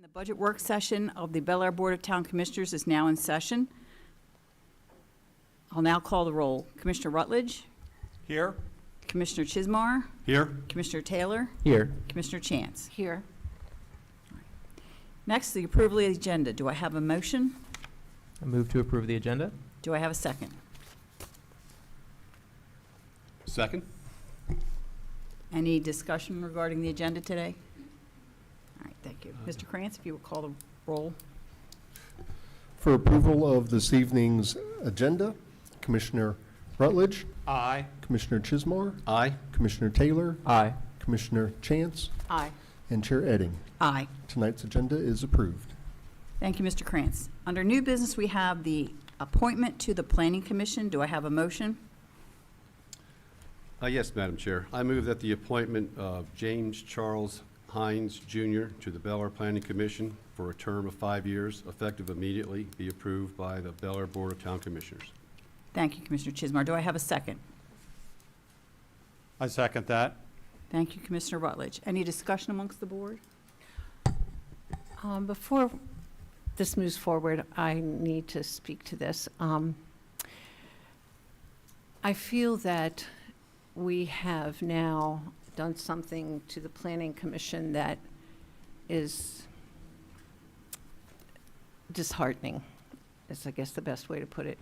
The budget work session of the Bel Air Board of Town Commissioners is now in session. I'll now call the roll. Commissioner Rutledge, Here. Commissioner Chismar, Here. Commissioner Taylor, Here. Commissioner Chance. Here. Next, the approval of the agenda. Do I have a motion? I move to approve the agenda. Do I have a second? Second. Any discussion regarding the agenda today? All right, thank you. Mr. Krantz, if you will call the roll. For approval of this evening's agenda, Commissioner Rutledge, Aye. Commissioner Chismar, Aye. Commissioner Taylor, Aye. Commissioner Chance, Aye. and Chair Edding. Aye. Tonight's agenda is approved. Thank you, Mr. Krantz. Under new business, we have the appointment to the Planning Commission. Do I have a motion? Yes, Madam Chair. I move that the appointment of James Charles Hines Jr. to the Bel Air Planning Commission for a term of 5 years, effective immediately, be approved by the Bel Air Board of Town Commissioners. Thank you, Commissioner Chismar. Do I have a second? I second that. Thank you, Commissioner Rutledge. Any discussion amongst the board? Before this moves forward, I need to speak to this. I feel that we have now done something to the Planning Commission that is disheartening, is I guess the best way to put it.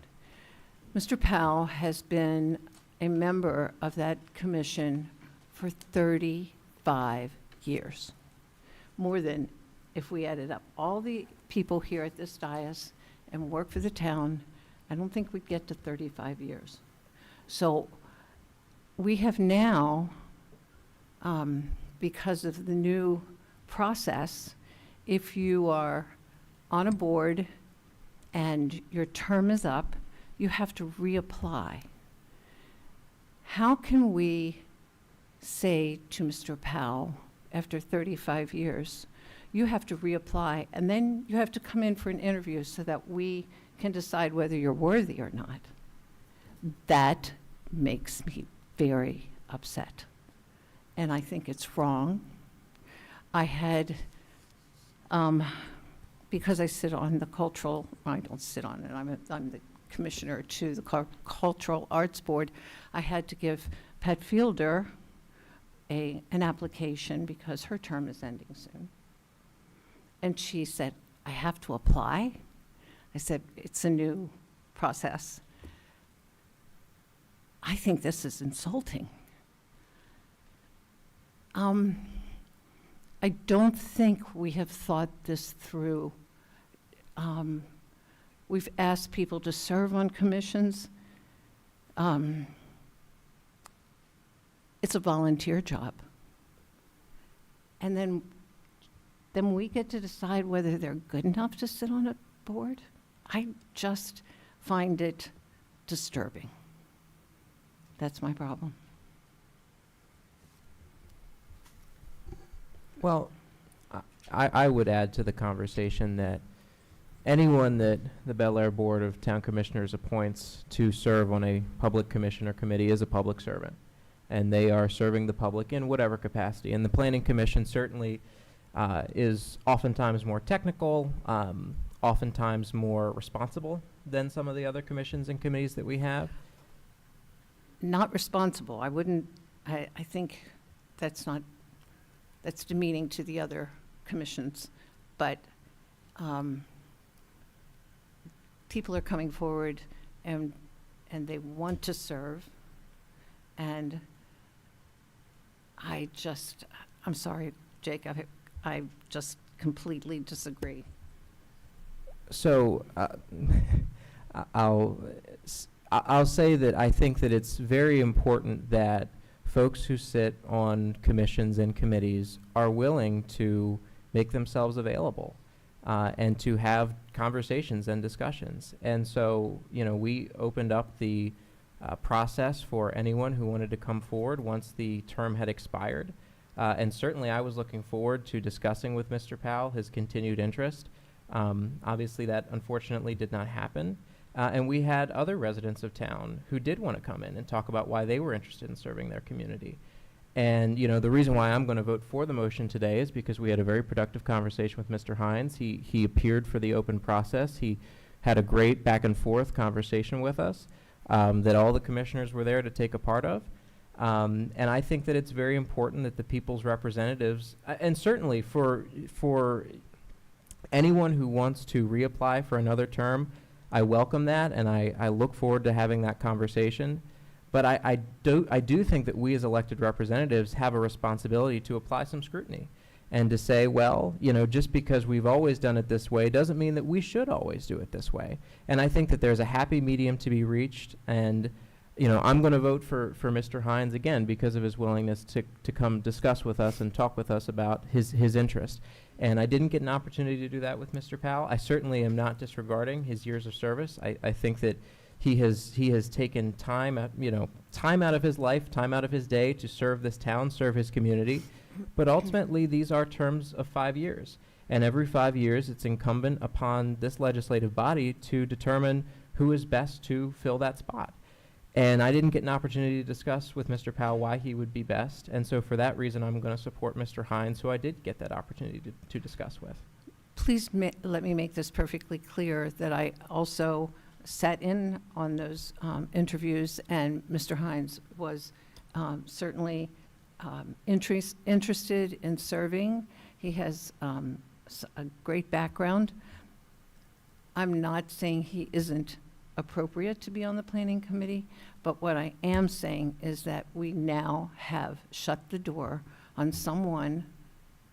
Mr. Powell has been a member of that commission for 35 years, more than, if we added up all the people here at this dais and work for the town, I don't think we'd get to 35 years. So we have now, because of the new process, if you are on a board and your term is up, you have to reapply. How can we say to Mr. Powell, after 35 years, you have to reapply, and then you have to come in for an interview so that we can decide whether you're worthy or not? That makes me very upset. And I think it's wrong. I had, because I sit on the cultural, I don't sit on it, I'm the commissioner to the Cultural Arts Board, I had to give Pat Fielder an application because her term is ending soon. And she said, I have to apply? I said, it's a new process. I think this is insulting. I don't think we have thought this through. We've asked people to serve on commissions. It's a volunteer job. And then we get to decide whether they're good enough to sit on a board. I just find it disturbing. That's my problem. Well, I would add to the conversation that anyone that the Bel Air Board of Town Commissioners appoints to serve on a public commission or committee is a public servant. And they are serving the public in whatever capacity. And the Planning Commission certainly is oftentimes more technical, oftentimes more responsible than some of the other commissions and committees that we have. Not responsible. I think that's demeaning to the other commissions. But people are coming forward and they want to serve. And I'm sorry, Jake, I just completely disagree. So I'll say that I think that it's very important that folks who sit on commissions and committees are willing to make themselves available and to have conversations and discussions. And so, we opened up the process for anyone who wanted to come forward once the term had expired. And certainly I was looking forward to discussing with Mr. Powell his continued interest. Obviously that unfortunately did not happen. And we had other residents of town who did want to come in and talk about why they were interested in serving their community. And, you know, the reason why I'm going to vote for the motion today is because we had a very productive conversation with Mr. Hines. He appeared for the open process. He had a great back and forth conversation with us that all the commissioners were there to take a part of. And I think that it's very important that the people's representatives, and certainly for anyone who wants to reapply for another term, I welcome that, and I look forward to having that conversation. But I do think that we as elected representatives have a responsibility to apply some scrutiny and to say, well, you know, just because we've always done it this way doesn't mean that we should always do it this way. And I think that there's a happy medium to be reached, and you know, I'm going to vote for Mr. Hines again because of his willingness to come discuss with us and talk with us about his interest. And I didn't get an opportunity to do that with Mr. Powell. I certainly am not disregarding his years of service. I think that he has taken time out of his life, time out of his day to serve this town, serve his community. But ultimately, these are terms of 5 years. And every 5 years, it's incumbent upon this legislative body to determine who is best to fill that spot. And I didn't get an opportunity to discuss with Mr. Powell why he would be best. And so for that reason, I'm going to support Mr. Hines, who I did get that opportunity to discuss with. Please let me make this perfectly clear that I also sat in on those interviews, and Mr. Hines was certainly interested in serving. He has a great background. I'm not saying he isn't appropriate to be on the planning committee, but what I am saying is that we now have shut the door on someone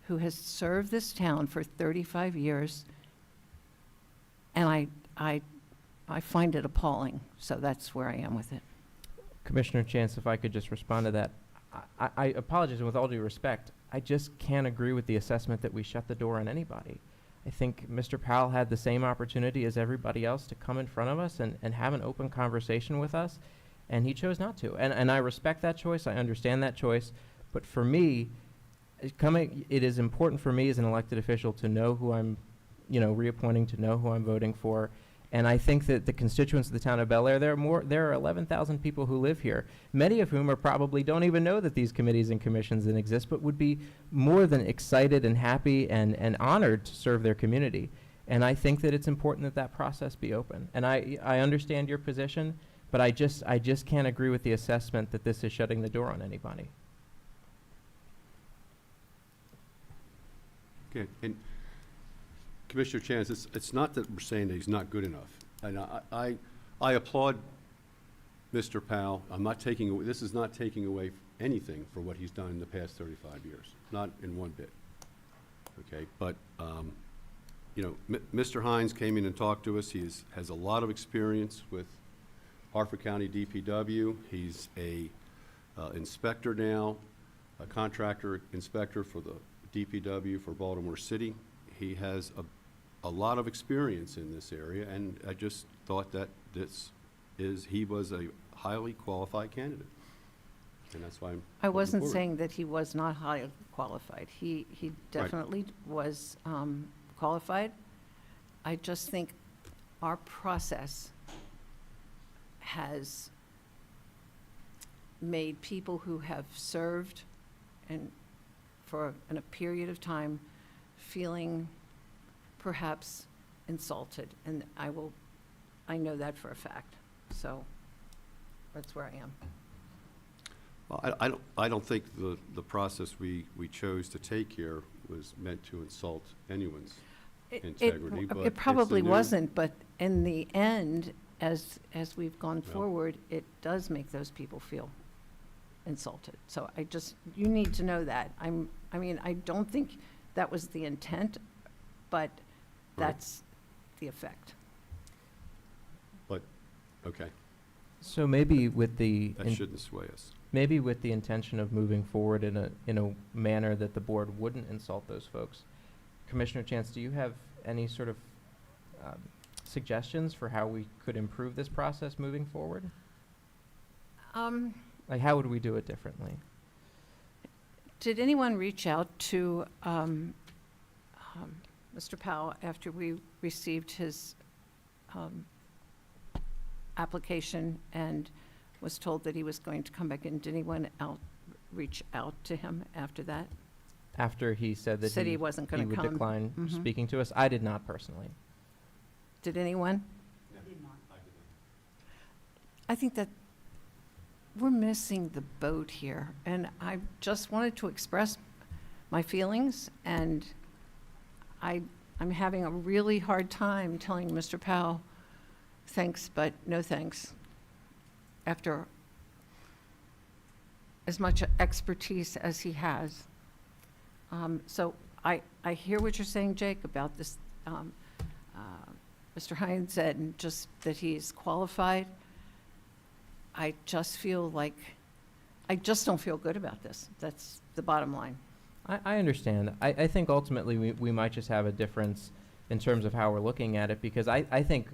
who has served this town for 35 years, and I find it appalling. So that's where I am with it. Commissioner Chance, if I could just respond to that. I apologize, and with all due respect, I just can't agree with the assessment that we shut the door on anybody. I think Mr. Powell had the same opportunity as everybody else to come in front of us and have an open conversation with us, and he chose not to. And I respect that choice. I understand that choice. But for me, it is important for me as an elected official to know who I'm, reappointing, to know who I'm voting for. And I think that the constituents of the town of Bel Air, there are 11,000 people who live here, many of whom probably don't even know that these committees and commissions exist, but would be more than excited and happy and honored to serve their community. And I think that it's important that process be open. And I understand your position, but I just can't agree with the assessment that this is shutting the door on anybody. Okay, and Commissioner Chance, it's not that we're saying that he's not good enough. And I applaud Mr. Powell. This is not taking away anything for what he's done in the past 35 years, not in one bit. Okay, but, Mr. Hines came in and talked to us. He has a lot of experience with Harford County DPW. He's a inspector now, a contractor inspector for the DPW for Baltimore City. He has a lot of experience in this area, and I just thought that he was a highly qualified candidate, and that's why I looking wasn't forward. saying that he was not highly qualified. He definitely was qualified. I just think our process has made people who have served and for a period of time feeling perhaps insulted, and I know that for a fact. So that's where I am. Well, I don't think the process we chose to take here was meant to insult anyone's integrity. But It probably it's a new- wasn't, but in the end, as we've gone Well. forward, it does make those people feel insulted. So you need to know that. I don't think that was the intent, but Right. that's the effect. But, okay, So maybe with the that shouldn't sway us. maybe with the intention of moving forward in a manner that the board wouldn't insult those folks. Commissioner Chance, do you have any sort of suggestions for how we could improve this process moving forward? Like, how would we do it differently? Did anyone reach out to Mr. Powell after we received his application and was told that he was going to come back in? Did anyone reach out to him after that? After he said that Said he he wasn't he going to would come? decline Mhm. speaking to us, I did not personally. Did anyone? I think that we're missing the boat here, and I just wanted to express my feelings, and I'm having a really hard time telling Mr. Powell, thanks, but no thanks, after as much expertise as he has. So I hear what you're saying, Jake, about this, Mr. Hines said, and just that he's qualified. I just feel like, I just don't feel good about this. That's the bottom line. I understand. I think ultimately we might just have a difference in terms of how we're looking at it, because I think,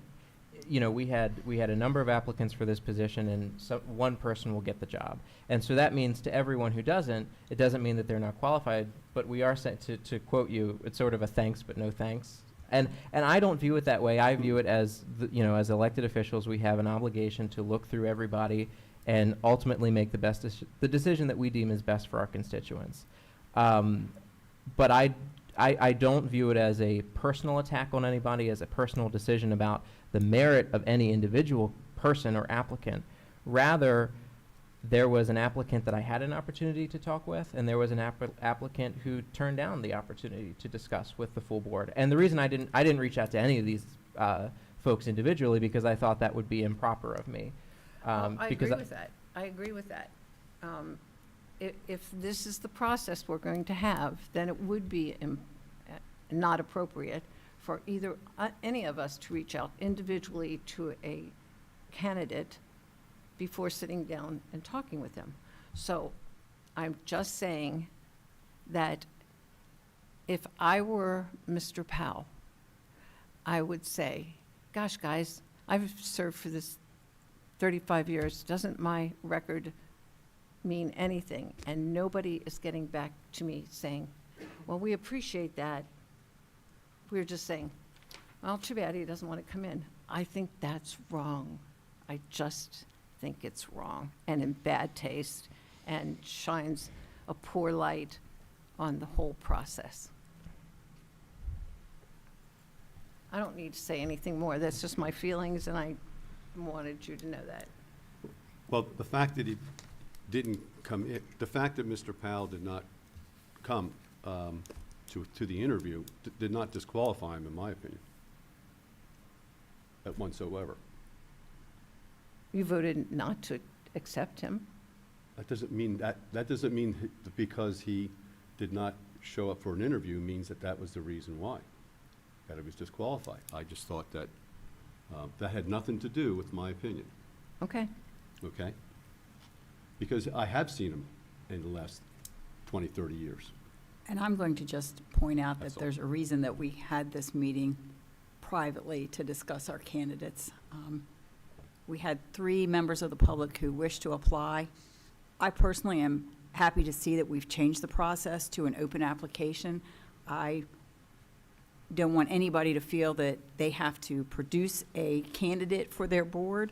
you know, we had a number of applicants for this position, and one person will get the job. And so that means to everyone who doesn't, it doesn't mean that they're not qualified, but we are sent to quote you, it's sort of a thanks but no thanks. And I don't view it that way. I view it as, you know, as elected officials, we have an obligation to look through everybody and ultimately make the decision that we deem is best for our constituents. But I don't view it as a personal attack on anybody, as a personal decision about the merit of any individual person or applicant. Rather, there was an applicant that I had an opportunity to talk with, and there was an applicant who turned down the opportunity to discuss with the full board. And the reason I didn't reach out to any of these folks individually, because I thought that would be improper of me. I because agree with that. I agree with that. If this is the process we're going to have, then it would be not appropriate for either, any of us to reach out individually to a candidate before sitting down and talking with them. So I'm just saying that if I were Mr. Powell, I would say, gosh, guys, I've served for this 35 years. Doesn't my record mean anything? And nobody is getting back to me saying, well, we appreciate that. We're just saying, well, too bad he doesn't want to come in. I think that's wrong. I just think it's wrong and in bad taste and shines a poor light on the whole process. I don't need to say anything more. That's just my feelings, and I wanted you to know that. Well, the fact that he didn't come in, the fact that Mr. Powell did not come to the interview did not disqualify him, in my opinion, whatsoever. You voted not to accept him. That doesn't mean because he did not show up for an interview means that was the reason why, that he was disqualified. I just thought that that had nothing to do with my opinion, Okay. okay? Because I have seen him in the last 20, 30 years. And I'm going to just point out That's that all. there's a reason that we had this meeting privately to discuss our candidates. We had 3 members of the public who wished to apply. I personally am happy to see that we've changed the process to an open application. I don't want anybody to feel that they have to produce a candidate for their board.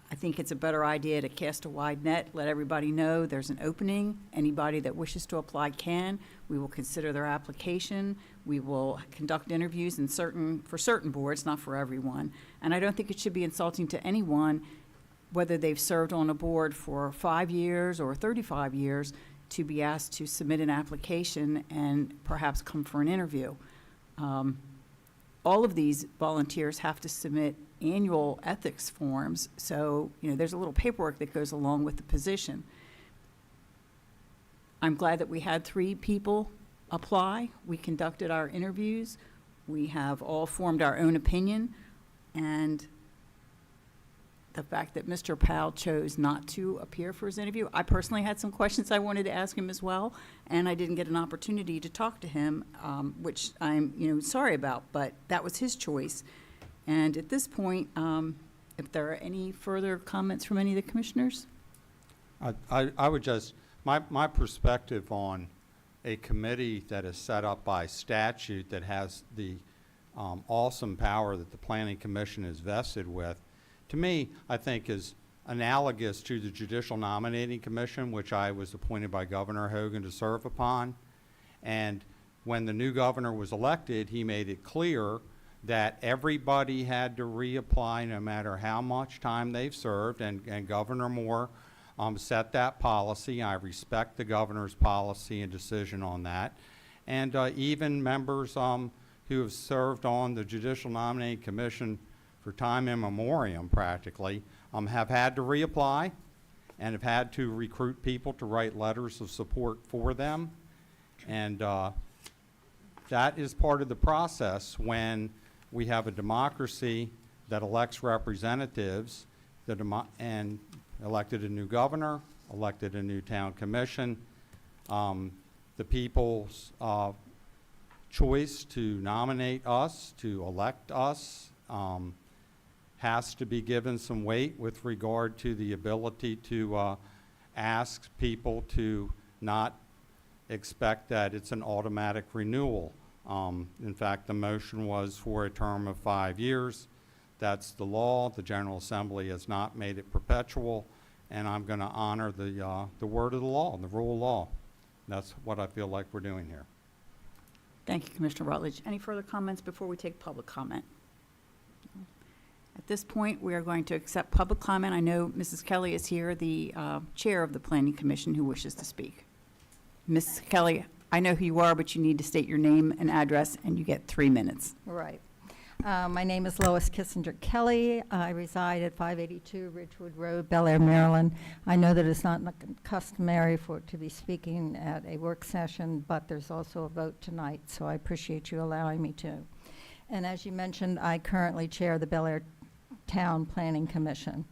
I think it's a better idea to cast a wide net, let everybody know there's an opening. Anybody that wishes to apply can. We will consider their application. We will conduct interviews for certain boards, not for everyone. And I don't think it should be insulting to anyone, whether they've served on a board for 5 years or 35 years, to be asked to submit an application and perhaps come for an interview. All of these volunteers have to submit annual ethics forms, so, you know, there's a little paperwork that goes along with the position. I'm glad that we had 3 people apply. We conducted our interviews. We have all formed our own opinion, and the fact that Mr. Powell chose not to appear for his interview, I personally had some questions I wanted to ask him as well, and I didn't get an opportunity to talk to him, which I'm, you know, sorry about, but that was his choice. And at this point, if there are any further comments from any of the commissioners? I would just, my perspective on a committee that is set up by statute that has the awesome power that the Planning Commission is vested with, to me, I think is analogous to the Judicial Nominating Commission, which I was appointed by Governor Hogan to serve upon. And when the new governor was elected, he made it clear that everybody had to reapply no matter how much time they've served, and Governor Moore set that policy. I respect the governor's policy and decision on that. And even members who have served on the Judicial Nominating Commission for time immemorial practically have had to reapply and have had to recruit people to write letters of support for them. And that is part of the process when we have a democracy that elects representatives and elected a new governor, elected a new town commission. The people's choice to nominate us, to elect us, has to be given some weight with regard to the ability to ask people to not expect that it's an automatic renewal. In fact, the motion was for a term of 5 years. That's the law. The General Assembly has not made it perpetual, and I'm going to honor the word of the law, the rule of law. That's what I feel like we're doing here. Thank you, Commissioner Rutledge. Any further comments before we take public comment? At this point, we are going to accept public comment. I know Mrs. Kelly is here, the chair of the Planning Commission, who wishes to speak. Ms. Kelly, I know who you are, but you need to state your name and address, and you get 3 minutes. Right. My name is Lois Kissinger Kelly. I reside at 582 Ridgewood Road, Bel Air, Maryland. I know that it's not customary to be speaking at a work session, but there's also a vote tonight, so I appreciate you allowing me to. And as you mentioned, I currently chair the Bel Air Town Planning Commission.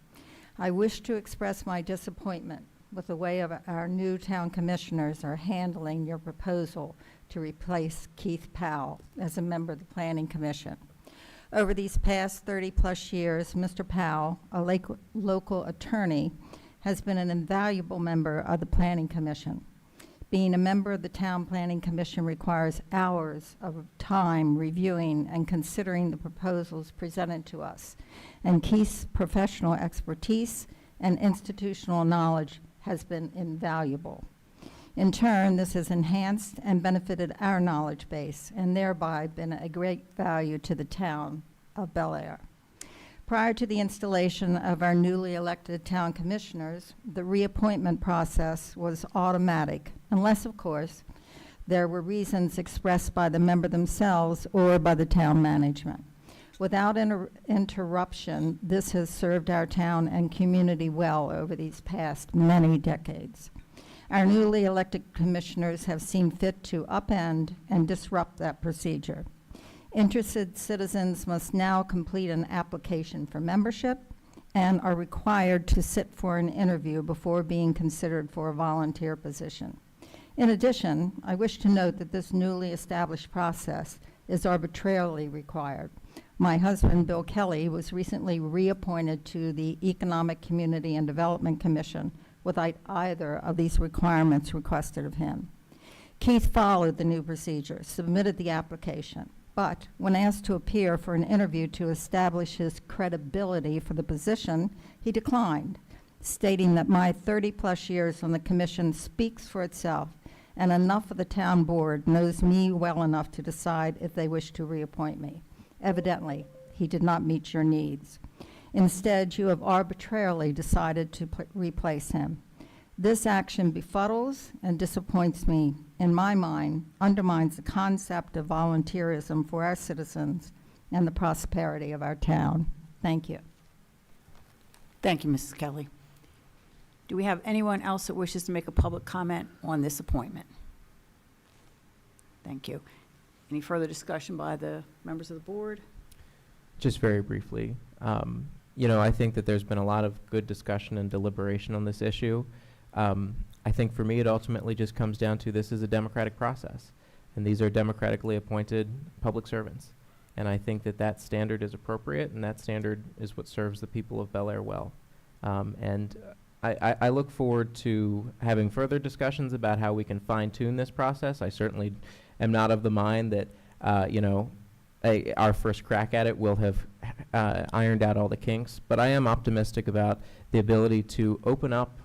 I wish to express my disappointment with the way our new town commissioners are handling your proposal to replace Keith Powell as a member of the Planning Commission. Over these past 30-plus years, Mr. Powell, a local attorney, has been an invaluable member of the Planning Commission. Being a member of the Town Planning Commission requires hours of time reviewing and considering the proposals presented to us, and Keith's professional expertise and institutional knowledge has been invaluable. In turn, this has enhanced and benefited our knowledge base and thereby been a great value to the town of Bel Air. Prior to the installation of our newly elected town commissioners, the reappointment process was automatic, unless, of course, there were reasons expressed by the member themselves or by the town management. Without interruption, this has served our town and community well over these past many decades. Our newly elected commissioners have seen fit to upend and disrupt that procedure. Interested citizens must now complete an application for membership and are required to sit for an interview before being considered for a volunteer position. In addition, I wish to note that this newly established process is arbitrarily required. My husband, Bill Kelly, was recently reappointed to the Economic Community and Development Commission without either of these requirements requested of him. Keith followed the new procedure, submitted the application, but when asked to appear for an interview to establish his credibility for the position, he declined, stating that my 30-plus years on the commission speaks for itself, and enough of the town board knows me well enough to decide if they wish to reappoint me. Evidently, he did not meet your needs. Instead, you have arbitrarily decided to replace him. This action befuddles and disappoints me. In my mind, undermines the concept of volunteerism for our citizens and the prosperity of our town. Thank you. Thank you, Mrs. Kelly. Do we have anyone else that wishes to make a public comment on this appointment? Thank you. Any further discussion by the members of the board? Just very briefly, I think that there's been a lot of good discussion and deliberation on this issue. I think for me, it ultimately just comes down to this is a democratic process, and these are democratically appointed public servants. And I think that that standard is appropriate, and that standard is what serves the people of Bel Air well. And I look forward to having further discussions about how we can fine-tune this process. I certainly am not of the mind that, our first crack at it will have ironed out all the kinks, but I am optimistic about the ability to open up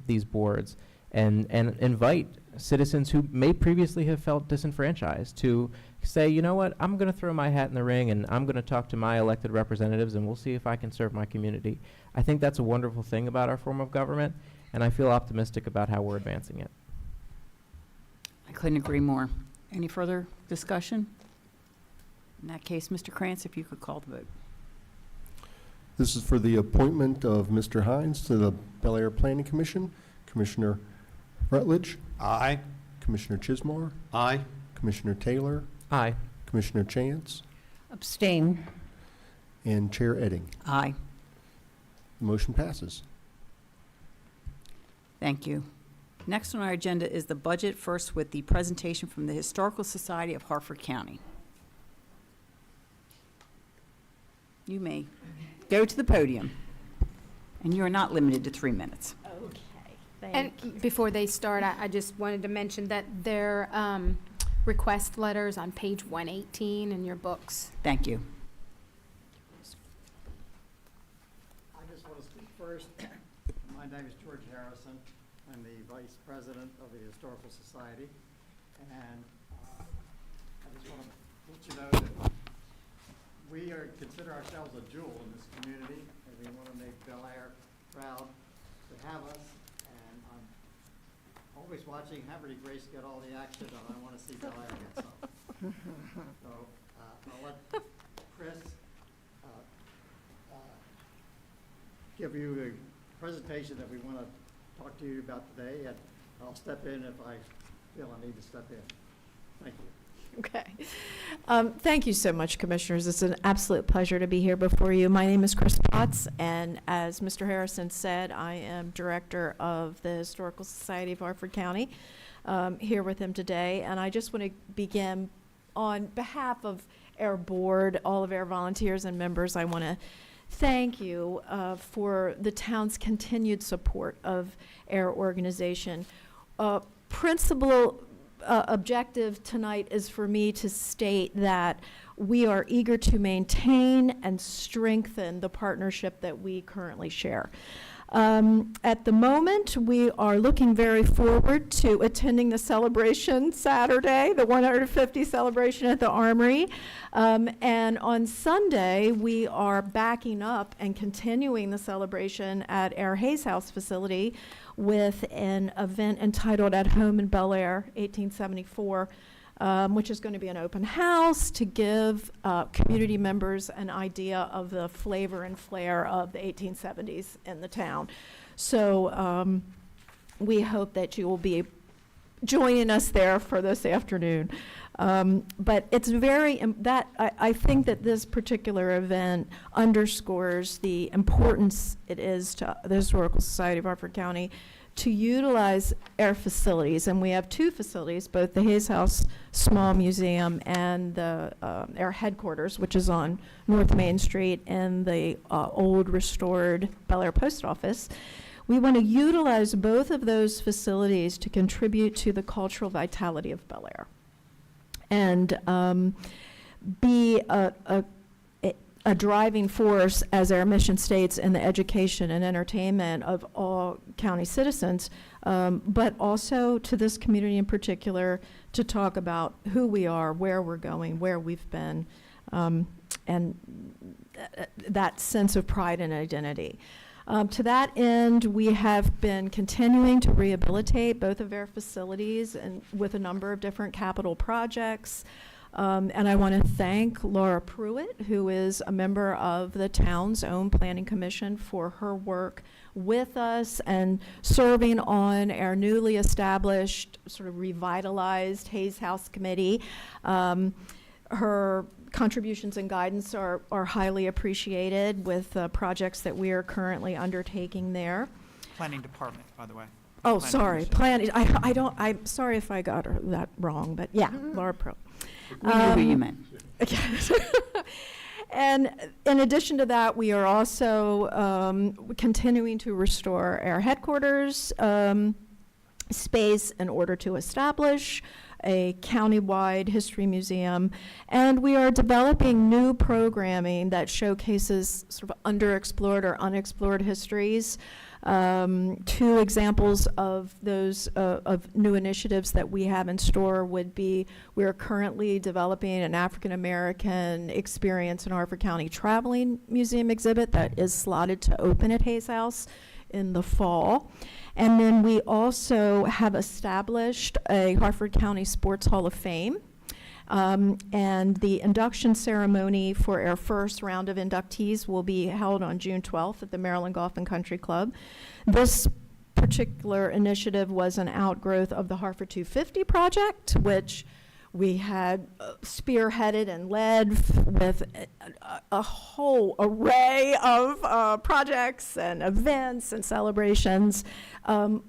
these boards and invite citizens who may previously have felt disenfranchised to say, you know what, I'm going to throw my hat in the ring and I'm going to talk to my elected representatives and we'll see if I can serve my community. I think that's a wonderful thing about our form of government, and I feel optimistic about how we're advancing it. I couldn't agree more. Any further discussion? In that case, Mr. Krantz, if you could call the vote. This is for the appointment of Mr. Hines to the Bel Air Planning Commission. Commissioner Rutledge, Aye. Commissioner Chismar, Aye. Commissioner Taylor, Aye. Commissioner Chance, Abstain. and Chair Edding. Aye. The motion passes. Thank you. Next on our agenda is the budget, first with the presentation from the Historical Society of Hartford County. You may go to the podium, and you are not limited to 3 minutes. And before they start, I just wanted to mention that their request letters on page 118 in your books. Thank you. I just want to speak first. My name is George Harrison. I'm the Vice President of the Historical Society. And I just want to let you know that we consider ourselves a jewel in this community, and we want to make Bel Air proud to have us. And I'm always watching Haverty Grace get all the action, and I want to see Bel Air get some. So I'll let Chris give you the presentation that we want to talk to you about today, and I'll step in if I feel I need to step in. Thank you. Okay. Thank you so much, Commissioners. It's an absolute pleasure to be here before you. My name is Chris Potts, and as Mr. Harrison said, I am Director of the Historical Society of Hartford County, here with him today. And I just want to begin on behalf of our board, all of our volunteers and members. I want to thank you for the town's continued support of our organization. Principal objective tonight is for me to state that we are eager to maintain and strengthen the partnership that we currently share. At the moment, we are looking very forward to attending the celebration Saturday, the 150 celebration at the Armory. And on Sunday, we are backing up and continuing the celebration at our Hayes House facility with an event entitled At Home in Bel Air, 1874, which is going to be an open house to give community members an idea of the flavor and flair of the 1870s in the town. So we hope that you will be joining us there for this afternoon. But it's I think that this particular event underscores the importance it is to the Historical Society of Hartford County to utilize our facilities. And we have two facilities, both the Hayes House Small Museum and our headquarters, which is on North Main Street, and the old restored Bel Air Post Office. We want to utilize both of those facilities to contribute to the cultural vitality of Bel Air and be a driving force, as our mission states, in the education and entertainment of all county citizens, but also to this community in particular, to talk about who we are, where we're going, where we've been, and that sense of pride and identity. To that end, we have been continuing to rehabilitate both of our facilities and with a number of different capital projects. And I want to thank Laura Pruitt, who is a member of the town's own planning commission, for her work with us and serving on our newly established, sort of revitalized Hayes House Committee. Her contributions and guidance are highly appreciated with projects that we are currently undertaking there. Planning Department, by the way. Oh, Planning sorry, Commission. I'm sorry if I got that wrong, but yeah, Laura Pruitt. We knew who you meant. And in addition to that, we are also continuing to restore our headquarters space in order to establish a countywide history museum, and we are developing new programming that showcases sort of underexplored or unexplored histories. Two examples of those of new initiatives that we have in store would be, we are currently developing an African American experience in Harford County traveling museum exhibit that is slotted to open at Hayes House in the fall. And then we also have established a Harford County Sports Hall of Fame. And the induction ceremony for our first round of inductees will be held on June 12th at the Maryland Golf and Country Club. This particular initiative was an outgrowth of the Harford 250 project, which we had spearheaded and led with a whole array of projects and events and celebrations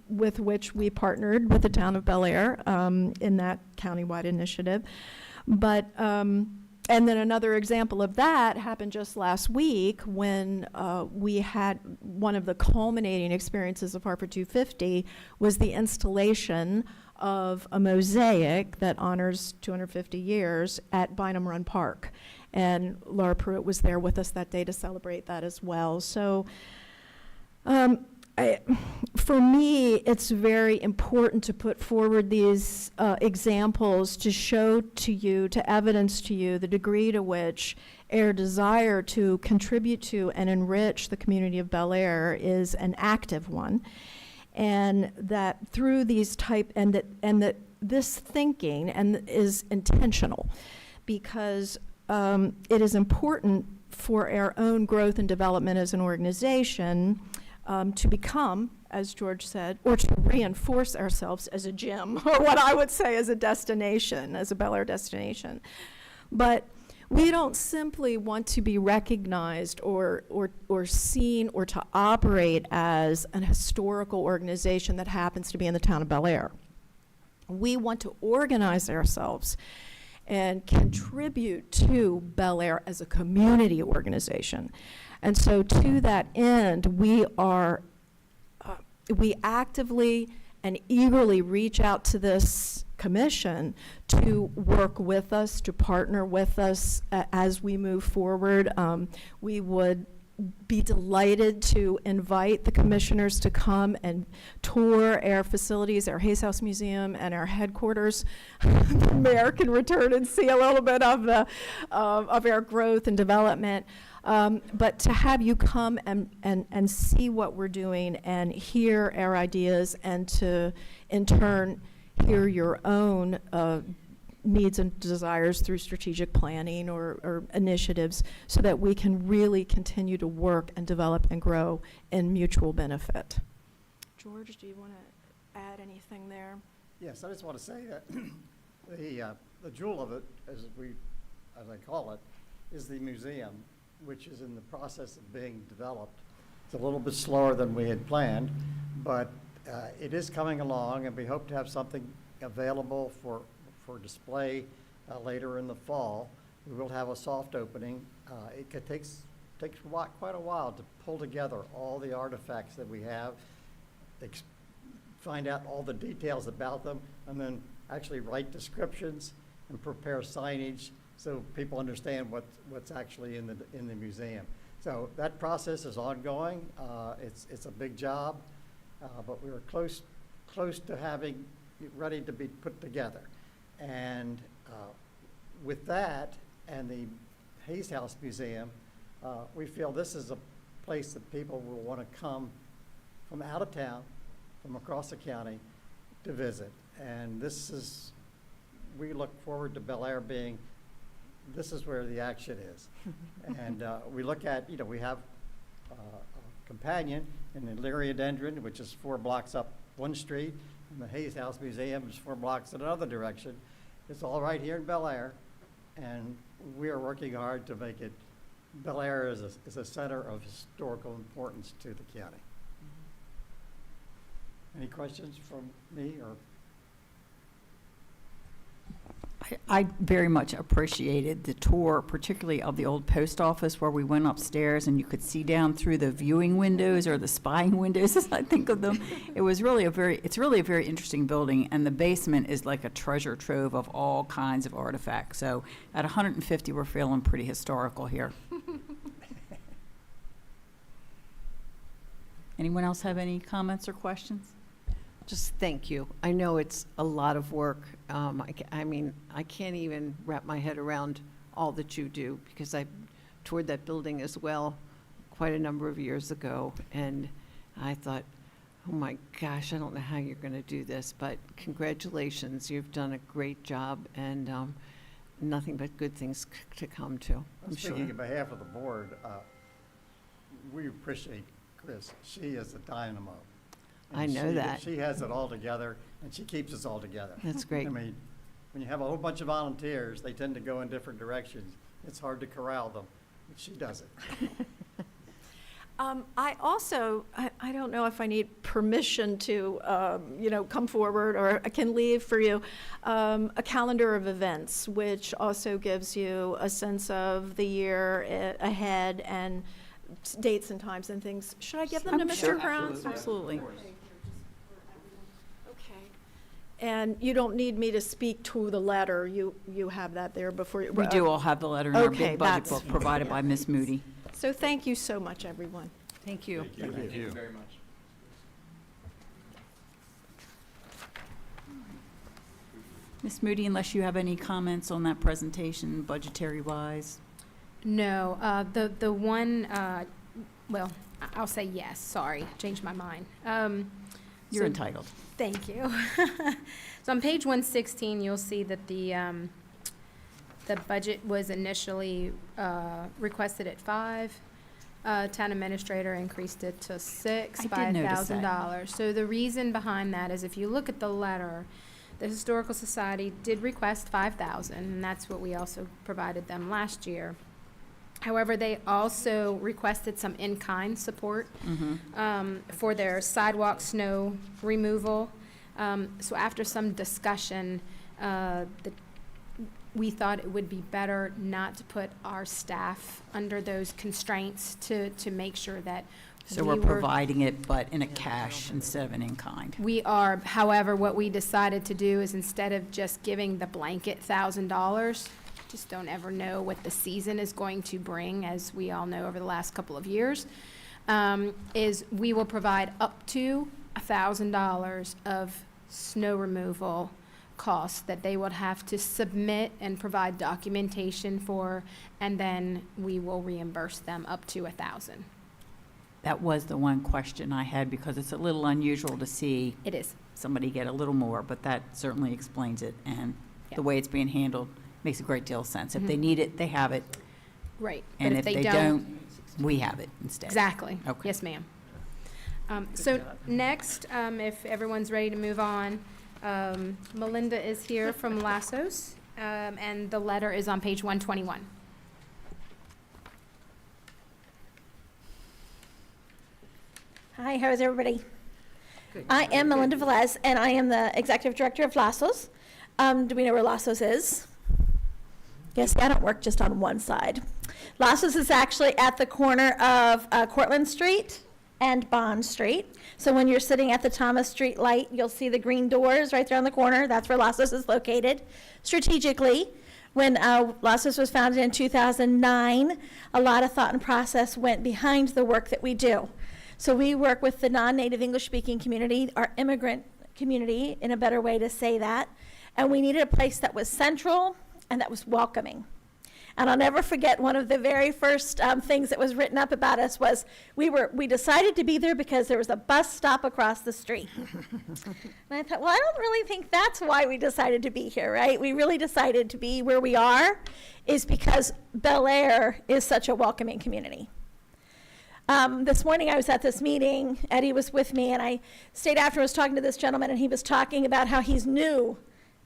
with which we partnered with the town of Bel Air in that countywide initiative. But, and then another example of that happened just last week when we had one of the culminating experiences of Harford 250 was the installation of a mosaic that honors 250 years at Bynum Run Park. And Laura Pruitt was there with us that day to celebrate that as well. So for me, it's very important to put forward these examples to show to you, to evidence to you the degree to which our desire to contribute to and enrich the community of Bel Air is an active one. And that through these that this thinking is intentional, because it is important for our own growth and development as an organization to become, as George said, or to reinforce ourselves as a gym, or what I would say as a destination, as a Bel Air destination. But we don't simply want to be recognized or seen or to operate as an historical organization that happens to be in the town of Bel Air. We want to organize ourselves and contribute to Bel Air as a community organization. And so to that end, we actively and eagerly reach out to this commission to work with us, to partner with us as we move forward. We would be delighted to invite the commissioners to come and tour our facilities, our Hayes House Museum and our headquarters. The mayor can return and see a little bit of our growth and development. But to have you come and see what we're doing and hear our ideas, and to, in turn, hear your own needs and desires through strategic planning or initiatives, so that we can really continue to work and develop and grow in mutual benefit. George, do you want to add anything there? Yes, I just want to say that the jewel of it, as I call it, is the museum, which is in the process of being developed. It's a little bit slower than we had planned, but it is coming along, and we hope to have something available for display later in the fall. We will have a soft opening. It takes quite a while to pull together all the artifacts that we have, find out all the details about them, and then actually write descriptions and prepare signage so people understand what's actually in the museum. So that process is ongoing. It's a big job, but we are close to having it ready to be put together. And with that and the Hayes House Museum, we feel this is a place that people will want to come from out of town, from across the county, to visit. And we look forward to Bel Air being, this is where the action is. And we look at, we have a companion in the Liriodendron, which is 4 blocks up one street, and the Hayes House Museum is 4 blocks in another direction. It's all right here in Bel Air, and we are working hard to make it, Bel Air is a center of historical importance to the county. Any questions from me or? I very much appreciated the tour, particularly of the old post office where we went upstairs and you could see down through the viewing windows or the spying windows, as I think of them. It's really a very interesting building, and the basement is like a treasure trove of all kinds of artifacts. So at 150, we're feeling pretty historical here. Anyone else have any comments or questions? Just thank you. I know it's a lot of work. I mean, I can't even wrap my head around all that you do, because I toured that building as well quite a number of years ago, and I thought, oh my gosh, I don't know how you're going to do this, but congratulations. You've done a great job, and nothing but good things to come to, I'm sure. Speaking on behalf of the board, we appreciate Chris. She is a dynamo. And I know she- that. She has it all together, and she keeps us all together. That's great. I mean, when you have a whole bunch of volunteers, they tend to go in different directions. It's hard to corral them, but she does it. I also, I don't know if I need permission to, come forward, or I can leave for you a calendar of events, which also gives you a sense of the year ahead and dates and times and things. Should I give them to I'm Mr. sure. Brown? Absolutely. Okay. And you don't need me to speak to the letter. You have that there before you. We do all have the letter in our Okay, big budget that's- book provided by Ms. Moody. So thank you so much, everyone. Thank you. Thank you. very much. Ms. Moody, unless you have any comments on that presentation, budgetary-wise? No, the one, well, I'll say yes, sorry, changed my mind. You're So- entitled. Thank you. So on page 116, you'll see that the budget was initially requested at 5. Town administrator increased it to 6 I by did notice that. $1,000. So the reason behind that is if you look at the letter, the Historical Society did request 5,000, and that's what we also provided them last year. However, they also requested some in-kind support for their sidewalk snow removal. So after some discussion, we thought it would be better not to put our staff under those constraints to make sure that So we we're were- providing it, but in a cash instead of an in-kind. We are, however, what we decided to do is instead of just giving the blanket $1,000, just don't ever know what the season is going to bring, as we all know over the last couple of years, is we will provide up to $1,000 of snow removal costs that they would have to submit and provide documentation for, and then we will reimburse them up to $1,000. That was the one question I had, because it's a little unusual to see It is. somebody get a little more, but that certainly explains it. And Yeah. the way it's being handled makes a great deal of sense. If they Mhm. need it, they have it. Right. And But if they don't, we have it instead. Exactly. Okay. Yes, ma'am. So next, if everyone's ready to move on, Melinda is here from Lassos, and the letter is on page 121. Hi, how's everybody? I am Melinda Velez, and I am the Executive Director of Lassos. Do we know where Lassos is? Yes, I don't work just on one side. Lassos is actually at the corner of Cortlandt Street and Bond Street. So when you're sitting at the Thomas Street light, you'll see the green doors right there on the corner. That's where Lassos is located. Strategically, when Lassos was founded in 2009, a lot of thought and process went behind the work that we do. So we work with the non-native English-speaking community, our immigrant community, in a better way to say that. And we needed a place that was central and that was welcoming. And I'll never forget one of the very first things that was written up about us was we decided to be there because there was a bus stop across the street. And I thought, well, I don't really think that's why we decided to be here, right? We really decided to be where we are is because Bel Air is such a welcoming community. This morning I was at this meeting, Eddie was with me, and I stayed after and was talking to this gentleman, and he was talking about how he's new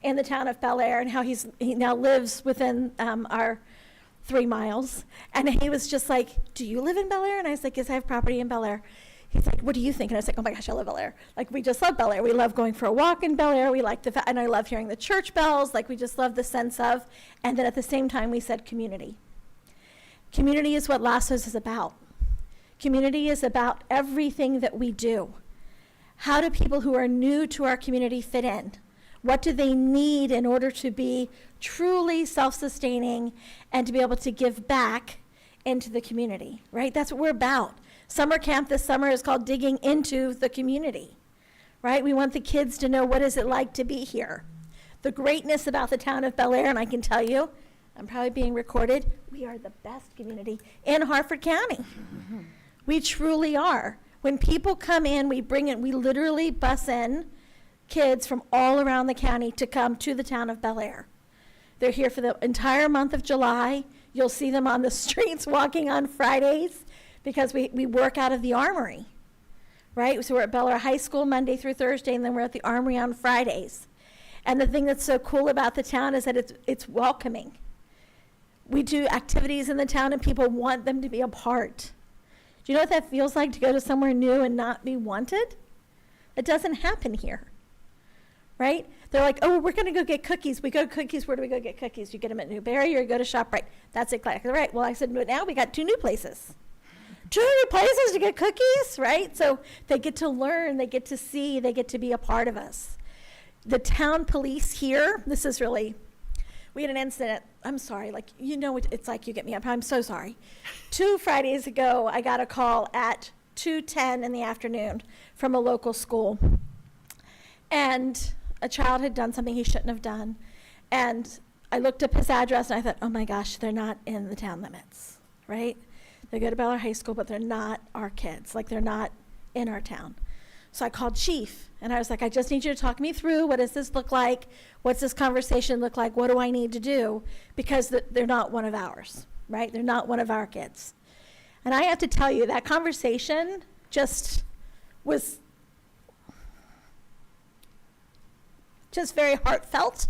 in the town of Bel Air and how he now lives within our 3 miles. And he was just like, do you live in Bel Air? And I was like, yes, I have property in Bel Air. he's like, what do you think? And I was like, oh my gosh, I love Bel Air. Like, we just love Bel Air. We love going for a walk in Bel Air. We like and I love hearing the church bells. Like, we just love the sense of, and then at the same time, we said community. Community is what Lassos is about. Community is about everything that we do. How do people who are new to our community fit in? What do they need in order to be truly self-sustaining and to be able to give back into the community, right? That's what we're about. Summer camp this summer is called Digging Into the Community, right? We want the kids to know what is it like to be here. The greatness about the town of Bel Air, and I can tell you, I'm probably being recorded, we are the best community in Harford County. We truly are. When people come in, we literally bus in kids from all around the county to come to the town of Bel Air. They're here for the entire month of July. You'll see them on the streets walking on Fridays because we work out of the Armory, right? So we're at Bel Air High School Monday through Thursday, and then we're at the Armory on Fridays. And the thing that's so cool about the town is that it's welcoming. We do activities in the town, and people want them to be a part. Do you know what that feels like, to go to somewhere new and not be wanted? It doesn't happen here, right? They're like, oh, we're going to go get cookies. We go to cookies. Where do we go get cookies? You get them at Newberry or you go to ShopRite. That's exactly right. Well, I said, but now we got 2 new places. 2 new places to get cookies, right? So they get to learn, they get to see, they get to be a part of us. The town police here, this is really, we had an incident. I'm sorry, like, you know, it's like you get me up. I'm so sorry. 2 Fridays ago, I got a call at 2:10 in the afternoon from a local school. And a child had done something he shouldn't have done. And I looked up his address and I thought, oh my gosh, they're not in the town limits, right? They go to Bel Air High School, but they're not our kids. Like, they're not in our town. So I called Chief and I was like, I just need you to talk me through. What does this look like? What's this conversation look like? What do I need to do? Because they're not one of ours, right? They're not one of our kids. And I have to tell you, that conversation just was just very heartfelt,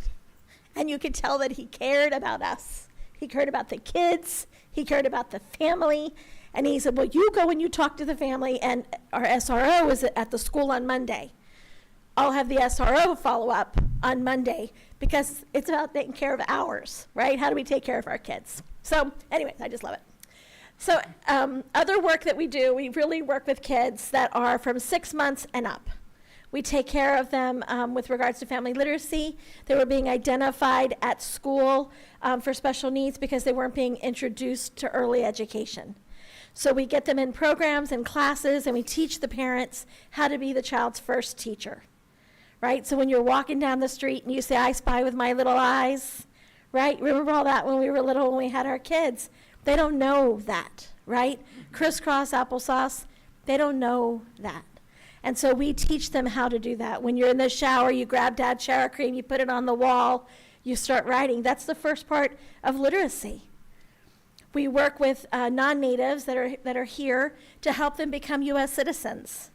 and you could tell that he cared about us. He cared about the kids, he cared about the family, and he said, well, you go and you talk to the family, and our SRO is at the school on Monday. I'll have the SRO follow up on Monday, because it's about taking care of ours, right? How do we take care of our kids? So anyways, I just love it. So other work that we do, we really work with kids that are from 6 months and up. We take care of them with regards to family literacy. They were being identified at school for special needs because they weren't being introduced to early education. So we get them in programs and classes, and we teach the parents how to be the child's first teacher, right? So when you're walking down the street and you say, I spy with my little eyes, right? Remember all that when we were little, when we had our kids? They don't know that, right? Crisscross applesauce, they don't know that. And so we teach them how to do that. When you're in the shower, you grab Dad's shower cream, you put it on the wall, you start writing. That's the first part of literacy. We work with non-natives that are here to help them become U.S. citizens.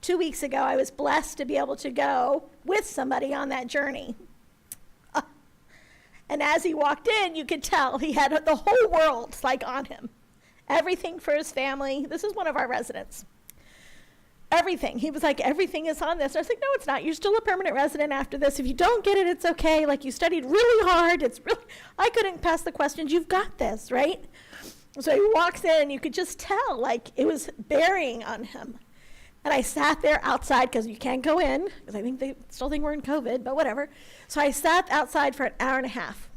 2 weeks ago, I was blessed to be able to go with somebody on that journey. And as he walked in, you could tell he had the whole world like on him. Everything for his family. This is one of our residents. Everything. He was like, everything is on this. I was like, no, it's not. You're still a permanent resident after this. If you don't get it, it's okay. Like, you studied really hard. I couldn't pass the questions. You've got this, right? So he walks in, and you could just tell, like, it was bearing on him. And I sat there outside, because you can't go in, because I think they still think we're in COVID, but whatever. So I sat outside for an hour and a half.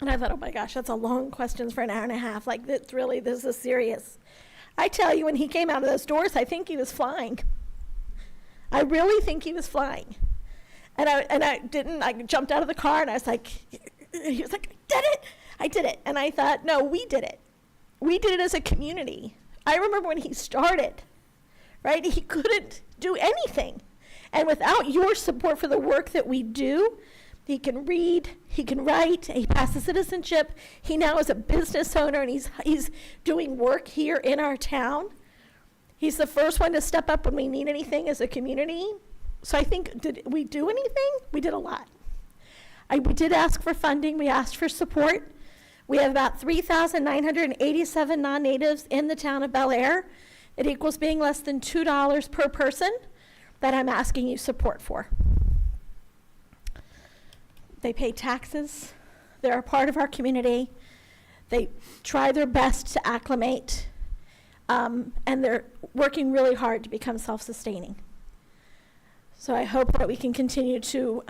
And I thought, oh my gosh, that's a long questions for an hour and a half. Like, this is serious. I tell you, when he came out of those doors, I think he was flying. I really think he was flying. And I jumped out of the car, and I was like, he was like, I did it. I did it. And I thought, no, we did it. We did it as a community. I remember when he started, right? He couldn't do anything. And without your support for the work that we do, he can read, he can write, he passed the citizenship. He now is a business owner, and he's doing work here in our town. He's the first one to step up when we need anything as a community. So I think, did we do anything? We did a lot. We did ask for funding. We asked for support. We have about 3,987 non-natives in the town of Bel Air. It equals being less than $2 per person that I'm asking you support for. They pay taxes. They're a part of our community. They try their best to acclimate, and they're working really hard to become self-sustaining. So I hope that we can continue to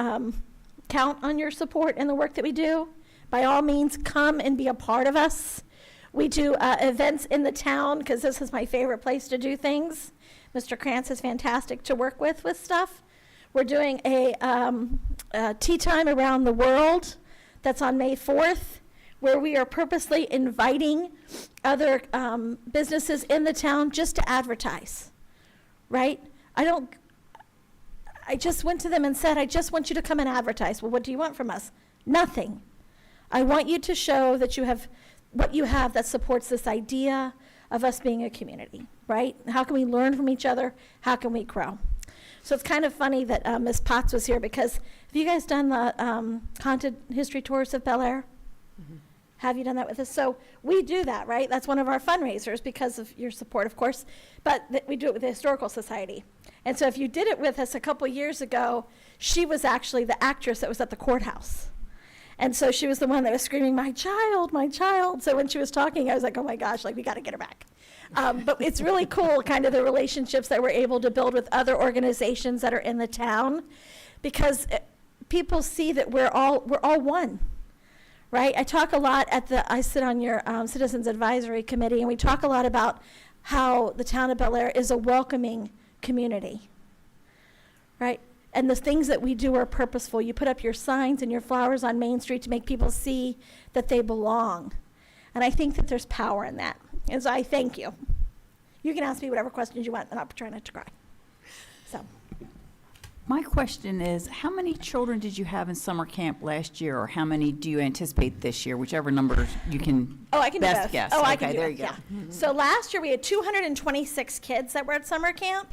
count on your support in the work that we do. By all means, come and be a part of us. We do events in the town because this is my favorite place to do things. Mr. Krantz is fantastic to work with stuff. We're doing a tea time around the world that's on May 4th, where we are purposely inviting other businesses in the town just to advertise, right? I just went to them and said, I just want you to come and advertise. Well, what do you want from us? Nothing. I want you to show that you have what you have that supports this idea of us being a community, right? How can we learn from each other? How can we grow? So it's kind of funny that Ms. Potts was here because have you guys done the haunted history tours of Bel Air? Mm-hmm. Have you done that with us? So we do that, right? That's one of our fundraisers because of your support, of course, but we do it with the Historical Society. And so if you did it with us a couple years ago, she was actually the actress that was at the courthouse. And so she was the one that was screaming, my child, my child. So when she was talking, I was like, oh my gosh, like we got to get her back. But it's really cool, kind of the relationships that we're able to build with other organizations that are in the town, because people see that we're all one, right? I talk a lot I sit on your Citizens Advisory Committee, and we talk a lot about how the town of Bel Air is a welcoming community, right? And the things that we do are purposeful. You put up your signs and your flowers on Main Street to make people see that they belong. And I think that there's power in that. And so I thank you. You can ask me whatever questions you want, and I'll try not to cry. So, My question is, how many children did you have in summer camp last year, or how many do you anticipate this year, whichever numbers you can I can do best both. guess? I Okay, can do there both, you go. yeah. So last year we had 226 kids that were at summer camp.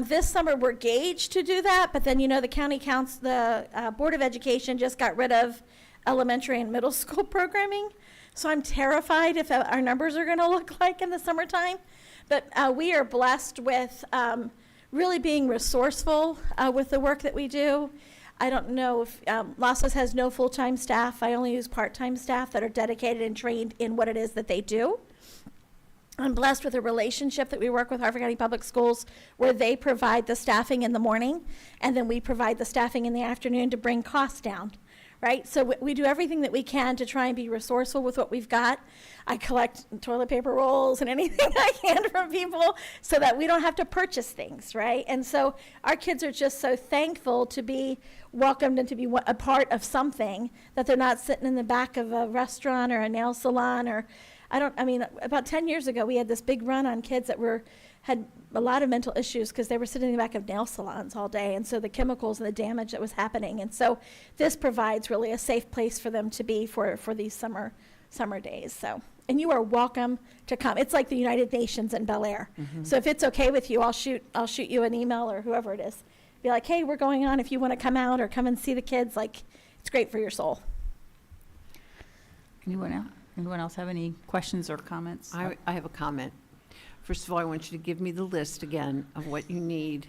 This summer we're gauged to do that, but then the county the Board of Education just got rid of elementary and middle school programming. So I'm terrified if our numbers are going to look like in the summertime. But we are blessed with really being resourceful with the work that we do. I don't know if Lassos has no full-time staff. I only use part-time staff that are dedicated and trained in what it is that they do. I'm blessed with a relationship that we work with Harford County Public Schools where they provide the staffing in the morning, and then we provide the staffing in the afternoon to bring costs down, right? So we do everything that we can to try and be resourceful with what we've got. I collect toilet paper rolls and anything I can from people so that we don't have to purchase things, right? And so our kids are just so thankful to be welcomed and to be a part of something, that they're not sitting in the back of a restaurant or a nail salon or about 10 years ago, we had this big run on kids that had a lot of mental issues because they were sitting in the back of nail salons all day. And so the chemicals and the damage that was happening. And so this provides really a safe place for them to be for these summer days. So, and you are welcome to come. It's like the United Nations in Bel Air. Mm-hmm. So if it's okay with you, I'll shoot you an email or whoever it is. Be like, hey, we're going on. If you want to come out or come and see the kids, like, it's great for your soul. Anyone else? Anyone else have any questions or comments? I have a comment. First of all, I want you to give me the list again of what you need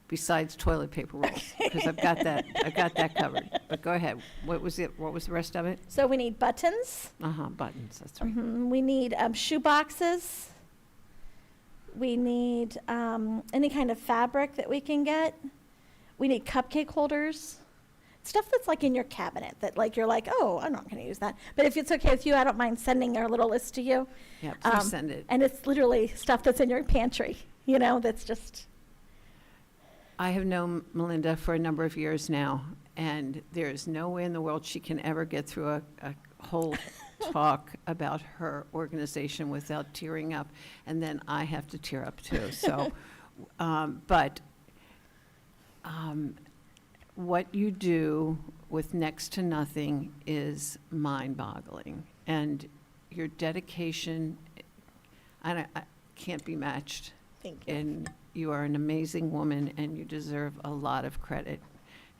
besides toilet paper rolls, because I've got that covered. But go ahead. What was the rest of it? So we need buttons. Buttons, that's right. We need shoe boxes. We need any kind of fabric that we can get. We need cupcake holders. Stuff that's like in your cabinet that like you're like, oh, I'm not going to use that. But if it's okay with you, I don't mind sending our little list to you. Yeah, please send it. And it's literally stuff that's in your pantry, that's just. I have known Melinda for a number of years now, and there is no way in the world she can ever get through a whole talk about her organization without tearing up, and then I have to tear up too. So, what you do with next to nothing is mind-boggling, and your dedication, I can't be matched. Thank you. And you are an amazing woman, and you deserve a lot of credit.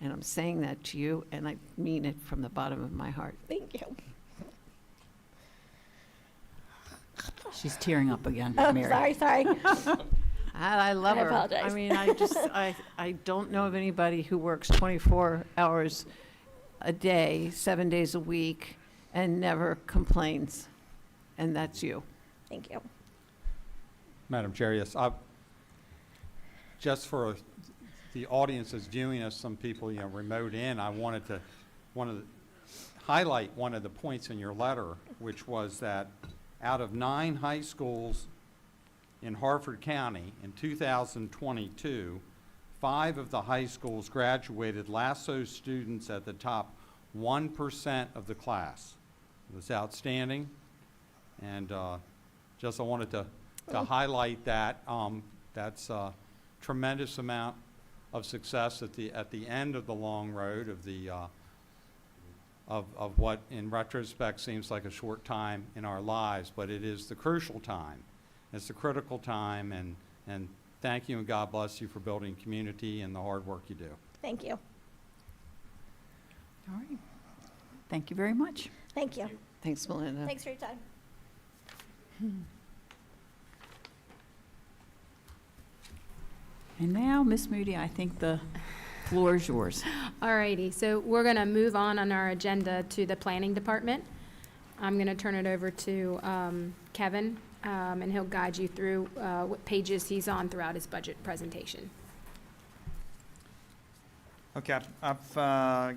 And I'm saying that to you, and I mean it from the bottom of my heart. Thank you. She's tearing up again, Oh, Mary. sorry. I love I her. apologize. I mean, I don't know of anybody who works 24 hours a day, 7 days a week, and never complains. And that's you. Thank you. Madam Chair, yes, just for the audience that's viewing us, some people, remote in, I wanted to highlight one of the points in your letter, which was that out of 9 high schools in Harford County in 2022, 5 of the high schools graduated LASSO students at the top 1% of the class. It was outstanding, and just I wanted to highlight that. That's a tremendous amount of success at the end of the long road of the of what in retrospect seems like a short time in our lives, but it is the crucial time. It's the critical time, and thank you and God bless you for building community and the hard work you do. Thank you. All right. Thank you very much. Thank you. Thanks, Melinda. Thanks for your time. And now, Ms. Moody, I think the floor is yours. Alrighty, so we're going to move on our agenda to the planning department. I'm going to turn it over to Kevin, and he'll guide you through what pages he's on throughout his budget presentation. Okay, I've got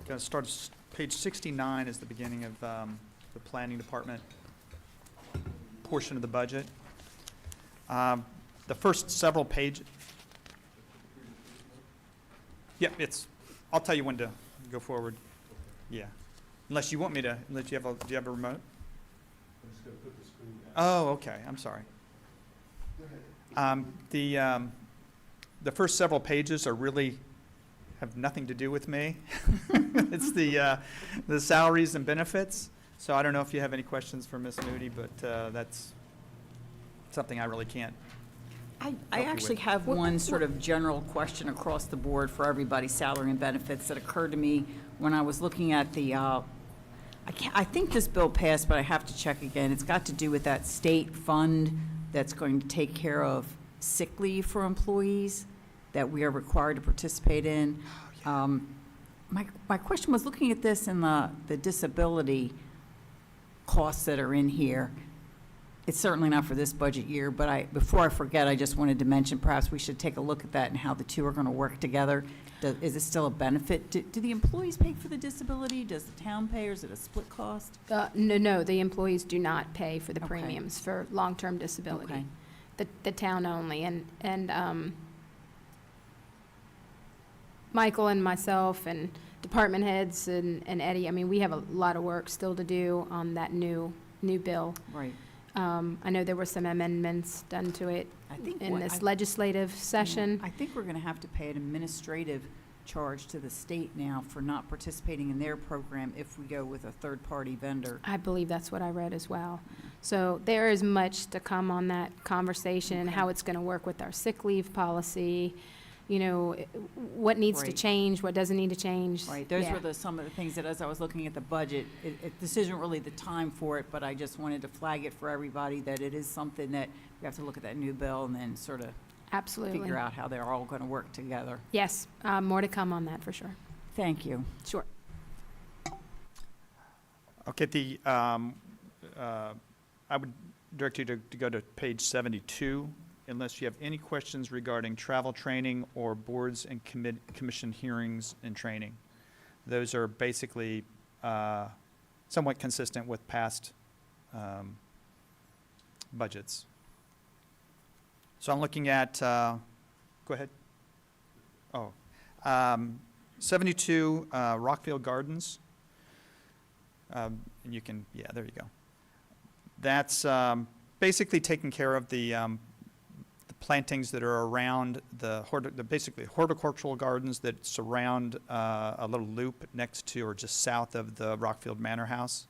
to start, page 69 is the beginning of the planning department portion of the budget. The first several pages. Yep, I'll tell you when to go forward. Yeah. Unless you want me to, do you have a remote? I'm just going to put the screen down. Oh, okay, I'm sorry. The first several pages have nothing to do with me. It's the salaries and benefits. So I don't know if you have any questions for Ms. Moody, but that's something I really can't. I you actually with. have one sort of general question across the board for everybody's salary and benefits that occurred to me when I was looking at the, I think this bill passed, but I have to check again. It's got to do with that state fund that's going to take care of sick leave for employees that we are required to participate in. My question was, looking at this and the disability costs that are in here, it's certainly not for this budget year, but before I forget, I just wanted to mention perhaps we should take a look at that and how the two are going to work together. Is it still a benefit? Do the employees pay for the disability? Does the town pay, or is it a split cost? No, the employees do not pay for the Okay. premiums for long-term disability. Okay. The town only, and Michael and myself and department heads and Eddie, I mean, we have a lot of work still to do on that new bill. Right. I know there were some amendments done to it I think in what- this I- legislative session. I think we're going to have to pay an administrative charge to the state now for not participating in their program if we go with a third-party vendor. I believe that's what I read as well. So there is much to come on that conversation, Okay. how it's going to work with our sick leave policy, what needs to Right. change, what doesn't need to change. Right, those Yeah. were some of the things that, as I was looking at the budget, this isn't really the time for it, but I just wanted to flag it for everybody that it is something that we have to look at that new bill and then sort of Absolutely. figure out how they're all going to work together. Yes, more to come on that for sure. Thank you. Sure. Okay, I would direct you to go to page 72, unless you have any questions regarding travel training or boards and commission hearings and training. Those are basically somewhat consistent with past budgets. So I'm looking at, go ahead. 72 Rockfield Gardens. And you can, yeah, there you go. That's basically taking care of the plantings that are around the basically horticultural gardens that surround a little loop next to or just south of the Rockfield Manor House.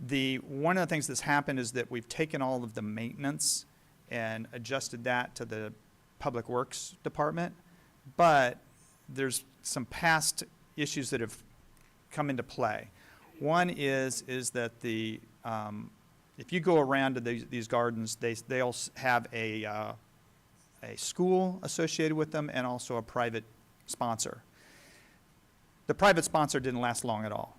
One of the things that's happened is that we've taken all of the maintenance and adjusted that to the Public Works Department, but there's some past issues that have come into play. One is that the if you go around to these gardens, they all have a school associated with them and also a private sponsor. The private sponsor didn't last long at all.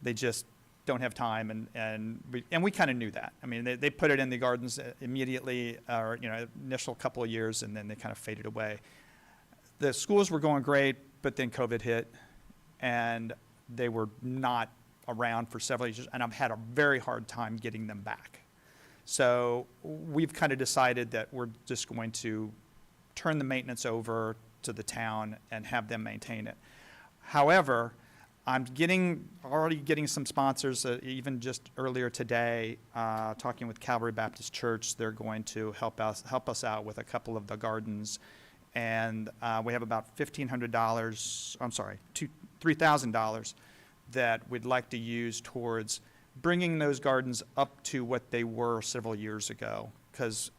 They just don't have time, and we kind of knew that. I mean, they put it in the gardens immediately, or initial couple of years, and then they kind of faded away. The schools were going great, but then COVID hit, and they were not around for several years, and I've had a very hard time getting them back. So we've kind of decided that we're just going to turn the maintenance over to the town and have them maintain it. However, I'm already getting some sponsors, even just earlier today, talking with Calvary Baptist Church. They're going to help us out with a couple of the gardens. And we have about $3,000 that we'd like to use towards bringing those gardens up to what they were several years ago, because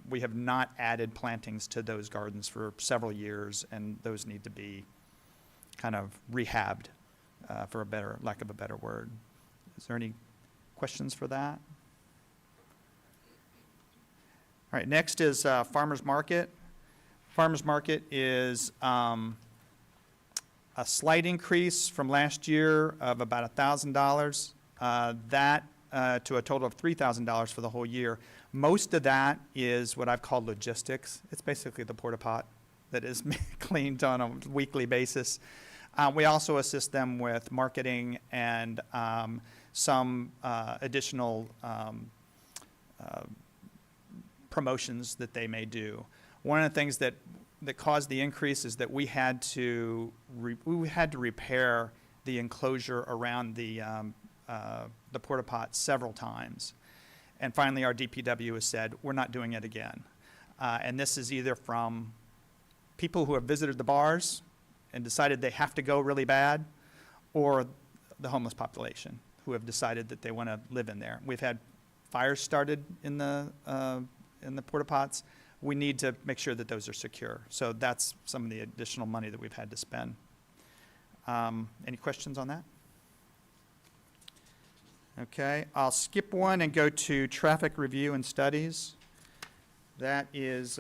we have not added plantings to those gardens for several years, and those need to be kind of rehabbed, for lack of a better word. Is there any questions for that? All right, next is Farmers Market. Farmers Market is a slight increase from last year of about $1,000. That to a total of $3,000 for the whole year. Most of that is what I've called logistics. It's basically the porta pot that is cleaned on a weekly basis. We also assist them with marketing and some additional promotions that they may do. One of the things that caused the increase is that we had to repair the enclosure around the porta pot several times. And finally, our DPW has said, we're not doing it again. And this is either from people who have visited the bars and decided they have to go really bad, or the homeless population who have decided that they want to live in there. We've had fires started in the porta pots. We need to make sure that those are secure. So that's some of the additional money that we've had to spend. Any questions on that? Okay, I'll skip one and go to traffic review and studies. That is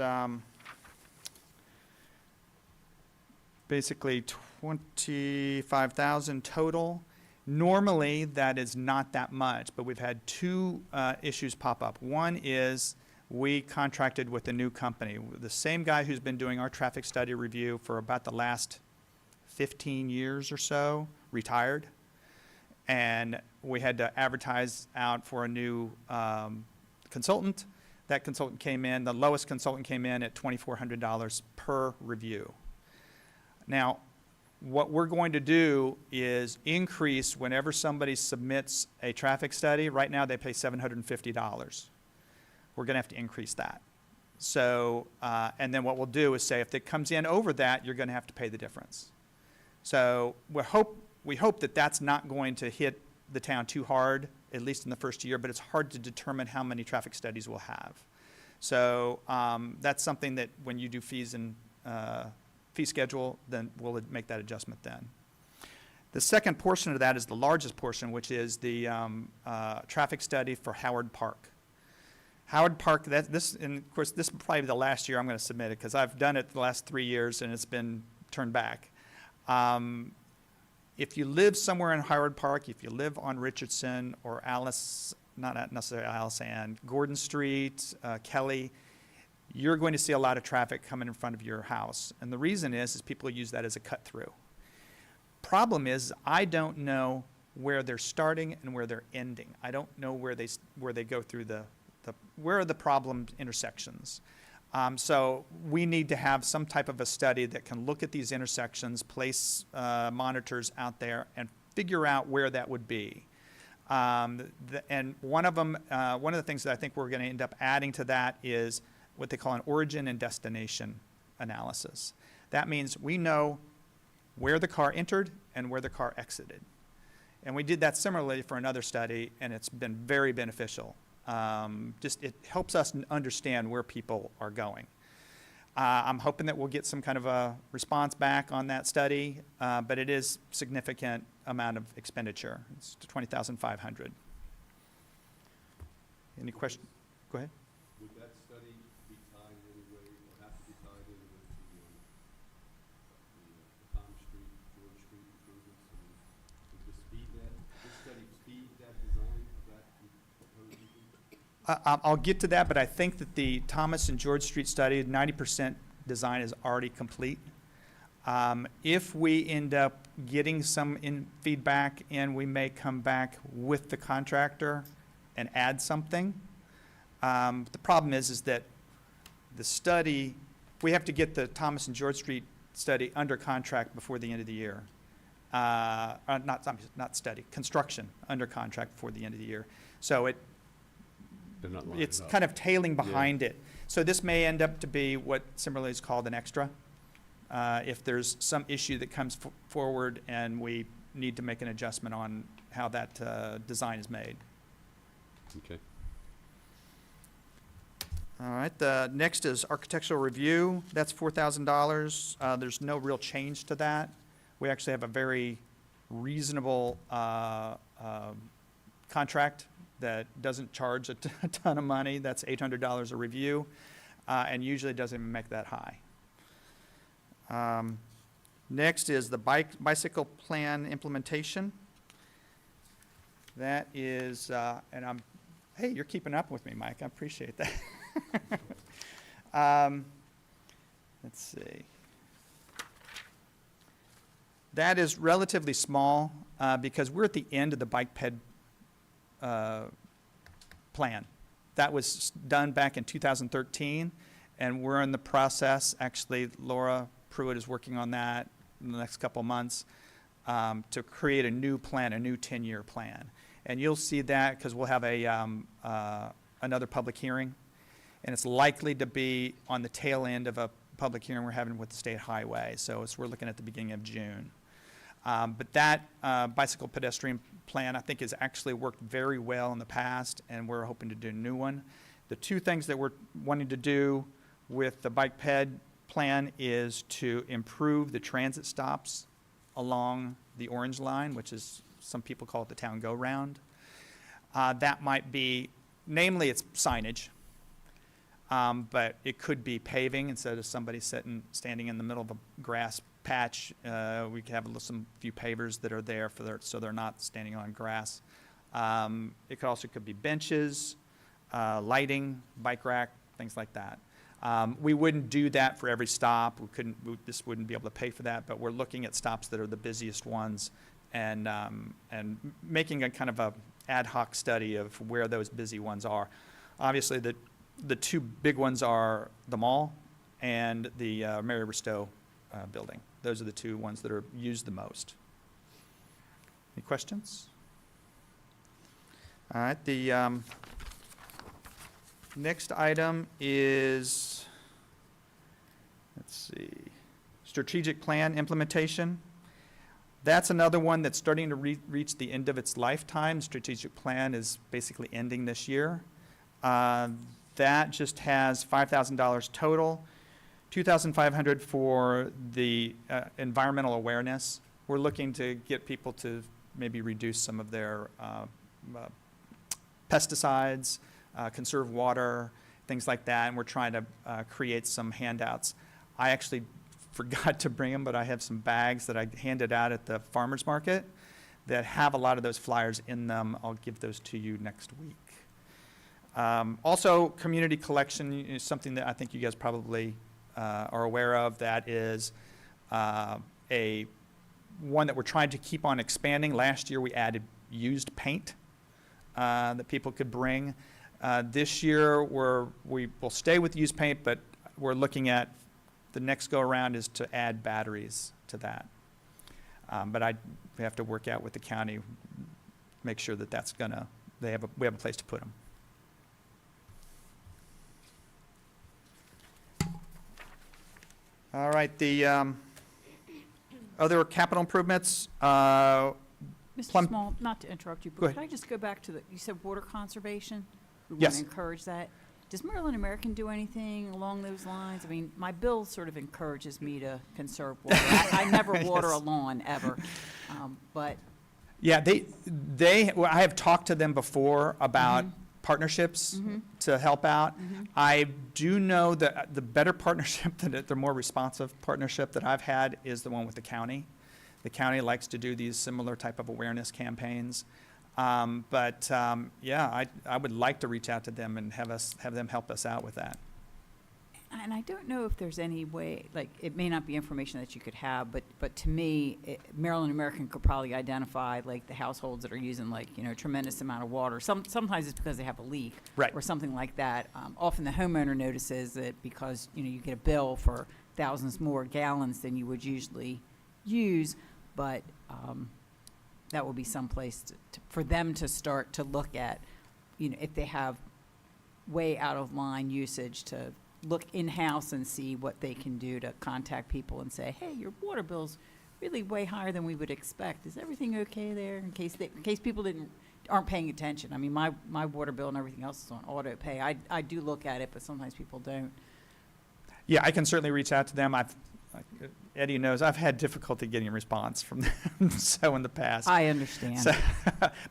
basically $25,000 total. Normally, that is not that much, but we've had two issues pop up. One is we contracted with a new company. The same guy who's been doing our traffic study review for about the last 15 years or so retired. And we had to advertise out for a new consultant. That consultant came in, the lowest consultant came in at $2,400 per review. Now, what we're going to do is increase whenever somebody submits a traffic study. Right now, they pay $750. We're going to have to increase that. So, and then what we'll do is say, if it comes in over that, you're going to have to pay the difference. So we hope that that's not going to hit the town too hard, at least in the first year, but it's hard to determine how many traffic studies we'll have. So that's something that when you do fees and fee schedule, then we'll make that adjustment then. The second portion of that is the largest portion, which is the traffic study for Howard Park. Howard Park, and of course, this will probably be the last year I'm going to submit it, because I've done it the last 3 years and it's been turned back. If you live somewhere in Howard Park, if you live on Richardson or not necessarily Alice Ann, Gordon Street, Kelly, you're going to see a lot of traffic coming in front of your house. And the reason is people use that as a cut through. Problem is, I don't know where they're starting and where they're ending. I don't know where they go through where are the problem intersections. So we need to have some type of a study that can look at these intersections, place monitors out there, and figure out where that would be. And one of the things that I think we're going to end up adding to that is what they call an origin and destination analysis. That means we know where the car entered and where the car exited. And we did that similarly for another study, and it's been very beneficial. It helps us understand where people are going. I'm hoping that we'll get some kind of a response back on that study, but it is a significant amount of expenditure. It's $20,500. Any question? Go ahead. Would that study be tied in any way, or have to be tied in with the Tom Street, George Street improvements? I mean, would this study speed that design of that proposed? I'll get to that, but I think that the Thomas and George Street study, 90% design is already complete. If we end up getting some feedback, and we may come back with the contractor and add something. The problem is that the study, we have to get the Thomas and George Street study under contract before the end of the year. Not study, construction under contract before the end of the year. So They're not lining it's up. kind of tailing behind it. So this may end up to be what similarly is called an extra. If there's some issue that comes forward and we need to make an adjustment on how that design is made. Okay. All right, the next is architectural review. That's $4,000. There's no real change to that. We actually have a very reasonable contract that doesn't charge a ton of money. That's $800 a review, and usually doesn't even make that high. Next is the bicycle plan implementation. That is, and hey, you're keeping up with me, Mike. I appreciate that. Let's see. That is relatively small because we're at the end of the bike ped plan. That was done back in 2013, and we're in the process. Actually, Laura Pruitt is working on that in the next couple of months to create a new plan, a new 10-year plan. And you'll see that because we'll have another public hearing, and it's likely to be on the tail end of a public hearing we're having with the State Highway. So we're looking at the beginning of June. But that bicycle pedestrian plan, I think, has actually worked very well in the past, and we're hoping to do a new one. The two things that we're wanting to do with the bike ped plan is to improve the transit stops along the Orange Line, which is, some people call it the town go-round. That might be, namely it's signage, but it could be paving instead of somebody standing in the middle of a grass patch. We could have some few pavers that are there so they're not standing on grass. It also could be benches, lighting, bike rack, things like that. We wouldn't do that for every stop. This wouldn't be able to pay for that, but we're looking at stops that are the busiest ones and making a kind of a ad hoc study of where those busy ones are. Obviously, the two big ones are the mall and the Mary Bristow building. Those are the two ones that are used the most. Any questions? All right, the next item is, let's see, strategic plan implementation. That's another one that's starting to reach the end of its lifetime. Strategic plan is basically ending this year. That just has $5,000 total, $2,500 for the environmental awareness. We're looking to get people to maybe reduce some of their pesticides, conserve water, things like that, and we're trying to create some handouts. I actually forgot to bring them, but I have some bags that I handed out at the farmer's market that have a lot of those flyers in them. I'll give those to you next week. Also, community collection is something that I think you guys probably are aware of. That is one that we're trying to keep on expanding. Last year we added used paint that people could bring. This year we will stay with used paint, but we're looking at the next go around is to add batteries to that. But we have to work out with the county, make sure that that's gonna, we have a place to put them. All right, the other capital improvements, Mr. Plum- Small, not to interrupt you, Go but ahead. could I just go back to you said water conservation? We want Yes. to encourage that. Does Maryland American do anything along those lines? I mean, my bill sort of encourages me to conserve water. I never water a Yes. lawn, ever. But yeah, well, I have talked to them before about partnerships Mhm. to help out. Mhm. I do know that the better partnership, the more responsive partnership that I've had is the one with the county. The county likes to do these similar type of awareness campaigns. Yeah, I would like to reach out to them and have them help us out with that. And I don't know if there's any way, like, it may not be information that you could have, but to me, Maryland American could probably identify, like, the households that are using, like, a tremendous amount of water. Sometimes it's because they have a leak. Right. Or something like that. Often the homeowner notices it because, you get a bill for thousands more gallons than you would usually use, but that will be someplace for them to start to look at, if they have way out of line usage, to look in-house and see what they can do to contact people and say, hey, your water bill's really way higher than we would expect. Is everything okay there? In case people aren't paying attention. I mean, my water bill and everything else is on auto pay. I do look at it, but sometimes people don't. Yeah, I can certainly reach out to them. Eddie knows I've had difficulty getting a response from them so in the past. I understand. So,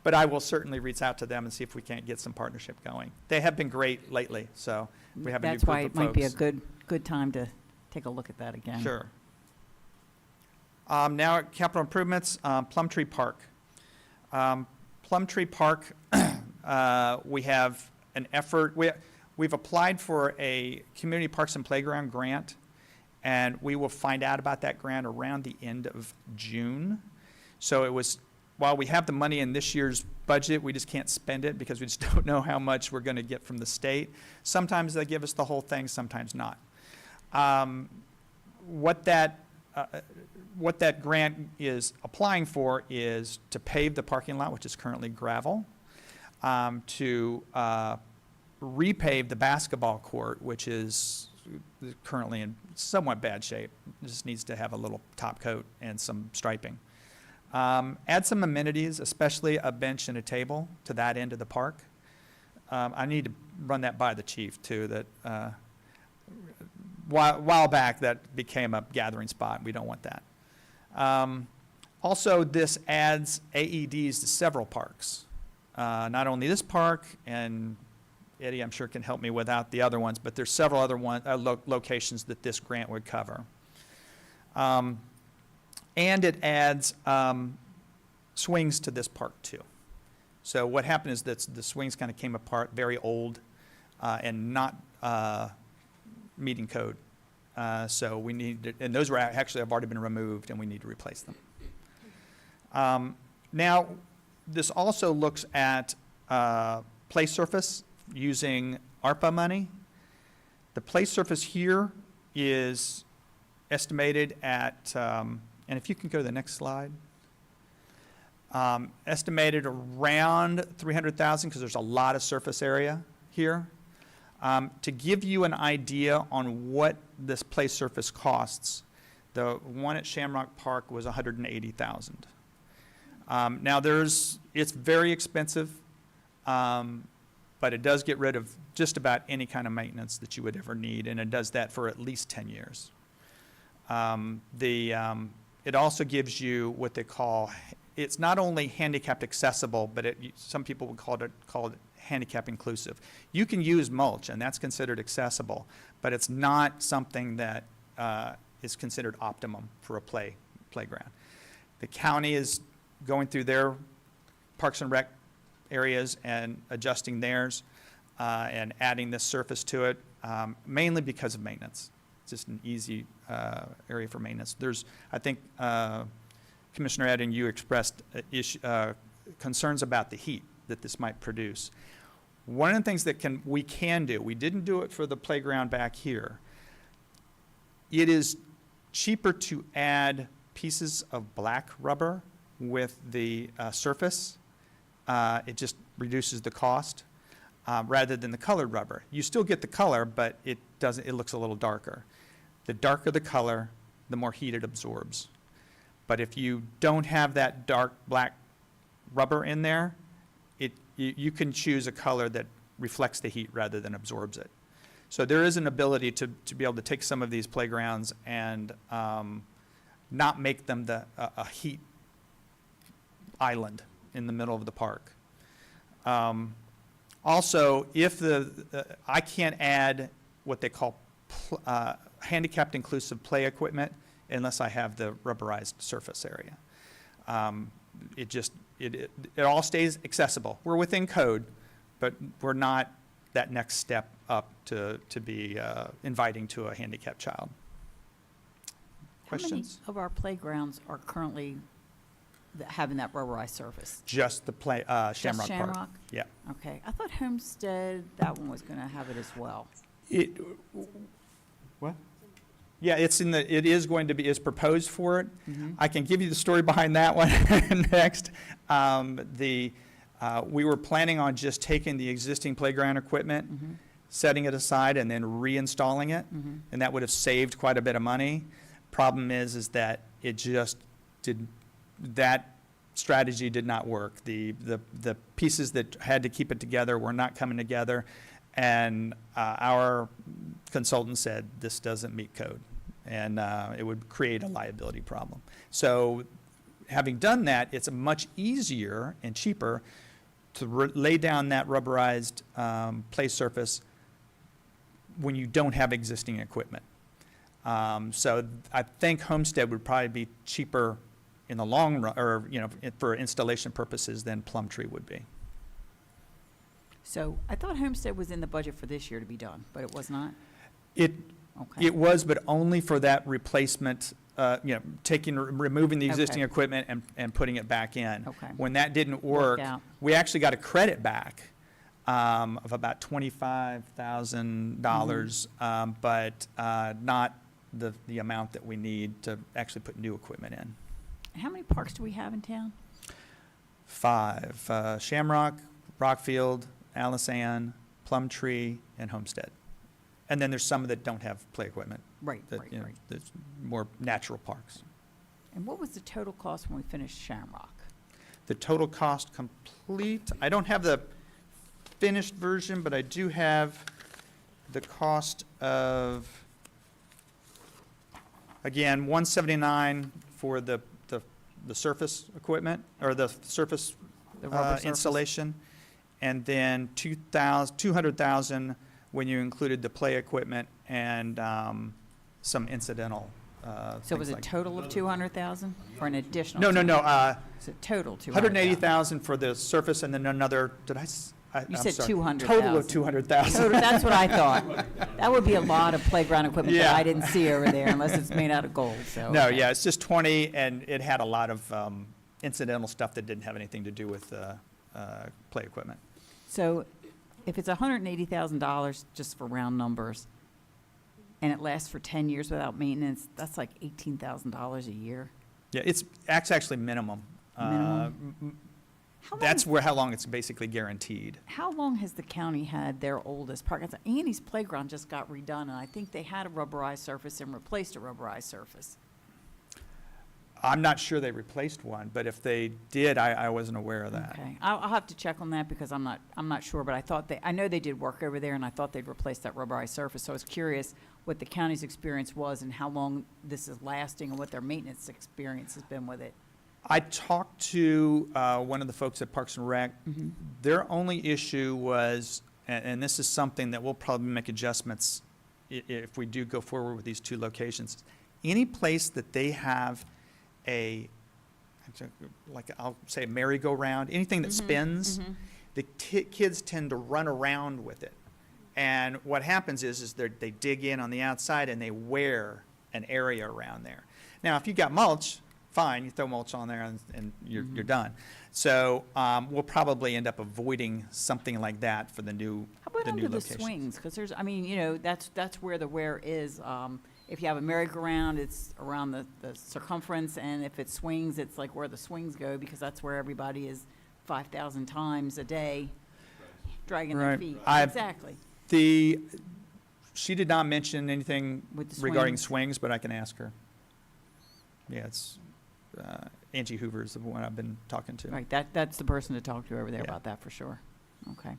but I will certainly reach out to them and see if we can't get some partnership going. They have been great lately, so we have a new That's group why of it might be a folks. good time to take a look at that again. Sure. Now at capital improvements, Plumtree Park. Plumtree Park, we have an effort. We've applied for a Community Parks and Playground grant, and we will find out about that grant around the end of June. So while we have the money in this year's budget, we just can't spend it because we just don't know how much we're going to get from the state. Sometimes they give us the whole thing, sometimes not. What that grant is applying for is to pave the parking lot, which is currently gravel, to repave the basketball court, which is currently in somewhat bad shape. It just needs to have a little top coat and some striping. Add some amenities, especially a bench and a table to that end of the park. I need to run that by the chief too, that while back that became a gathering spot. We don't want that. Also, this adds AEDs to several parks. Not only this park, and Eddie, I'm sure, can help me without the other ones, but there's several other locations that this grant would cover. And it adds swings to this park too. So what happened is that the swings kind of came apart, very old, and not meeting code. So we need, and those were actually have already been removed, and we need to replace them. Now, this also looks at play surface using ARPA money. The play surface here is estimated at, and if you can go to the next slide, estimated around 300,000 because there's a lot of surface area here. To give you an idea on what this play surface costs, the one at Shamrock Park was 180,000. Now it's very expensive, but it does get rid of just about any kind of maintenance that you would ever need, and it does that for at least 10 years. It also gives you what they call, it's not only handicap accessible, but some people would call it handicap inclusive. You can use mulch, and that's considered accessible, but it's not something that is considered optimum for a playground. The county is going through their Parks and Rec areas and adjusting theirs and adding this surface to it, mainly because of maintenance. It's just an easy area for maintenance. I think, Commissioner Eden, you expressed concerns about the heat that this might produce. One of the things that we can do, we didn't do it for the playground back here. It is cheaper to add pieces of black rubber with the surface. It just reduces the cost rather than the colored rubber. You still get the color, but it looks a little darker. The darker the color, the more heat it absorbs. But if you don't have that dark black rubber in there, you can choose a color that reflects the heat rather than absorbs it. So there is an ability to be able to take some of these playgrounds and not make them a heat island in the middle of the park. Also, if I can't add what they call handicapped inclusive play equipment unless I have the rubberized surface area. It all stays accessible. We're within code, but we're not that next step up to be inviting to a handicapped child. Questions? How many of our playgrounds are currently having that rubberized surface? Just the Shamrock Just Park. Shamrock? Yeah. Okay, I thought Homestead, that one was gonna have it as well. What? Yeah, it is going to be, is proposed for it. I can give you the story behind that one next. We were planning on just taking the existing playground equipment, setting it aside, and then reinstalling it, and that would have saved quite a bit of money. Problem is that it just that strategy did not work. The pieces that had to keep it together were not coming together, and our consultant said this doesn't meet code, and it would create a liability problem. So having done that, it's much easier and cheaper to lay down that rubberized play surface when you don't have existing equipment. So I think Homestead would probably be cheaper in the long run, or for installation purposes, than Plumtree would be. So I thought Homestead was in the budget for this year to be done, but it was not? It Okay. It was, but only for that replacement, removing the existing Okay. equipment and putting it back in. Okay. When that didn't Worked work, out. we actually got a credit back of about $25,000, but not the amount that we need to actually put new equipment in. How many parks do we have in town? 5, Shamrock, Rockfield, Alisan, Plumtree, and Homestead. And then there's some that don't have play equipment. Right, That, right, you know, right. there's more natural parks. And what was the total cost when we finished Shamrock? The total cost complete, I don't have the finished version, but I do have the cost of, again, $179 for the surface equipment, or the surface The rubber surface? installation, and then $200,000 when you included the play equipment and some incidental So was things it like- total of 200,000 for an additional? No, no, no, Is it total 200,000? 180,000 for the surface, and then another, You I'm said sorry. 200,000. Total of 200,000. Total, that's what I thought. That would be a lot of playground equipment that Yeah. I didn't see over there unless it's made out of gold, so. No, okay. yeah, it's just 20, and it had a lot of incidental stuff that didn't have anything to do with play equipment. So if it's $180,000, just for round numbers, and it lasts for 10 years without maintenance, that's like $18,000 a year. Yeah, it's actually minimum. Minimum? How That's long- how long it's basically guaranteed. How long has the county had their oldest park? Annie's Playground just got redone, and I think they had a rubberized surface and replaced a rubberized surface. I'm not sure they replaced one, but if they did, I wasn't aware of that. Okay, I'll have to check on that because I'm not sure, but I know they did work over there, and I thought they'd replaced that rubberized surface. So I was curious what the county's experience was and how long this is lasting and what their maintenance experience has been with it. I talked to one of the folks at Parks and Rec. Their only issue was, and this is something that we'll probably make adjustments if we do go forward with these 2 locations. Any place that they have I'll say a merry-go-round, anything that spins, the kids tend to run around with it. And what happens is they dig in on the outside and they wear an area around there. Now, if you got mulch, fine, you throw mulch on there and you're done. So we'll probably end up avoiding something like that for the new How about under the locations. swings? Because that's where the wear is. If you have a merry-go-round, it's around the circumference, and if it swings, it's like where the swings go, because that's where everybody is 5,000 times a day dragging their Right. feet. I- Exactly. She did not mention anything With the regarding swings? swings, but I can ask her. Yeah, it's Angie Hoover is the one I've been talking to. Right, that's the person to talk to over there Yeah. about that for sure. Okay.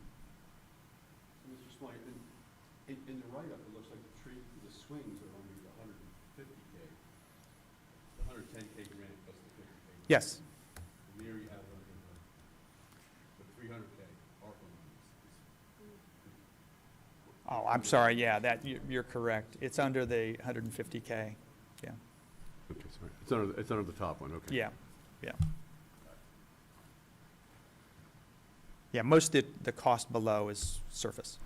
Mr. Swank, in the write-up, it looks like the swings are only the 150K, the 110K grant plus the 50K. Yes. And there you have the 300K ARPA money. Oh, I'm sorry, yeah, you're correct. It's under the 150K, yeah. Okay, sorry. It's under the top one, okay. Yeah, yeah. Yeah, most of the cost below is surface.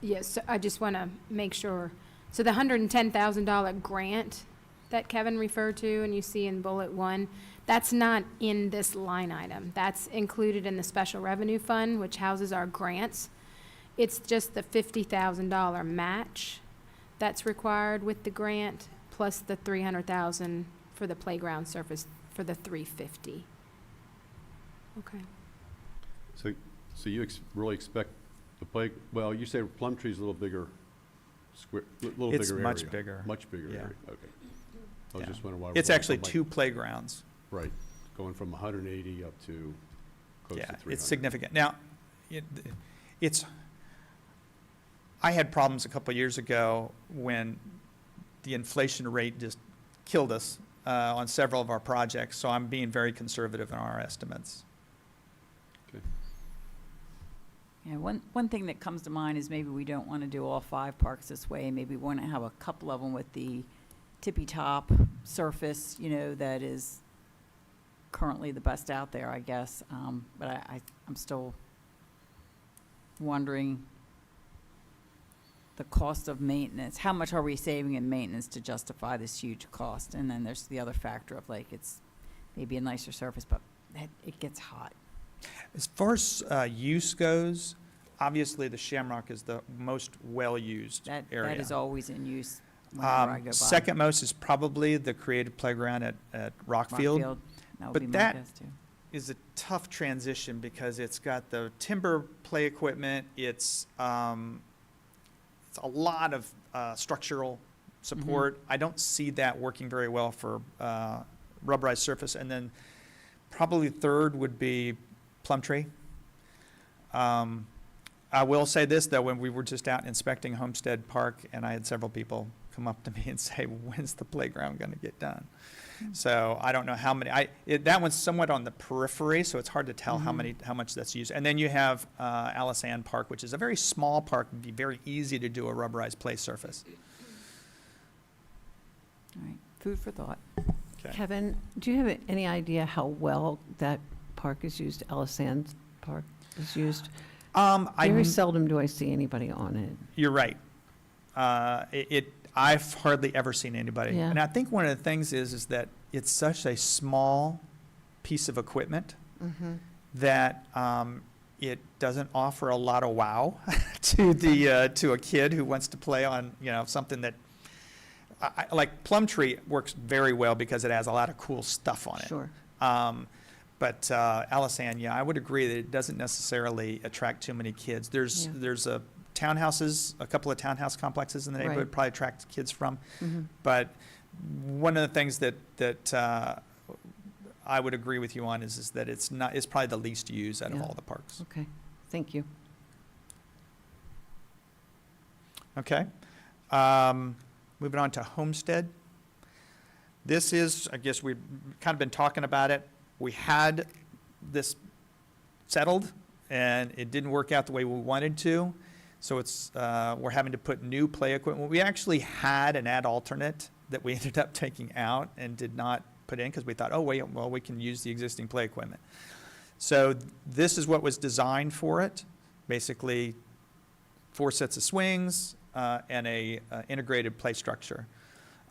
Yes, so I just want to make sure. So the $110,000 grant that Kevin referred to and you see in bullet 1, that's not in this line item. That's included in the special revenue fund, which houses our grants. It's just the $50,000 match that's required with the grant, plus the $300,000 for the playground surface for the 350. Okay. So you really expect the well, you say Plumtree's a little bigger, little It's bigger area. much bigger. Much bigger Yeah. area, okay. I was Yeah. just wondering why. we're It's going actually from like- 2 playgrounds. Right, going from 180 up to close to Yeah, 300. it's significant. Now, I had problems a couple of years ago when the inflation rate just killed us on several of our projects, so I'm being very conservative in our estimates. Yeah, one thing that comes to mind is maybe we don't want to do all 5 parks this way. Maybe we want to have a couple of them with the tippy-top surface, that is currently the best out there, I guess. But I'm still wondering the cost of maintenance. How much are we saving in maintenance to justify this huge cost? And then there's the other factor of it's maybe a nicer surface, but it gets hot. As far as use goes, obviously the Shamrock is the most well-used That area. is always in use whenever I go by. Second most is probably the creative playground at Rockfield. That would But be my that guess too. is a tough transition because it's got the timber play equipment, it's a lot of structural support. I don't see that working very well for rubberized surface. And then probably third would be Plumtree. I will say this, though, when we were just out inspecting Homestead Park, and I had several people come up to me and say, when's the playground going to get done? So I don't know how many, that one's somewhat on the periphery, so it's hard to tell how much that's used. And then you have Alice Ann Park, which is a very small park, it'd be very easy to do a rubberized play surface. All right, food for thought. Okay. Kevin, do you have any idea how well that park is used, Ellis Sands Park is used? Very seldom do I see anybody on it. You're right. I've hardly ever seen anybody. Yeah. And I think one of the things is that it's such a small piece of equipment that it doesn't offer a lot of wow to a kid who wants to play on, something that, like Plumtree works very well because it has a lot of cool stuff on it. Sure. But Alice Ann, I would agree that it doesn't necessarily attract too many kids. There's a couple of townhouse complexes in the neighborhood Right. probably attract kids from. But one of the things that I would agree with you on is that it's probably the least used out of Yeah. all the parks. Okay, thank you. Okay. Moving on to Homestead. This is, I guess we've kind of been talking about it. We had this settled, and it didn't work out the way we wanted to. So we're having to put new play equipment. We actually had an ad alternate that we ended up taking out and did not put in because we thought, we can use the existing play equipment. So this is what was designed for it. Basically, 4 sets of swings and a integrated play structure.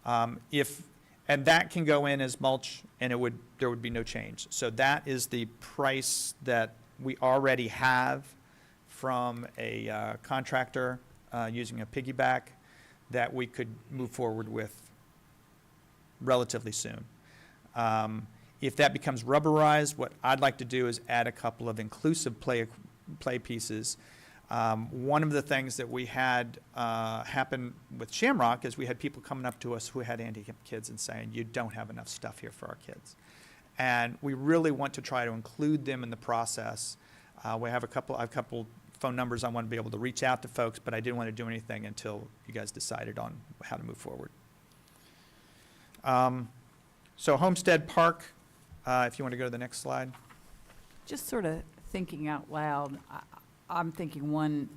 And that can go in as mulch, and there would be no change. So that is the price that we already have from a contractor using a piggyback that we could move forward with relatively soon. If that becomes rubberized, what I'd like to do is add a couple of inclusive play pieces. One of the things that we had happen with Shamrock is we had people coming up to us who had handicapped kids and saying, you don't have enough stuff here for our kids. And we really want to try to include them in the process. We have a couple phone numbers I want to be able to reach out to folks, but I didn't want to do anything until you guys decided on how to move forward. So Homestead Park, if you want to go to the next slide. Just sort of thinking out loud, I'm thinking one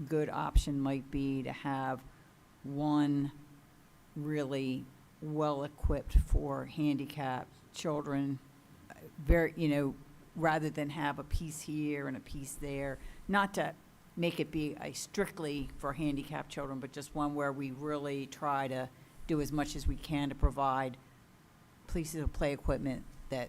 good option might be to have one really well-equipped for handicapped children, very, rather than have a piece here and a piece there, not to make it be a strictly for handicapped children, but just one where we really try to do as much as we can to provide pieces of play equipment that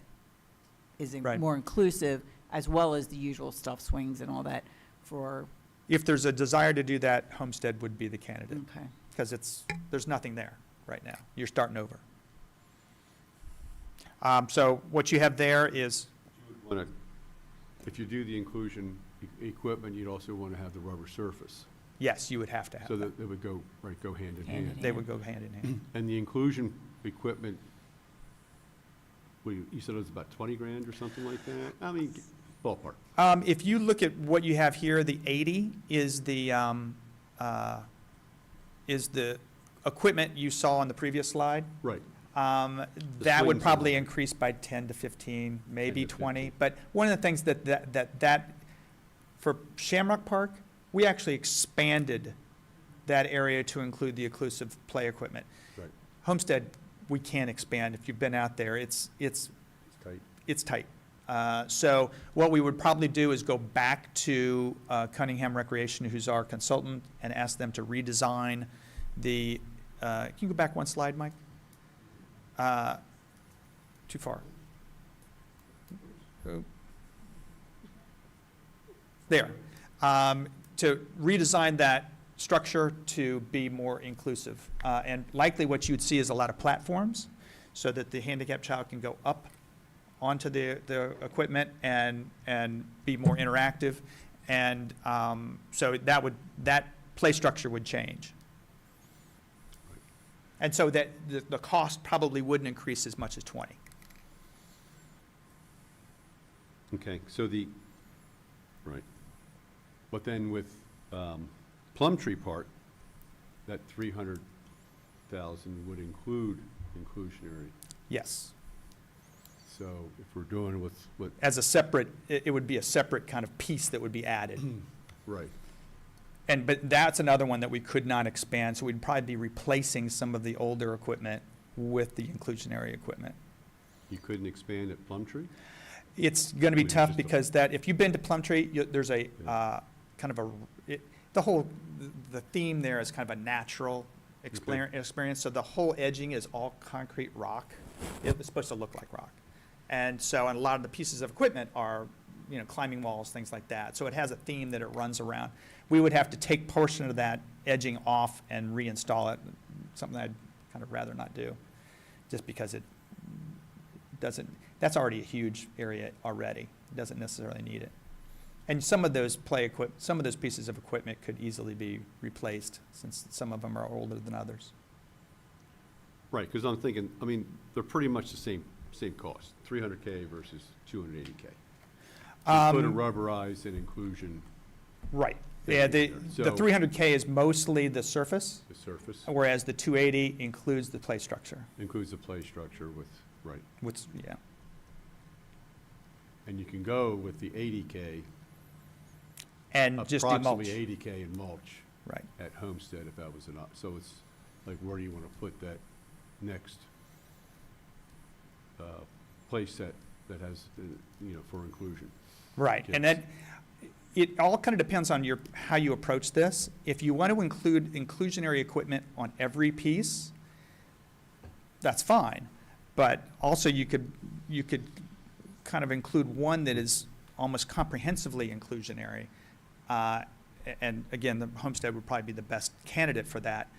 is Right. more inclusive, as well as the usual stuff, swings and all that for, If there's a desire to do that, Homestead would be the candidate, okay. because there's nothing there right now. You're starting over. So what you have there is, If you do the inclusion equipment, you'd also want to have the rubber surface, yes, you would have to have so that. that it would go hand in Hand in hand. They would go hand in hand. And the inclusion equipment, you said it was about 20 grand or something like that? I mean, ballpark. If you look at what you have here, the 80 is the equipment you saw on the previous slide. Right. That would swings probably and- increase by 10 to 15, maybe 10 to 20. 15. But one of the things that for Shamrock Park, we actually expanded that area to include the inclusive play equipment. Right. Homestead, we can't expand. If you've been out there, it's It's tight. it's tight. So what we would probably do is go back to Cunningham Recreation, who's our consultant, and ask them to redesign the, can you go back one slide, Mike? Too far. Oh. There. To redesign that structure to be more inclusive. And likely what you'd see is a lot of platforms so that the handicapped child can go up onto the equipment and be more interactive. And so that play structure would change. And so that the cost probably wouldn't increase as much as 20. Okay, so right. But then with Plumtree Park, that 300,000 would include inclusionary. Yes. So if we're doing with, As a separate, it would be a separate kind of piece that would be added. right, But that's another one that we could not expand, so we'd probably be replacing some of the older equipment with the inclusionary equipment. you couldn't expand at Plumtree? It's going to be Which is tough just a- because if you've been to Plumtree, there's a kind of the theme there is kind of a natural experience. So the whole edging is all concrete rock. It's supposed to look like rock. And so, and a lot of the pieces of equipment are, climbing walls, things like that. So it has a theme that it runs around. We would have to take portion of that edging off and reinstall it, something I'd kind of rather not do, just because it doesn't, that's already a huge area already. It doesn't necessarily need it. And some of those some of those pieces of equipment could easily be replaced, since some of them are older than others. Right, because I'm thinking, they're pretty much the same cost, 300K versus 280K. Put a rubberized and inclusion, Right. Yeah, the So- 300K is mostly the surface, the surface, whereas the 280 includes the play structure, includes the play structure with, right. which, yeah. And you can go with the 80K, And just do mulch. approximately 80K in mulch Right. at Homestead if that was enough. So it's like, where do you want to put that next place that has, for inclusion? Right, and Yes. then it all kind of depends on how you approach this. If you want to include inclusionary equipment on every piece, that's fine. But also you could kind of include one that is almost comprehensively inclusionary. And again, the Homestead would probably be the best candidate for that.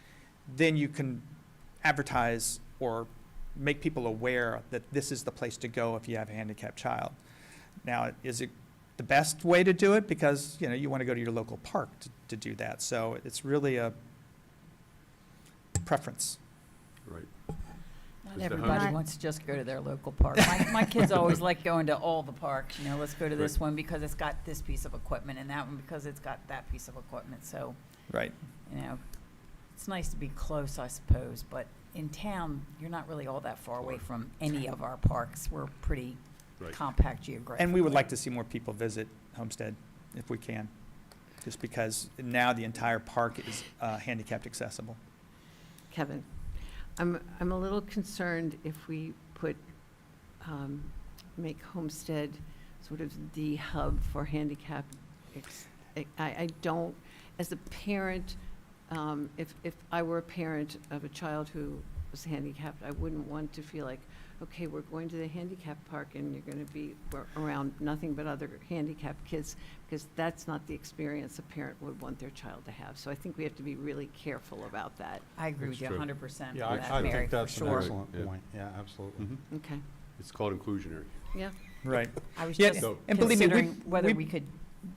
Then you can advertise or make people aware that this is the place to go if you have a handicapped child. Now, is it the best way to do it? Because, you want to go to your local park to do that. So it's really a preference. Right. Not the everybody Home- wants to just go to their local park. My kids always like going to all the parks, let's go to this one because it's got this piece of equipment and that one because it's got that piece of equipment. So, Right. it's nice to be close, I suppose, but in town, you're not really all that far away from any of our parks. We're pretty Right. compact geographically. And we would like to see more people visit Homestead if we can. just because now the entire park is handicapped accessible. Kevin, I'm a little concerned if we put, make Homestead sort of the hub for handicap. I don't, as a parent, if I were a parent of a child who was handicapped, I wouldn't want to feel like, okay, we're going to the handicap park and you're going to be around nothing but other handicapped kids, because that's not the experience a parent would want their child to have. So I think we have to be really careful about that. I agree with you That's true. 100% Yeah, on I that, Mary, think for that's an sure. excellent Yeah. point. Yeah, absolutely. Mhm. Okay, It's called inclusionary. yeah. Right. I was Yeah, just and believe me, considering whether we could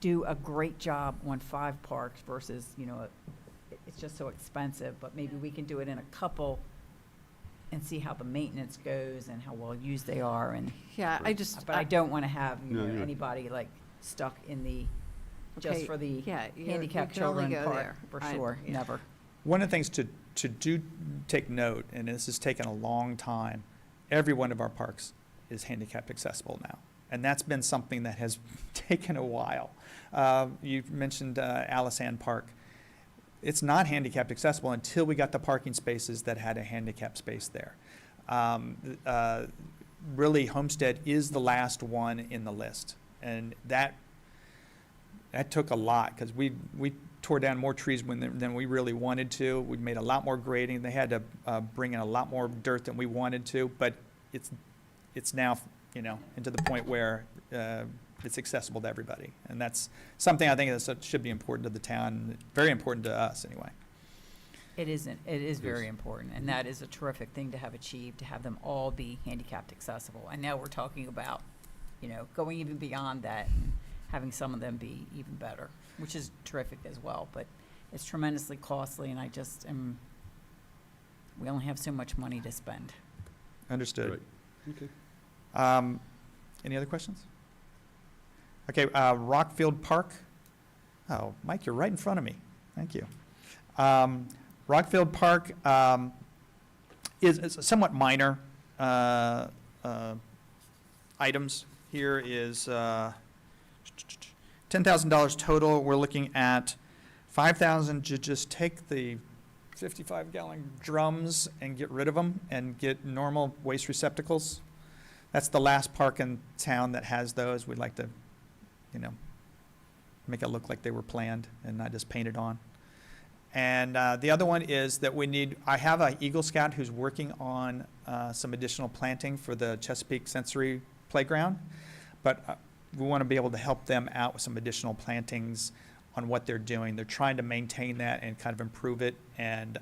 do a great job on 5 parks versus, it's just so expensive, but maybe we can do it in a couple and see how the maintenance goes and how well used they are, and, Yeah, I just. but I don't want to have, No, you're right. anybody like stuck in the, Okay, just for the yeah, you handicapped can only children go part, there. for I- sure, yeah. never. One of the things to take note, and this has taken a long time, every one of our parks is handicapped accessible now. And that's been something that has taken a while. You mentioned Alice Ann Park. It's not handicapped accessible until we got the parking spaces that had a handicap space there. Really, Homestead is the last one in the list. And that took a lot, because we tore down more trees than we really wanted to. We made a lot more grading. They had to bring in a lot more dirt than we wanted to, but it's now, into the point where it's accessible to everybody. And that's something I think that should be important to the town, very important to us anyway. It is very important, and that is a terrific thing to have achieved, to have them all be handicapped accessible. And now we're talking about, going even beyond that and having some of them be even better, which is terrific as well. But it's tremendously costly, and we only have so much money to spend. Understood. Right. Okay. Any other questions? Okay, Rockfield Park. Oh, Mike, you're right in front of me. Thank you. Rockfield Park is somewhat minor items. Here is $10,000 total. We're looking at $5,000 to just take the 55-gallon drums and get rid of them and get normal waste receptacles. That's the last park in town that has those. We'd like to, make it look like they were planned and not just painted on. And the other one is that I have an Eagle Scout who's working on some additional planting for the Chesapeake Sensory Playground. But we want to be able to help them out with some additional plantings on what they're doing. They're trying to maintain that and kind of improve it. And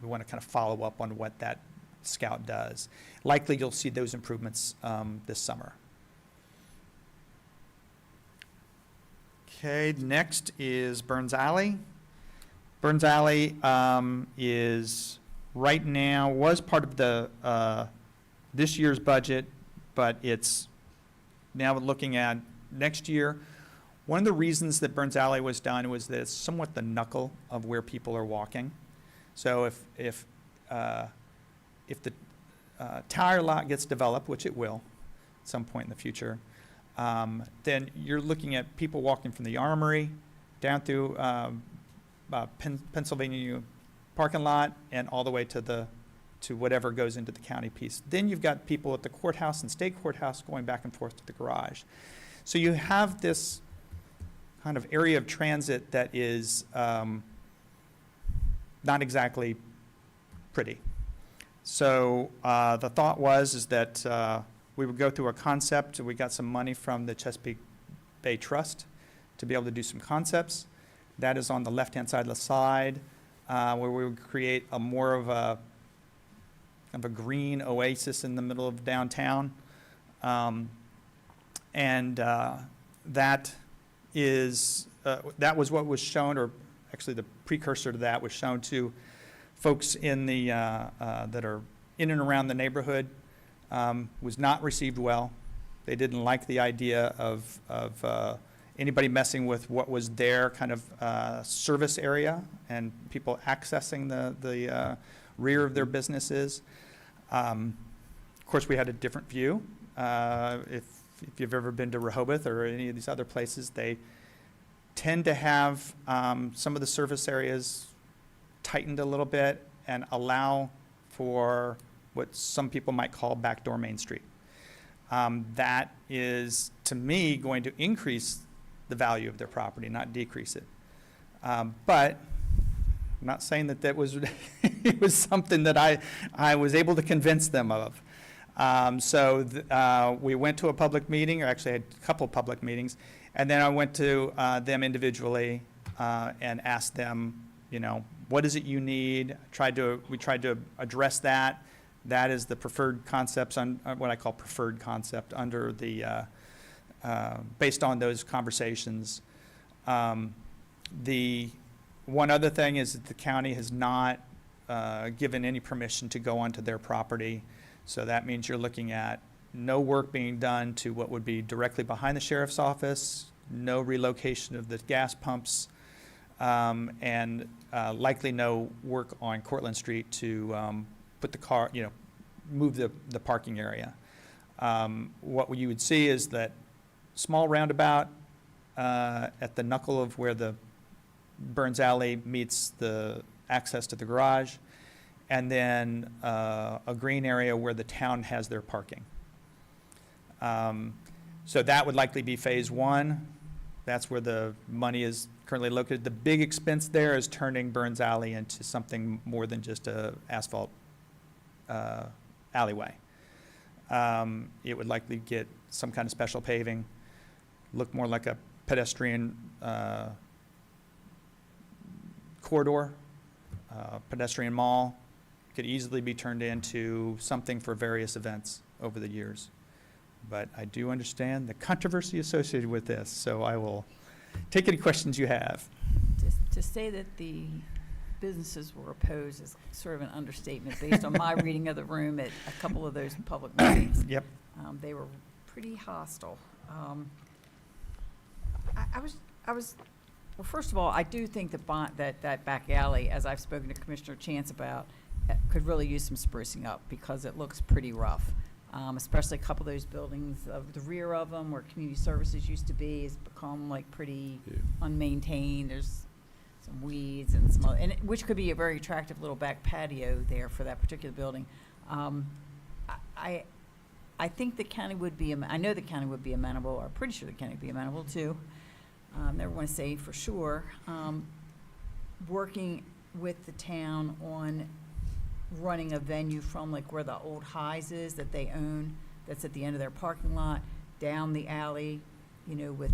we want to kind of follow up on what that Scout does. Likely you'll see those improvements this summer. Okay, next is Burns Alley. Burns Alley is right now, was part of the this year's budget, but it's now looking at next year. One of the reasons that Burns Alley was done was that it's somewhat the knuckle of where people are walking. So if the tire lot gets developed, which it will at some point in the future, then you're looking at people walking from the Armory down through Pennsylvania parking lot and all the way to whatever goes into the county piece. Then you've got people at the courthouse and state courthouse going back and forth to the garage. So you have this kind of area of transit that is not exactly pretty. So the thought is that we would go through a concept. We got some money from the Chesapeake Bay Trust to be able to do some concepts. That is on the left-hand side of the slide, where we would create more of a green oasis in the middle of downtown. That was what was shown, or actually the precursor to that was shown to folks in that are in and around the neighborhood. Was not received well. They didn't like the idea of anybody messing with what was their kind of service area and people accessing the rear of their businesses. Of course, we had a different view. If you've ever been to Rehoboth or any of these other places, they tend to have some of the surface areas tightened a little bit and allow for what some people might call backdoor Main Street. That is, to me, going to increase the value of their property, not decrease it. But I'm not saying that that was it was something that I was able to convince them of. We went to a public meeting, or actually had a couple of public meetings, and then I went to them individually and asked them, you know, what is it you need? We tried to address that. That is the preferred concepts, what I call preferred concept under the, based on those conversations. The one other thing is that the county has not given any permission to go onto their property. So that means you're looking at no work being done to what would be directly behind the sheriff's office, no relocation of the gas pumps, and likely no work on Cortlandt Street to put the car, you know, move the parking area. What you would see is that small roundabout at the knuckle of where the Burns Alley meets the access to the garage, and then a green area where the town has their parking. So that would likely be phase one. That's where the money is currently located. The big expense there is turning Burns Alley into something more than just a asphalt alleyway. It would likely get some kind of special paving, look more like a pedestrian corridor, pedestrian mall. Could easily be turned into something for various events over the years. But I do understand the controversy associated with this, so I will take any questions you have. To say that the businesses were opposed is sort of an understatement based on my reading of the room at a couple of those public meetings. Yep. They were pretty hostile. Well, first of all, I do think that back alley, as I've spoken to Commissioner Chance about, could really use some sprucing up because it looks pretty rough. Especially a couple of those buildings, the rear of them where community services used to be has become like pretty unmaintained. There's some weeds and some other, which could be a very attractive little back patio there for that particular building. I think the county would be, I know the county would be amenable, or pretty sure the county would be amenable to, never want to say for sure, working with the town on running a venue from like where the old Highs is that they own, that's at the end of their parking lot, down the alley, you know, with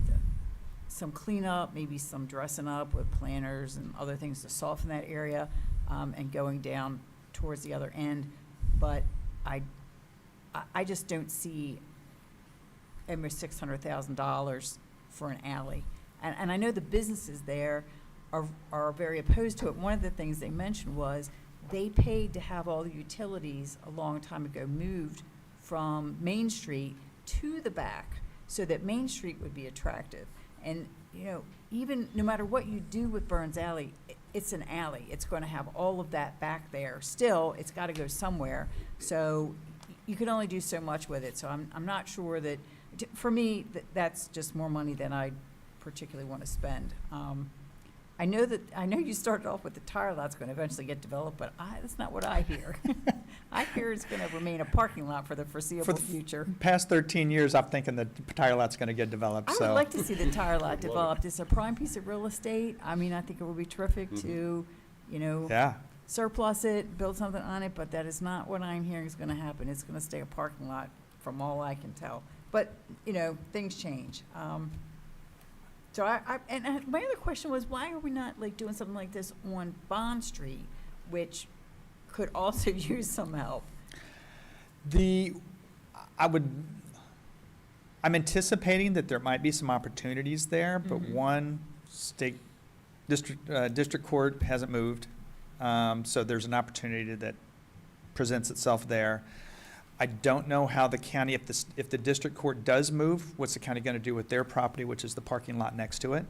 some cleanup, maybe some dressing up with planters and other things to soften that area, and going down towards the other end. But I just don't see almost $600,000 for an alley. And I know the businesses there are very opposed to it. One of the things they mentioned was they paid to have all the utilities a long time ago moved from Main Street to the back so that Main Street would be attractive. And, you know, even no matter what you do with Burns Alley, it's an alley. It's going to have all of that back there. Still, it's got to go somewhere. So you can only do so much with it. So I'm not sure that, for me, that's just more money than I particularly want to spend. I know you started off with the tire lot's going to eventually get developed, but that's not what I hear. I hear it's going to remain a parking lot for the foreseeable future. Past 13 years, I'm thinking the tire lot's going to get developed. I would like to see the tire lot developed. It's a prime piece of real estate. I mean, I think it would be terrific to, you know, Yeah. surplus it, build something on it, but that is not what I'm hearing is going to happen. It's going to stay a parking lot from all I can tell. But, you know, things change. So my other question was, why are we not like doing something like this on Bond Street, which could also use some help? I'm anticipating that there might be some opportunities there, but one, district court hasn't moved, so there's an opportunity that presents itself there. I don't know how the county, if the district court does move, what's the county going to do with their property, which is the parking lot next to it?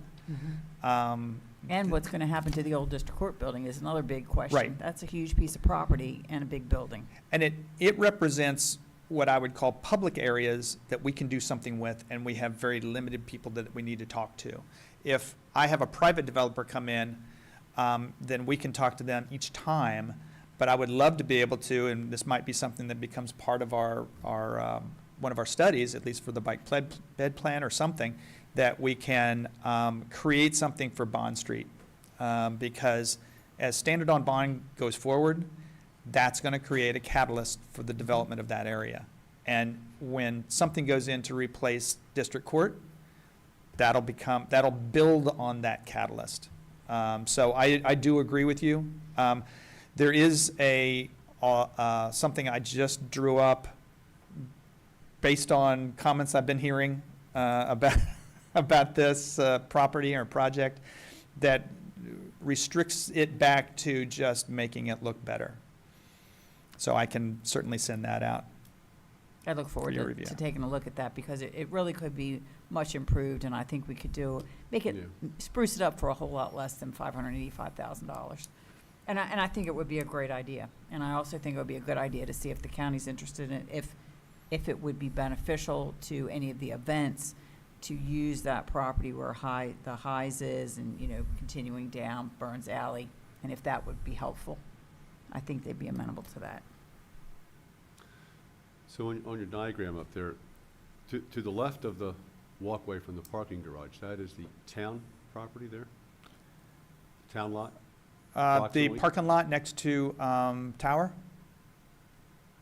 And what's going to happen to the old district court building is another big question. Right. That's a huge piece of property and a big building. And it represents what I would call public areas that we can do something with, and we have very limited people that we need to talk to. If I have a private developer come in, then we can talk to them each time, but I would love to be able to, and this might be something that becomes part of our one of our studies, at least for the bike bed plan or something, that we can create something for Bond Street. Because as Standard on Bond goes forward, that's going to create a catalyst for the development of that area. And when something goes in to replace District Court, that'll build on that catalyst. So I do agree with you. There is something I just drew up based on comments I've been hearing about this property or project that restricts it back to just making it look better. So I can certainly send that out. I look forward your to review. taking a look at that, because it really could be much improved, and I think we could make it, spruce it up for a whole lot less than $585,000. And I think it would be a great idea. And I also think it would be a good idea to see if the county's interested in it, if it would be beneficial to any of the events to use that property where the Highs is, and, continuing down Burns Alley, and if that would be helpful. I think they'd be amenable to that. So on your diagram up there, to the left of the walkway from the parking garage, that is the town property there? Town lot? The Approximately? parking lot next to Tower?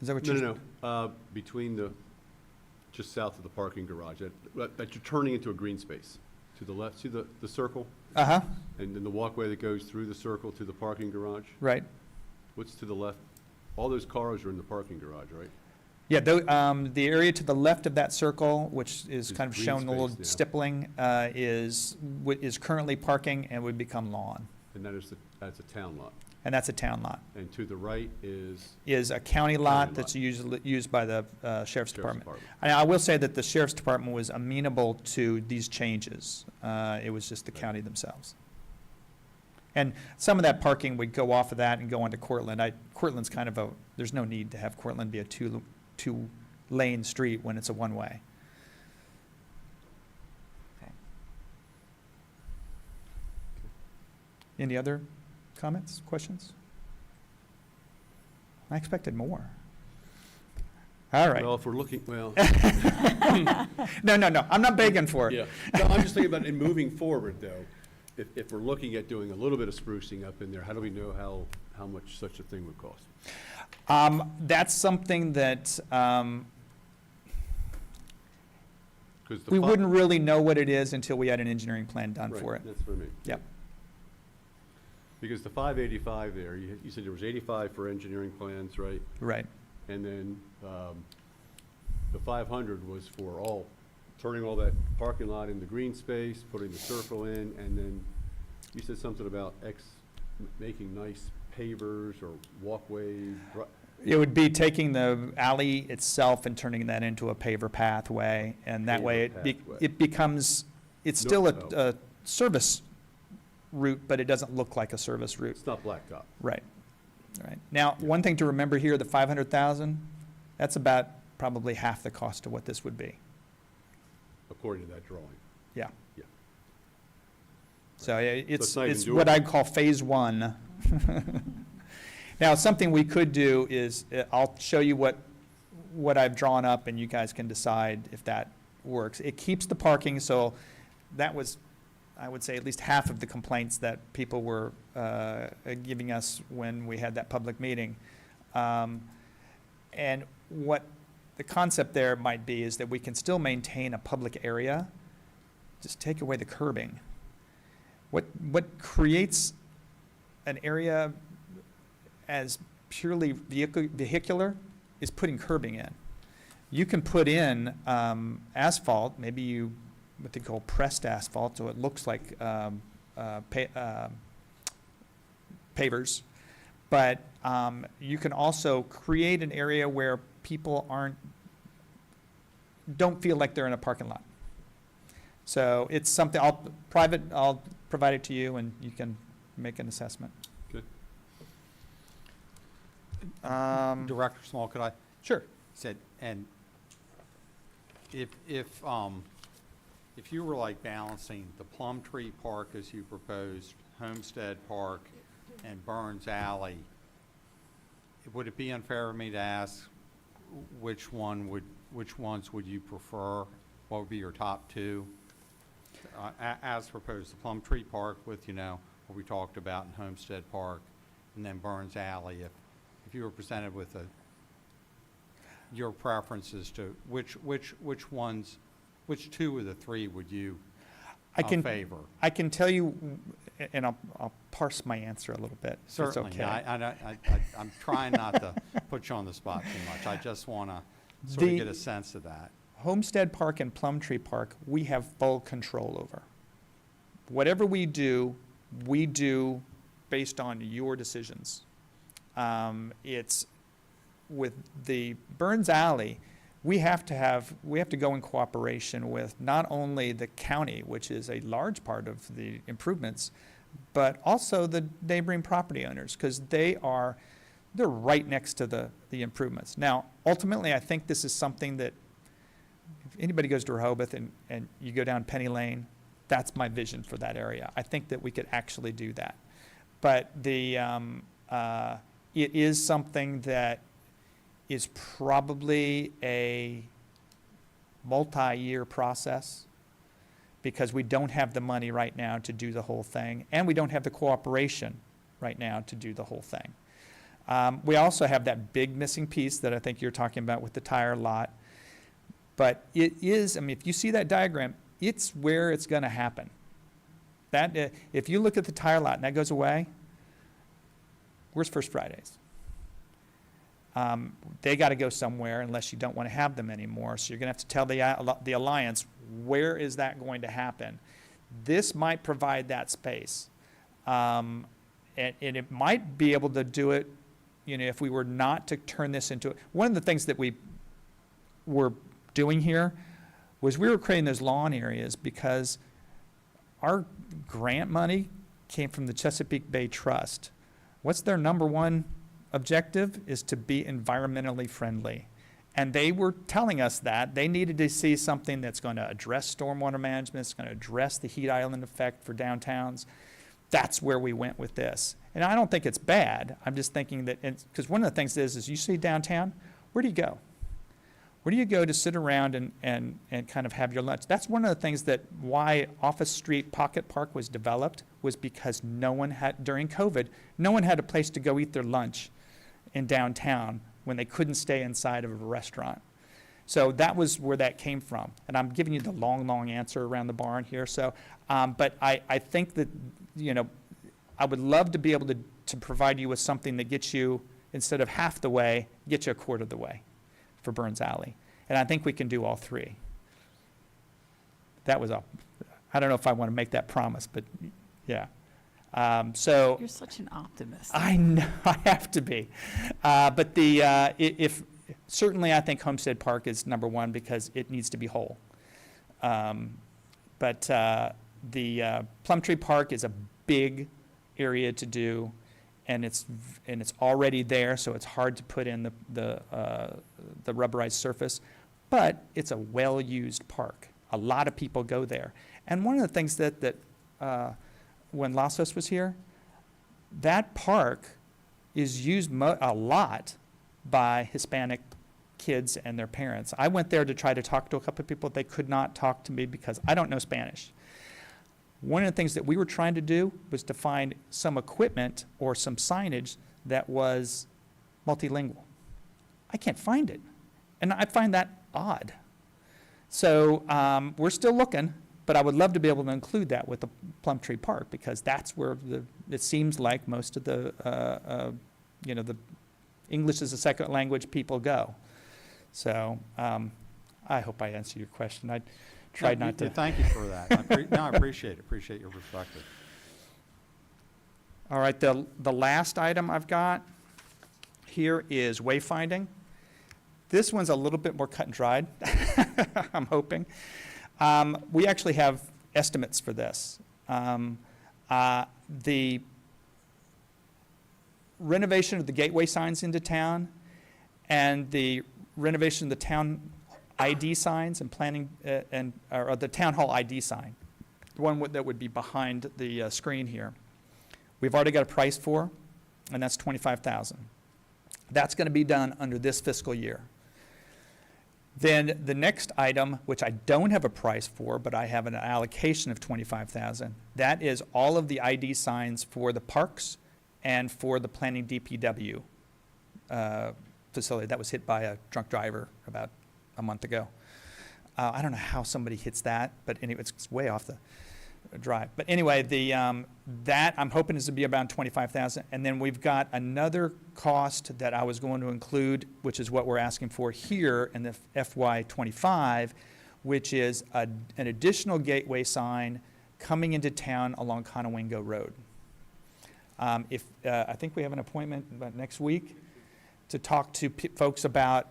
Is that what you're? No. Between just south of the parking garage, that you're turning into a green space. To the left, see the circle? Uh-huh, And then the walkway that goes through the circle to the parking garage? right. What's to the left? All those cars are in the parking garage, right? Yeah, the area to the left of that circle, which is Is kind of green shown a little space now. stippling, is currently parking and would become lawn. And that's a town lot. And that's a town lot. And to the right is Is a county lot County that's lot. used by the Sheriff's Sheriff's Department. Department. And I will say that the Sheriff's Department was amenable to these changes. It was just the Right. county themselves. And some of that parking would go off of that and go onto Cortland. Cortland's kind of there's no need to have Cortland be a two-lane street when it's a one-way. Okay. Any other comments, questions? I expected more. All right. Well, if we're looking, well, No, I'm not begging for it. yeah. No, I'm just thinking about in moving forward, though, if we're looking at doing a little bit of sprucing up in there, how do we know how much such a thing would cost? That's something that Because we wouldn't really know what it is until we had an engineering plan done for it. That's for me. Yep. Because the 585 there, you said there was 85 for engineering plans, right? Right. And then the 500 was for turning all that parking lot into green space, putting the circle in, and then you said something about making nice pavers or walkways. It would be taking the alley itself and turning that into a paver pathway, and that way Paver pathway. it becomes, it's still a service route, but it doesn't look like a service route. It's not blacktop. Right. Now, one thing to remember here, the 500,000, that's about probably half the cost of what this would be. According to that drawing. Yeah. Yeah. So it's it's not even what doable. I'd call phase one. Now, something we could do is, I'll show you what I've drawn up, and you guys can decide if that works. It keeps the parking, so that was, I would say, at least half of the complaints that people were giving us when we had that public meeting. And what the concept there might be is that we can still maintain a public area, just take away the curbing. What creates an area as purely vehicular is putting curbing in. You can put in asphalt, maybe what they call pressed asphalt, so it looks like pavers. But you can also create an area where people don't feel like they're in a parking lot. So it's something, I'll provide it to you, and you can make an assessment. Okay. Director Small, could I? Sure. Said, and if you were like balancing the Plum Tree Park as you proposed, Homestead Park, and Burns Alley, would it be unfair of me to ask which ones would you prefer? What would be your top two? As proposed, the Plum Tree Park with, what we talked about in Homestead Park, and then Burns Alley. If you were presented with your preferences to which two of the three would you favor? I can tell you, and I'll parse my answer a little bit. If it's Certainly. okay. I'm trying not to put you on the spot too much. I just want to sort of get a sense of that. Homestead Park and Plum Tree Park, we have full control over. Whatever we do based on your decisions. It's with the Burns Alley, we have to go in cooperation with not only the county, which is a large part of the improvements, but also the neighboring property owners, because they're right next to the improvements. Now, ultimately, I think this is something that if anybody goes to Rehoboth and you go down Penny Lane, that's my vision for that area. I think that we could actually do that. But it is something that is probably a multi-year process, because we don't have the money right now to do the whole thing, and we don't have the cooperation right now to do the whole thing. We also have that big missing piece that I think you're talking about with the tire lot. But it is, if you see that diagram, it's where it's going to happen. If you look at the tire lot and that goes away, where's First Fridays? They got to go somewhere unless you don't want to have them anymore. So you're going to have to tell the Alliance, where is that going to happen? This might provide that space. And it might be able to do it, if we were not to turn this into, one of the things that we were doing here was we were creating those lawn areas because our grant money came from the Chesapeake Bay Trust. What's their number one objective? Is to be environmentally friendly. And they were telling us that they needed to see something that's going to address stormwater management, it's going to address the heat island effect for downtowns. That's where we went with this. And I don't think it's bad. I'm just thinking that, because one of the things is you see downtown, where do you go? Where do you go to sit around and kind of have your lunch? That's one of the things that why Office Street Pocket Park was developed, was because during COVID, no one had a place to go eat their lunch in downtown when they couldn't stay inside of a restaurant. So that was where that came from. And I'm giving you the long answer around the barn here. So, but I think that, I would love to be able to provide you with something that gets you, instead of half the way, get you a quarter of the way for Burns Alley. And I think we can do all three. That was all. I don't know if I want to make that promise, but yeah. So You're such an optimist. I know I have to be. But certainly I think Homestead Park is number one because it needs to be whole. But the Plum Tree Park is a big area to do, and it's already there, so it's hard to put in the rubberized surface. But it's a well-used park. A lot of people go there. And one of the things that when Lassos was here, that park is used a lot by Hispanic kids and their parents. I went there to try to talk to a couple of people. They could not talk to me because I don't know Spanish. One of the things that we were trying to do was to find some equipment or some signage that was multilingual. I can't find it. And I find that odd. So we're still looking, but I would love to be able to include that with the Plum Tree Park, because that's where it seems like most of the English as a second language people go. So I hope I answered your question. I tried not to. Thank you for that. I appreciate it. Appreciate your perspective. All right, the last item I've got here is wayfinding. This one's a little bit more cut and dried, I'm hoping. We actually have estimates for this. The renovation of the gateway signs into town and the renovation of the town ID signs and planning, or the town hall ID sign, the one that would be behind the screen here. We've already got a price for, and that's $25,000. That's going to be done under this fiscal year. Then the next item, which I don't have a price for, but I have an allocation of $25,000, that is all of the ID signs for the parks and for the planning DPW facility that was hit by a drunk driver about a month ago. I don't know how somebody hits that, but anyway, it's way off the drive. But anyway, that I'm hoping is to be about $25,000. And then we've got another cost that I was going to include, which is what we're asking for here in the FY25, which is an additional gateway sign coming into town along Conowingo Road. I think we have an appointment about next week to talk to folks about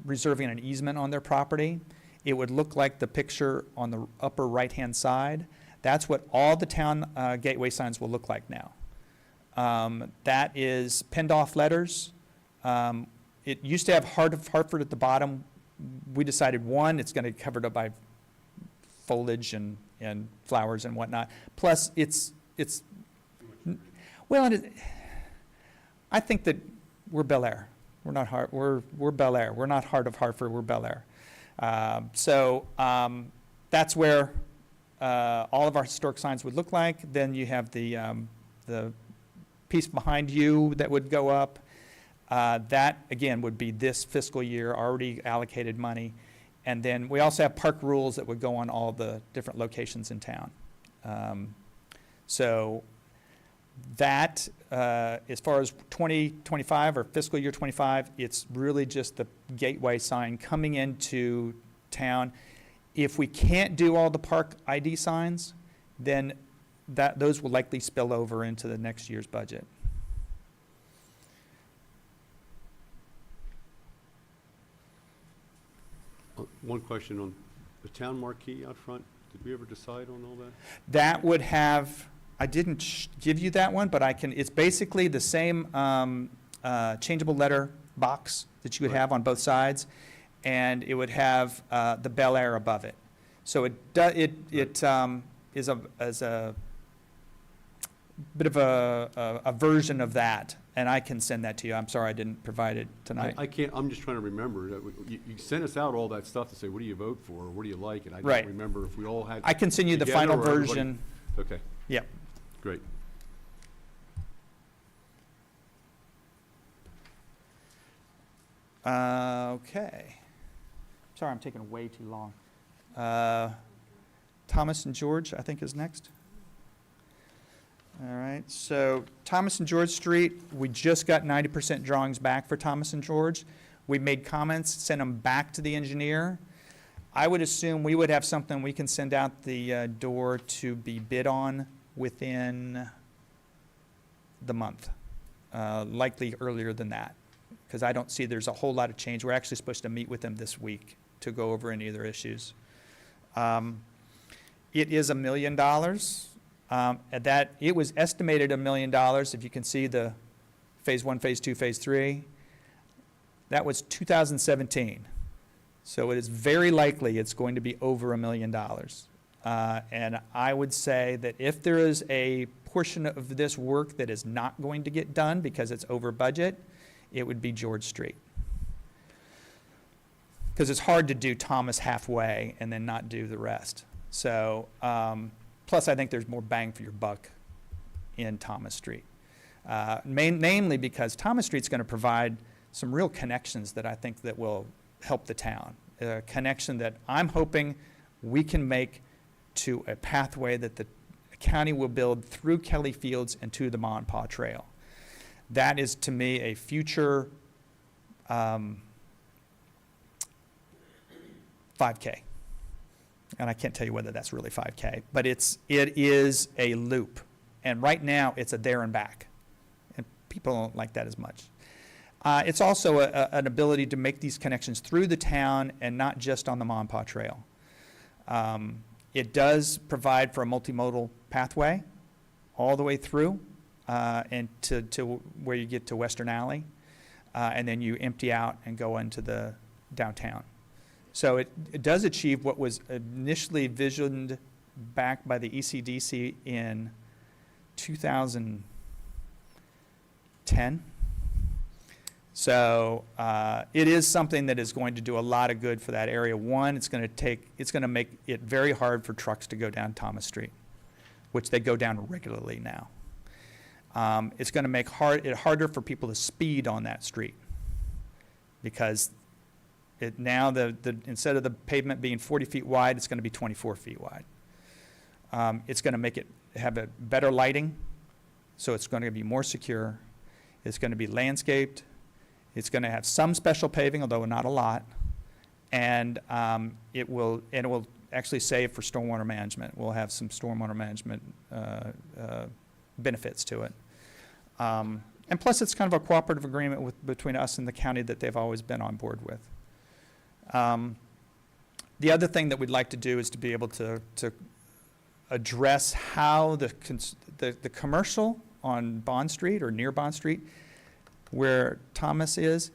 reserving an easement on their property. It would look like the picture on the upper right-hand side. That's what all the town gateway signs will look like now. That is pinned off letters. It used to have Heart of Hartford at the bottom. We decided, one, it's going to be covered up by foliage and flowers and whatnot. Plus, it's well, I think that we're Bel Air. We're not we're Bel Air. We're not Heart of Hartford. We're Bel Air. So that's where all of our historic signs would look like. Then you have the piece behind you that would go up. That, again, would be this fiscal year, already allocated money. And then we also have park rules that would go on all the different locations in town. So that, as far as 2025 or fiscal year 25, it's really just the gateway sign coming into town. If we can't do all the park ID signs, then those will likely spill over into the next year's budget. One question on the town marquee out front. Did we ever decide on all that? That would have, I didn't give you that one, but I can, it's basically the same changeable letter box that you would have on both sides, and it would have the Bel Air above it. So it is a bit of a version of that, and I can send that to you. I'm sorry I didn't provide it tonight. I can't, I'm just trying to remember. You sent us out all that stuff to say, what do you vote for, or what do you like? And I Right. don't remember if we all had. I can send you the together final or everybody- version. Okay, Yep. great. Okay. Sorry, I'm taking way too long. Thomas and George, I think, is next. All right, so Thomas and George Street, we just got 90% drawings back for Thomas and George. We made comments, sent them back to the engineer. I would assume we would have something we can send out the door to be bid on within the month, likely earlier than that, because I don't see there's a whole lot of change. We're actually supposed to meet with them this week to go over any of their issues. It is $1 million. That it was estimated $1 million. If you can see the phase 1, phase 2, phase 3, that was 2017. So it is very likely it's going to be over $1 million. And I would say that if there is a portion of this work that is not going to get done because it's over budget, it would be George Street. Because it's hard to do Thomas halfway and then not do the rest. So, plus I think there's more bang for your buck in Thomas Street. Namely because Thomas Street's going to provide some real connections that I think that will help the town. A connection that I'm hoping we can make to a pathway that the county will build through Kelly Fields and to the Ma and Pa Trail. That is, to me, a future 5K. And I can't tell you whether that's really 5K, but it is a loop. And right now, it's a there and back. And people don't like that as much. It's also an ability to make these connections through the town and not just on the Ma and Pa Trail. It does provide for a multimodal pathway all the way through and to where you get to Western Alley. and then you empty out and go into the downtown. So it does achieve what was initially visioned back by the ECDC in 2010. So it is something that is going to do a lot of good for that area. One, it's going to make it very hard for trucks to go down Thomas Street, which they go down regularly now. It's going to make it harder for people to speed on that street, because now instead of the pavement being 40 feet wide, it's going to be 24 feet wide. It's going to make it have a better lighting, so it's going to be more secure. It's going to be landscaped. It's going to have some special paving, although not a lot, and it will actually save for stormwater management. We'll have some stormwater management benefits to it, and plus it's kind of a cooperative agreement between us and the county that they've always been on board with. The other thing that we'd like to do is to be able to address how the commercial on Bond Street or near Bond Street, where Thomas is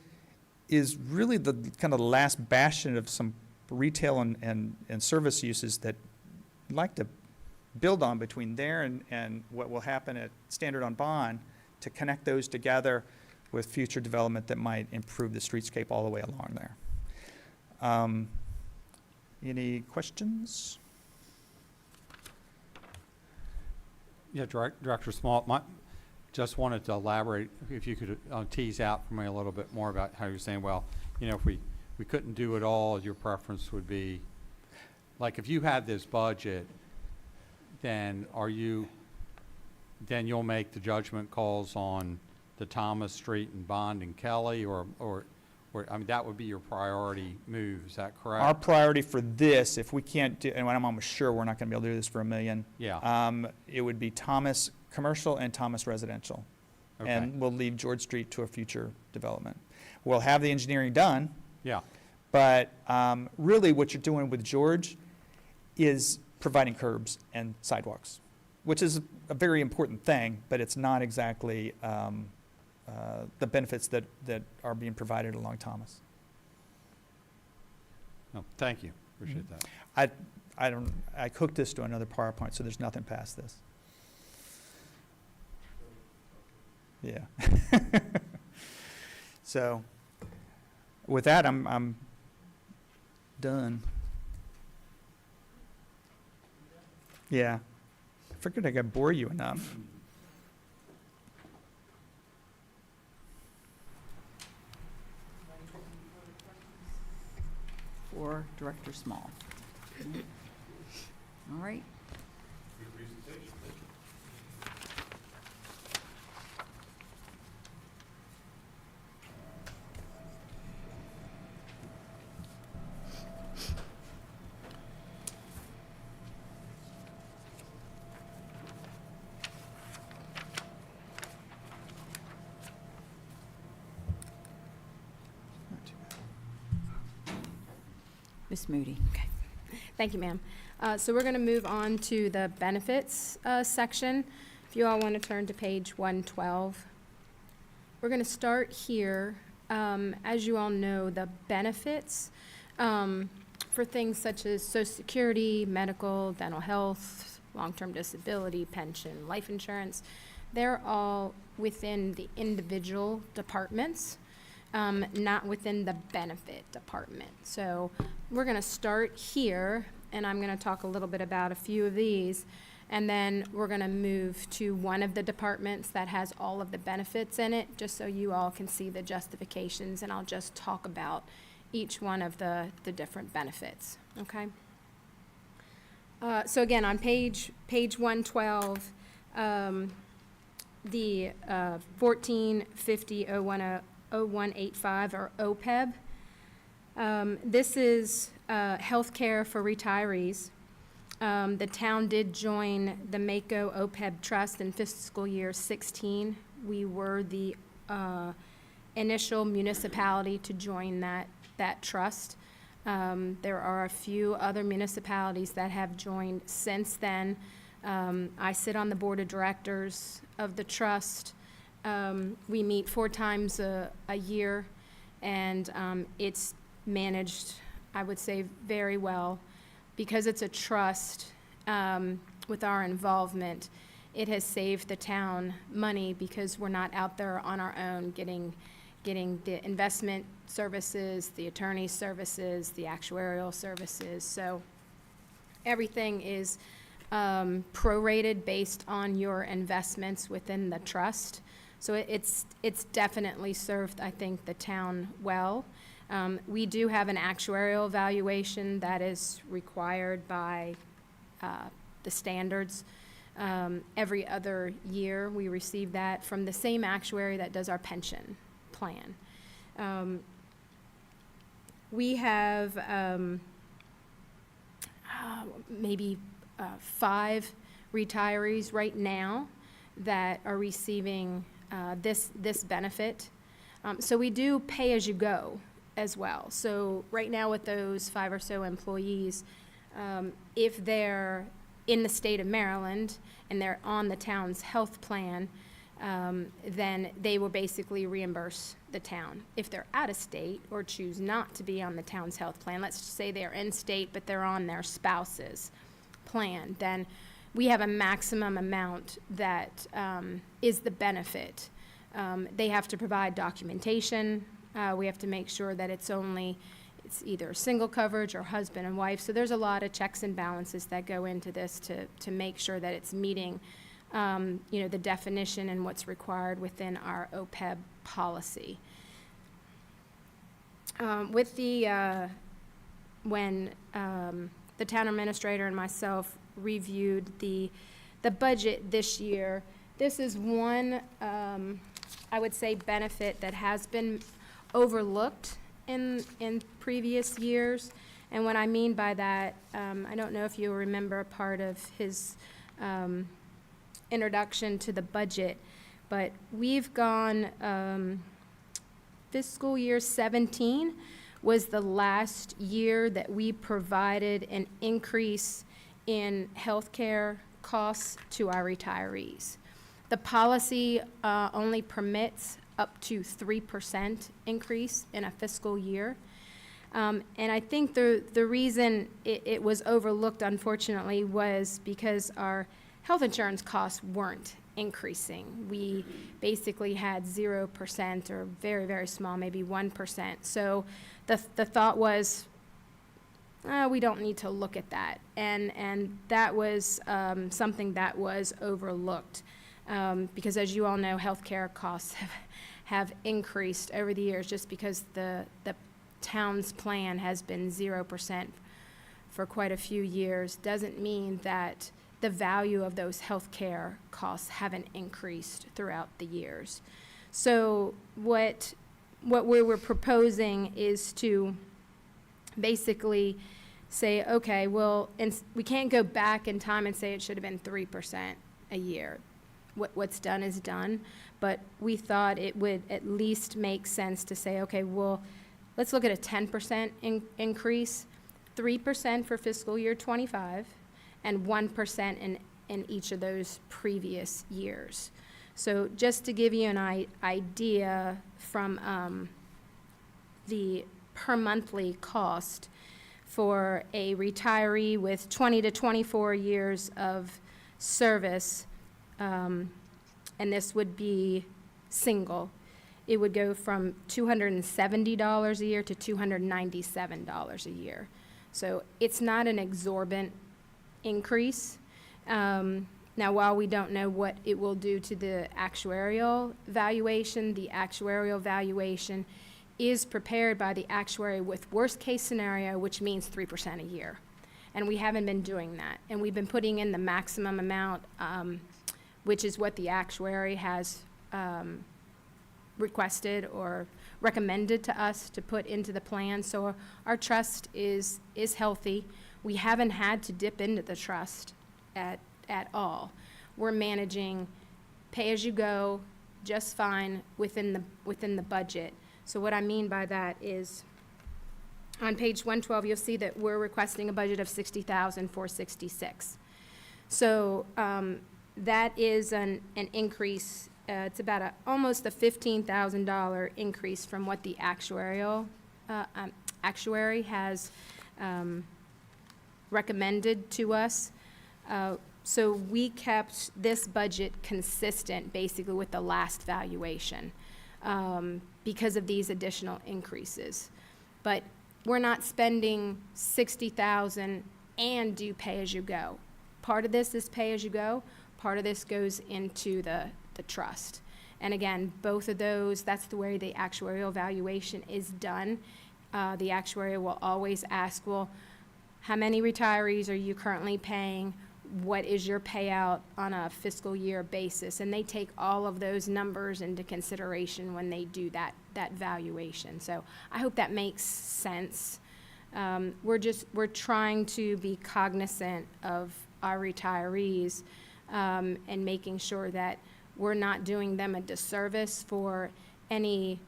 really the kind of the last bastion of some retail and service uses that I'd like to build on between there and what will happen at Standard on Bond, to connect those together with future development that might improve the streetscape all the way along there. Any questions? Yeah, Director Small, just wanted to elaborate, if you could tease out for me a little bit more about how you're saying, well, if we couldn't do it all, your preference would be, like, if you had this budget, then you'll make the judgment calls on the Thomas Street and Bond and Kelly, or I mean, that would be your priority move, is that correct? Our priority for this, if we can't do, and I'm almost sure we're not going to be able to do this for $1 million. Yeah. It would be Thomas Commercial and Thomas Residential. Okay. And we'll leave George Street to a future development. We'll have the engineering done. Yeah. But really what you're doing with George is providing curbs and sidewalks, which is a very important thing, but it's not exactly the benefits that are being provided along Thomas. No, thank you. Appreciate that. I cooked this to another PowerPoint, so there's nothing past this. Yeah. So with that, I'm done. Yeah. I figured I could bore you enough. For Director Small. All right. Ms. Moody. Okay. Thank you, ma'am. So we're going to move on to the benefits section. If you all want to turn to page 112. We're going to start here. As you all know, the benefits for things such as Social Security, medical, dental health, long-term disability, pension, life insurance, they're all within the individual departments. Not within the benefit department. So we're going to start here, and I'm going to talk a little bit about a few of these, and then we're going to move to one of the departments that has all of the benefits in it, just so you all can see the justifications, and I'll just talk about each one of the different benefits, okay? So again, on page 112, the 1450-0185 or OPEB. This is healthcare for retirees. The town did join the MACO OPEB Trust in fiscal year 16. We were the initial municipality to join that trust. There are a few other municipalities that have joined since then. I sit on the board of directors of the trust. We meet 4 times a year, and it's managed, I would say, very well. Because it's a trust, with our involvement, it has saved the town money because we're not out there on our own getting the investment services, the attorney services, the actuarial services. So everything is prorated based on your investments within the trust. So it's definitely served, I think, the town well. We do have an actuarial evaluation that is required by the standards. Every other year, we receive that from the same actuary that does our pension plan. We have maybe 5 retirees right now that are receiving this benefit. So we do pay as you go as well. So right now with those 5 or so employees, if they're in the state of Maryland and they're on the town's health plan, then they will basically reimburse the town. If they're out of state or choose not to be on the town's health plan, let's just say they're in state but they're on their spouse's plan, then we have a maximum amount that is the benefit. They have to provide documentation. We have to make sure that it's either single coverage or husband and wife. So there's a lot of checks and balances that go into this to make sure that it's meeting the definition and what's required within our OPEB policy. When the town administrator and myself reviewed the budget this year, this is one, I would say, benefit that has been overlooked in previous years. And what I mean by that, I don't know if you remember a part of his introduction to the budget, but we've gone, fiscal year 17 was the last year that we provided an increase in healthcare costs to our retirees. The policy only permits up to 3% increase in a fiscal year. And I think the reason it was overlooked, unfortunately, was because our health insurance costs weren't increasing. We basically had 0% or very, very small, maybe 1%. So the thought was, we don't need to look at that. And that was something that was overlooked. Because as you all know, healthcare costs have increased over the years just because the town's plan has been 0% for quite a few years. Doesn't mean that the value of those healthcare costs haven't increased throughout the years. So what we were proposing is to basically say, okay, well, we can't go back in time and say it should have been 3% a year. What's done is done, but we thought it would at least make sense to say, okay, well, let's look at a 10% increase, 3% for fiscal year 25, and 1% in each of those previous years. So just to give you an idea from the per monthly cost for a retiree with 20 to 24 years of service, and this would be single, it would go from $270 a year to $297 a year. So it's not an exorbitant increase. Now, while we don't know what it will do to the actuarial valuation is prepared by the actuary with worst-case scenario, which means 3% a year. And we haven't been doing that. And we've been putting in the maximum amount, which is what the actuary has requested or recommended to us to put into the plan. So our trust is healthy. We haven't had to dip into the trust at all. We're managing pay-as-you-go just fine within the budget. So what I mean by that is, on page 112, you'll see that we're requesting a budget of $60,466. So that is an increase it's about almost a $15,000 increase from what the actuary has recommended to us. So we kept this budget consistent basically with the last valuation because of these additional increases. But we're not spending $60,000 and do pay-as-you-go. Part of this is pay-as-you-go, part of this goes into the trust. And again, both of those, that's the way the actuarial valuation is done. The actuary will always ask, well, how many retirees are you currently paying? What is your payout on a fiscal year basis? And they take all of those numbers into consideration when they do that valuation. So I hope that makes sense. We're trying to be cognizant of our retirees and making sure that we're not doing them a disservice for any,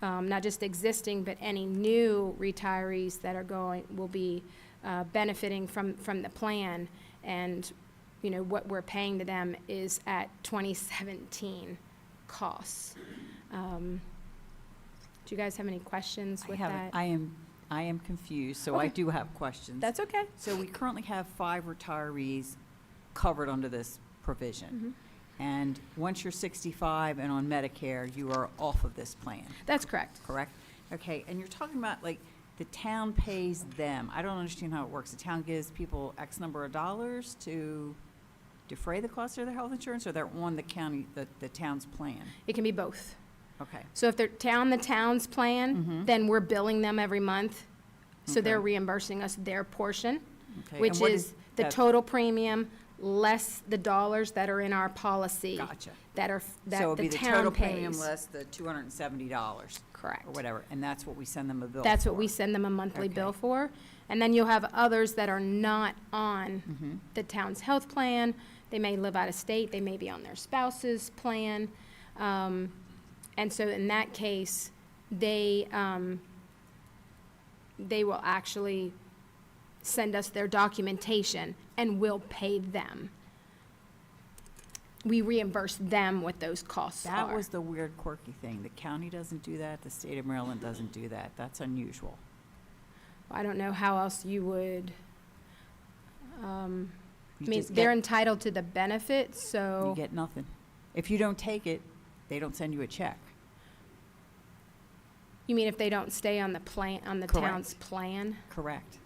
not just existing, but any new retirees that will be benefiting from the plan. And, you know, what we're paying to them is at 2017 costs. Do you guys have any questions with that? I am confused, so I Okay. do have questions. That's okay. So we currently have 5 retirees covered under this provision. And once you're 65 and on Medicare, you are off of this plan, That's correct. correct? Okay, and you're talking about, like, the town pays them. I don't understand how it works. The town gives people X number of dollars to defray the cost of their health insurance, or they're on the town's plan? It can be both. Okay, So if they're the town's plan, Mhm. then we're billing them every month. So they're Okay. reimbursing us their portion, okay. which And what is the that? total premium less the dollars that are in our policy Gotcha. that So the it'd be the town total premium pays. less the $270 Correct. or whatever, and that's what we send them a bill That's what for. we send them a monthly Okay. bill for. And then you'll have others that are not on Mhm. the town's health plan. They may live out of state, they may be on their spouse's plan. And so in that case, they will actually send us their documentation and we'll pay them. We reimburse them what those costs are. That was the weird quirky thing. The county doesn't do that, the state of Maryland doesn't do that. That's unusual. I don't know how else you would, You I mean, just they're get- entitled to the benefit, so. You get nothing. If you don't take it, they don't send you a check. You mean if they don't stay on the plan, on the Correct. town's plan? Correct.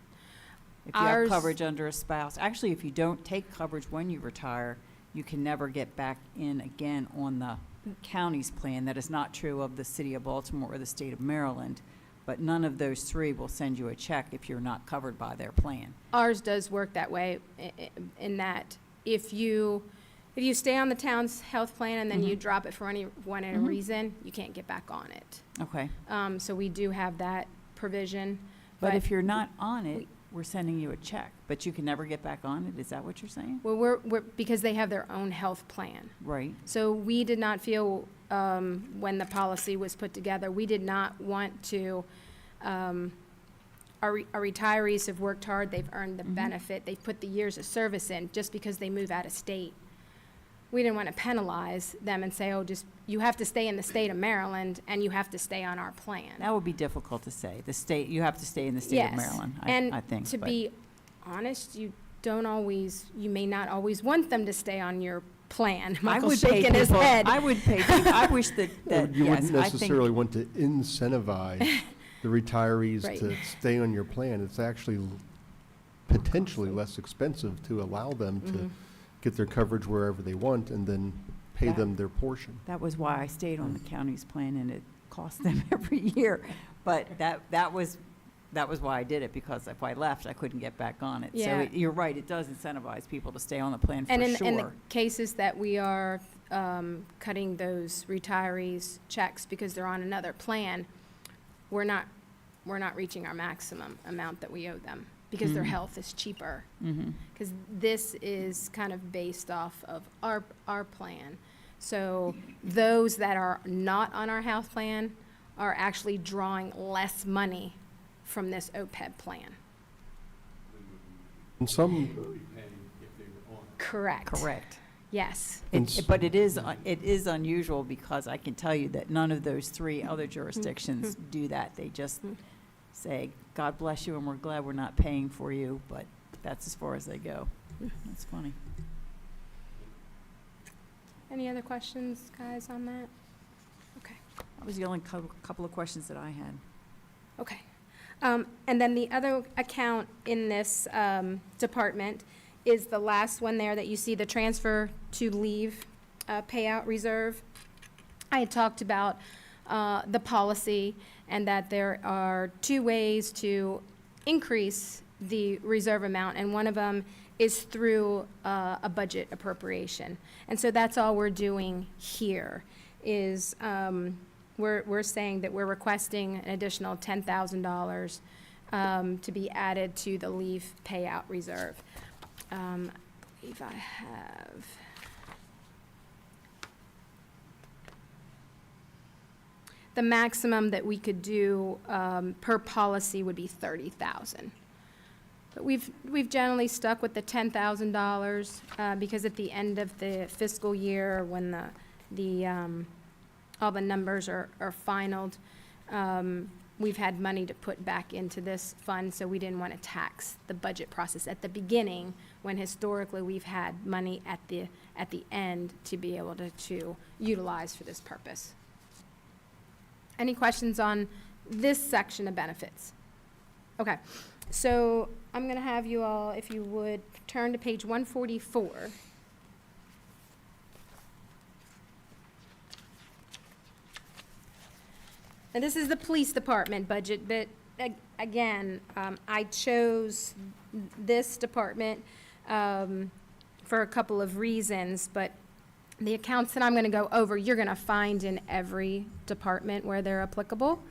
If you have Ours- coverage under a spouse, actually, if you don't take coverage when you retire, you can never get back in again on the county's plan. That is not true of the city of Baltimore or the state of Maryland, but none of those 3 will send you a check if you're not covered by their plan. Ours does work that way in that if you stay on the town's health plan and then you Mhm. drop it for any Mhm. reason, you can't get back on it. Okay. So we do have that provision. But if you're not on it, we're sending you a check, but you can never get back on it? Is that what you're saying? Well, we're because they have their own health plan. Right. So we did not feel, when the policy was put together, we did not want to, our retirees have worked hard, they've earned the Mhm. benefit, they've put the years of service in, just because they move out of state. We didn't want to penalize them and say, oh, you have to stay in the state of Maryland and you have to stay on our plan. That would be difficult to say. The state, you have to stay in the state of Yes. Maryland, And I think. to but- be honest, you may not always want them to stay on your plan. I Michael's would pay shaking his people- head. I would pay people, I wish that, You yes, wouldn't I think. necessarily want to incentivize the retirees Right. to stay on your plan. It's actually potentially less expensive to allow them Mhm. to get their coverage wherever they want and then pay That- them their portion. That was why I stayed on the county's plan, and it cost them every year. But that was why I did it, because if I left, I couldn't get back on it. So Yeah. you're right, it does incentivize people to stay on the plan for And in the sure. cases that we are cutting those retirees checks because they're on another plan, we're not reaching our maximum amount that we owe them because their Mhm. health is cheaper. Mhm. Because this is kind of based off of our plan. So those that are not on our health plan are actually drawing less money from this OPEB plan. And some, Paying if they were on. Correct. Correct. Yes. And s- But it is unusual because I can tell you that none of those 3 other jurisdictions do that. They just say, God bless you, and we're glad we're not paying for you, but that's as far as they go. That's funny. Any other questions, guys, on that? Okay. That was the only couple of questions that I had. Okay. And then the other account in this department is the last one there that you see, the transfer to leave payout reserve. I had talked about the policy and that there are 2 ways to increase the reserve amount, and one of them is through a budget appropriation. And so that's all we're doing here is we're saying that we're requesting an additional $10,000 to be added to the leave payout reserve. I believe I have. The maximum that we could do per policy would be $30,000. But we've generally stuck with the $10,000 because at the end of the fiscal year, when all the numbers are finalized, we've had money to put back into this fund, so we didn't want to tax the budget process at the beginning, when historically we've had money at the end to be able to utilize for this purpose. Any questions on this section of benefits? Okay, so I'm going to have you all, if you would, turn to page 144. And this is the police department budget, but again, I chose this department for a couple of reasons, but the accounts that I'm going to go over, you're going to find in every department where they're applicable.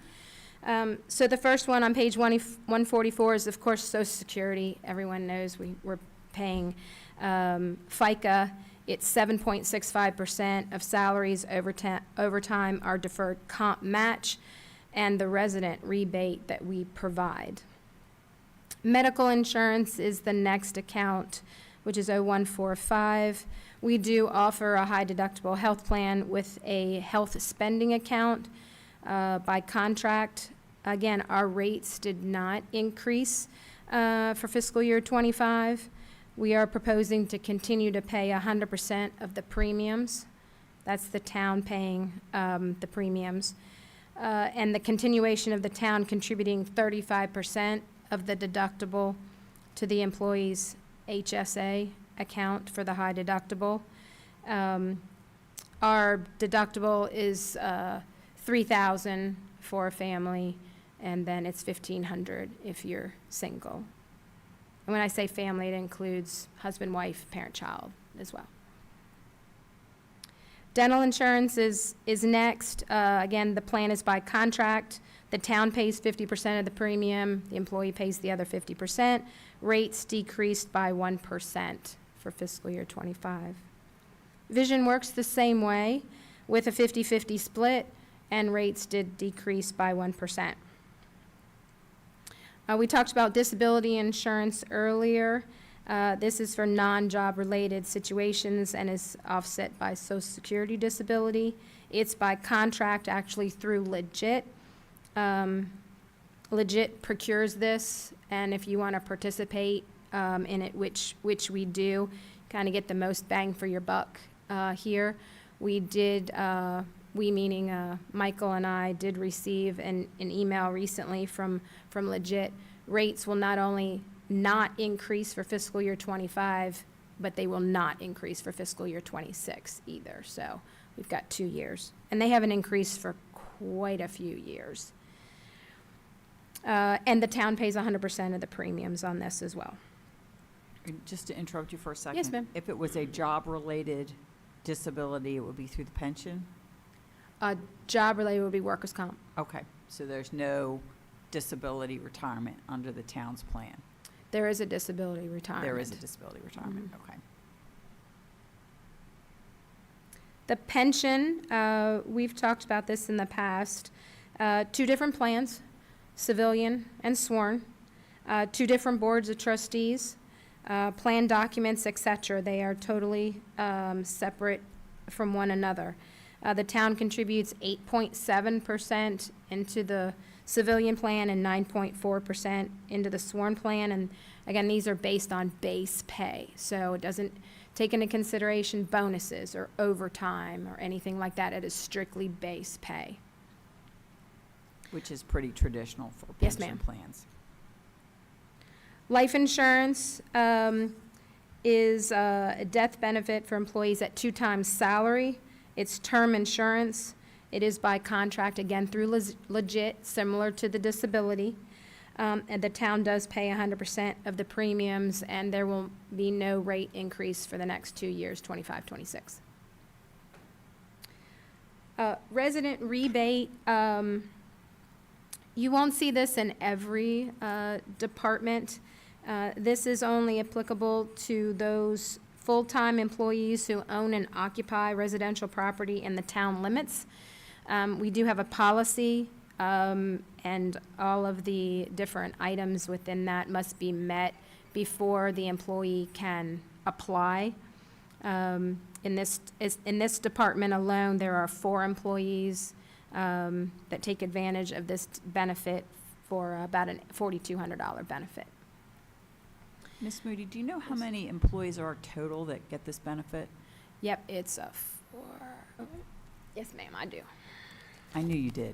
So the first one on page 144 is, of course, Social Security. Everyone knows we're paying FICA. It's 7.65% of salaries. Overtime, our deferred comp match, and the resident rebate that we provide. Medical insurance is the next account, which is 0145. We do offer a high deductible health plan with a health spending account by contract. Again, our rates did not increase for fiscal year 25. We are proposing to continue to pay 100% of the premiums. That's the town paying the premiums. And the continuation of the town contributing 35% of the deductible to the employee's HSA account for the high deductible. Our deductible is $3,000 for a family, and then it's $1,500 if you're single. And when I say family, it includes husband, wife, parent, child as well. Dental insurance is next. Again, the plan is by contract. The town pays 50% of the premium. The employee pays the other 50%. Rates decreased by 1% for fiscal year 25. Vision works the same way with a 50-50 split, and rates did decrease by 1%. We talked about disability insurance earlier. This is for non-job related situations and is offset by Social Security disability. It's by contract, actually through Legit. Legit procures this, and if you want to participate in it, which we do, kind of get the most bang for your buck here. We did, we meaning Michael and I, did receive an email recently from Legit. Rates will not only not increase for fiscal year 25, but they will not increase for fiscal year 26 either. So we've got 2 years. And they haven't increased for quite a few years. And the town pays 100% of the premiums on this as well. Just to interrupt you for a second. Yes, ma'am. If it was a job-related disability, it would be through the pension? Job-related would be workers' comp. Okay, so there's no disability retirement under the town's plan? There is a disability retirement. There is a disability retirement, okay. The pension, we've talked about this in the past. 2 different plans, civilian and sworn. 2 different boards of trustees. plan documents, et cetera. They are totally separate from one another. The town contributes 8.7% into the civilian plan and 9.4% into the sworn plan. And again, these are based on base pay. So it doesn't take into consideration bonuses or overtime or anything like that. It is strictly base pay. Which is pretty traditional for Yes, pension ma'am. plans. Life insurance is a death benefit for employees at 2 times salary. It's term insurance. It is by contract, again, through Legit, similar to the disability. And the town does pay 100% of the premiums, and there will be no rate increase for the next 2 years, 25, 26. Resident rebate, you won't see this in every department. This is only applicable to those full-time employees who own and occupy residential property in the town limits. We do have a policy, and all of the different items within that must be met before the employee can apply. In this department alone, there are 4 employees that take advantage of this benefit for about a $4,200 benefit. Ms. Moody, do you know how many employees are total that get this benefit? Yep, it's a 4. Oh, yes, ma'am, I do. I knew you did.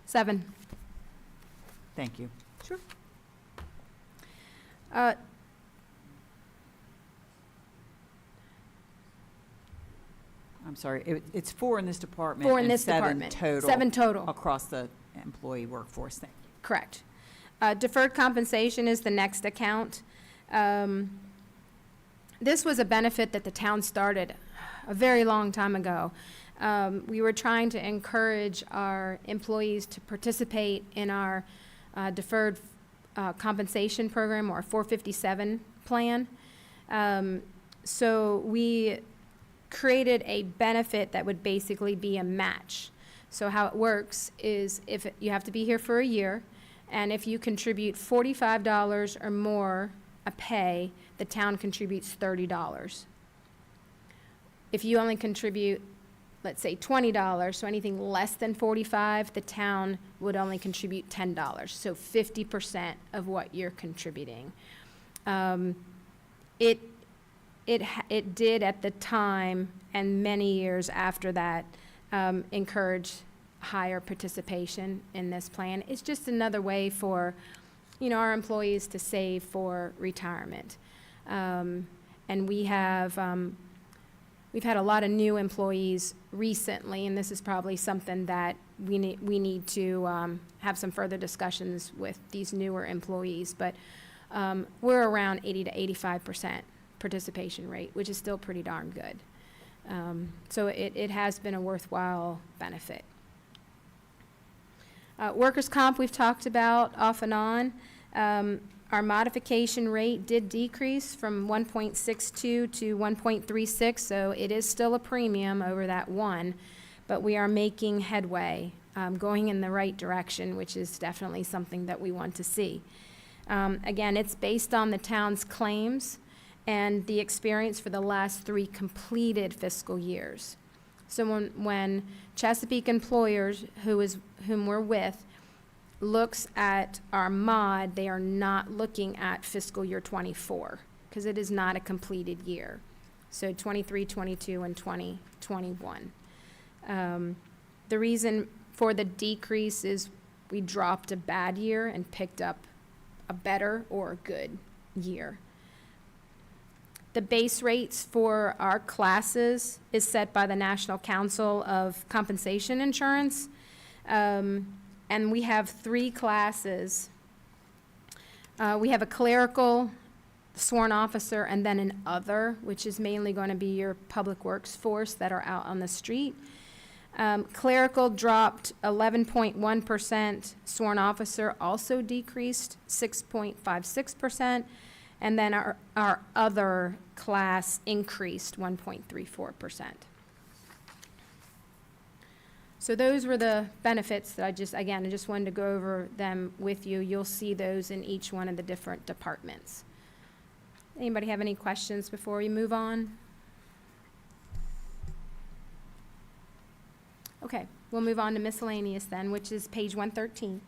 Seven. Thank you. Sure. I'm sorry, it's 4 in this department. 4 in and this 7 department. total. 7 total. Across the employee workforce thing. Correct. Deferred compensation is the next account. This was a benefit that the town started a very long time ago. We were trying to encourage our employees to participate in our deferred compensation program, or 457 plan. So we created a benefit that would basically be a match. So how it works is if you have to be here for a year, and if you contribute $45 or more a pay, the town contributes $30. If you only contribute, let's say, $20, so anything less than 45, the town would only contribute $10, so 50% of what you're contributing. It did at the time, and many years after that, encourage higher participation in this plan. It's just another way for, our employees to save for retirement. And we've had a lot of new employees recently, and this is probably something that we need to have some further discussions with these newer employees. But we're around 80 to 85% participation rate, which is still pretty darn good. So it has been a worthwhile benefit. Workers' comp we've talked about off and on. Our modification rate did decrease from 1.62 to 1.36, so it is still a premium over that 1, but we are making headway, going in the right direction, which is definitely something that we want to see. Again, it's based on the town's claims and the experience for the last 3 completed fiscal years. So when Chesapeake Employers, whom we're with, looks at our mod, they are not looking at fiscal year 24, because it is not a completed year. So 23, 22, and 2021. The reason for the decrease is we dropped a bad year and picked up a better or a good year. The base rates for our classes is set by the National Council of Compensation Insurance. And we have 3 classes. We have a clerical, sworn officer, and then an other, which is mainly going to be your public works force that are out on the street. Clerical dropped 11.1%. Sworn officer also decreased 6.56%. And then our other class increased 1.34%. So those were the benefits that I just wanted to go over them with you. You'll see those in each one of the different departments. Anybody have any questions before we move on? Okay, we'll move on to miscellaneous then, which is page 113.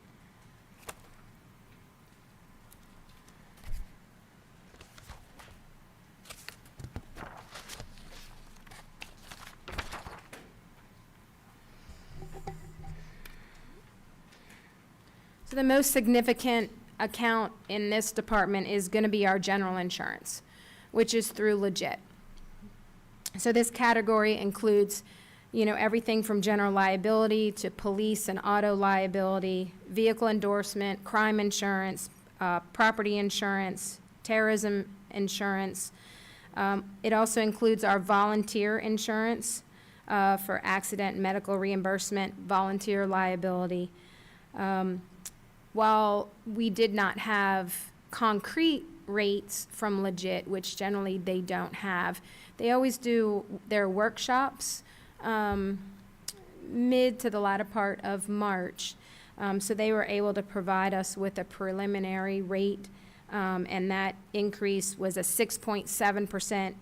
So the most significant account in this department is going to be our general insurance, which is through Legit. So this category includes, everything from general liability to police and auto liability, vehicle endorsement, crime insurance, property insurance, terrorism insurance. It also includes our volunteer insurance for accident and medical reimbursement, volunteer liability. While we did not have concrete rates from Legit, which generally they don't have, they always do their workshops mid to the latter part of March. So they were able to provide us with a preliminary rate, and that increase was a 6.7%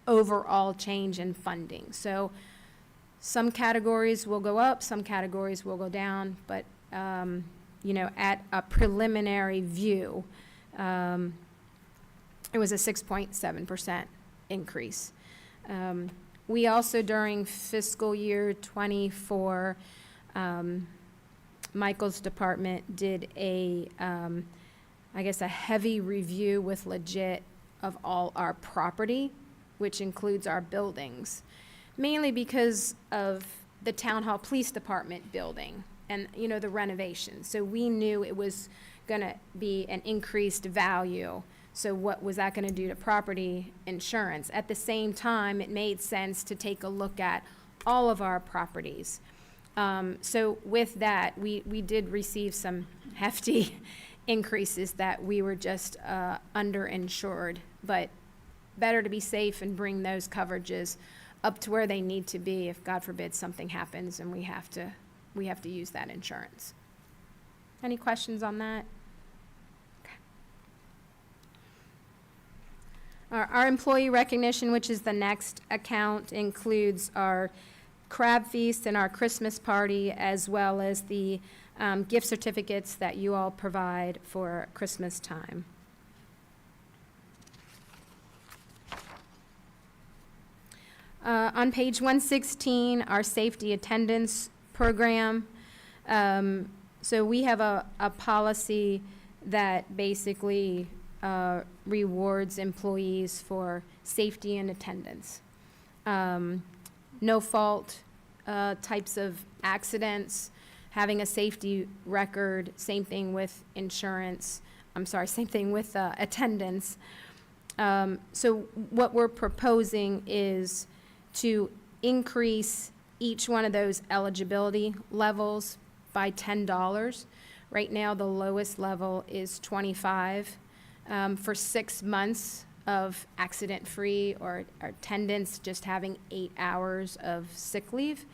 overall change in funding. So some categories will go up, some categories will go down, but at a preliminary view, it was a 6.7% increase. We also, during fiscal year '24, Michael's department did a heavy review with Legit of all our property, which includes our buildings, mainly because of the Town Hall Police Department building and, the renovation. So we knew it was gonna be an increased value. So what was that gonna do to property insurance? At the same time, it made sense to take a look at all of our properties. So with that, we did receive some hefty increases that we were just underinsured, but better to be safe and bring those coverages up to where they need to be if, God forbid, something happens and we have to use that insurance. Any questions on that? Okay. Our employee recognition, which is the next account, includes our crab feast and our Christmas party, as well as the gift certificates that you all provide for Christmas time. On page 116, our safety attendance program. So we have a policy that basically rewards employees for safety and attendance. No fault types of accidents, having a safety record, same thing with insurance. Same thing with attendance. So what we're proposing is to increase each one of those eligibility levels by $10. Right now, the lowest level is $25 for 6 months of accident-free or attendance, just having 8 hours of sick leave.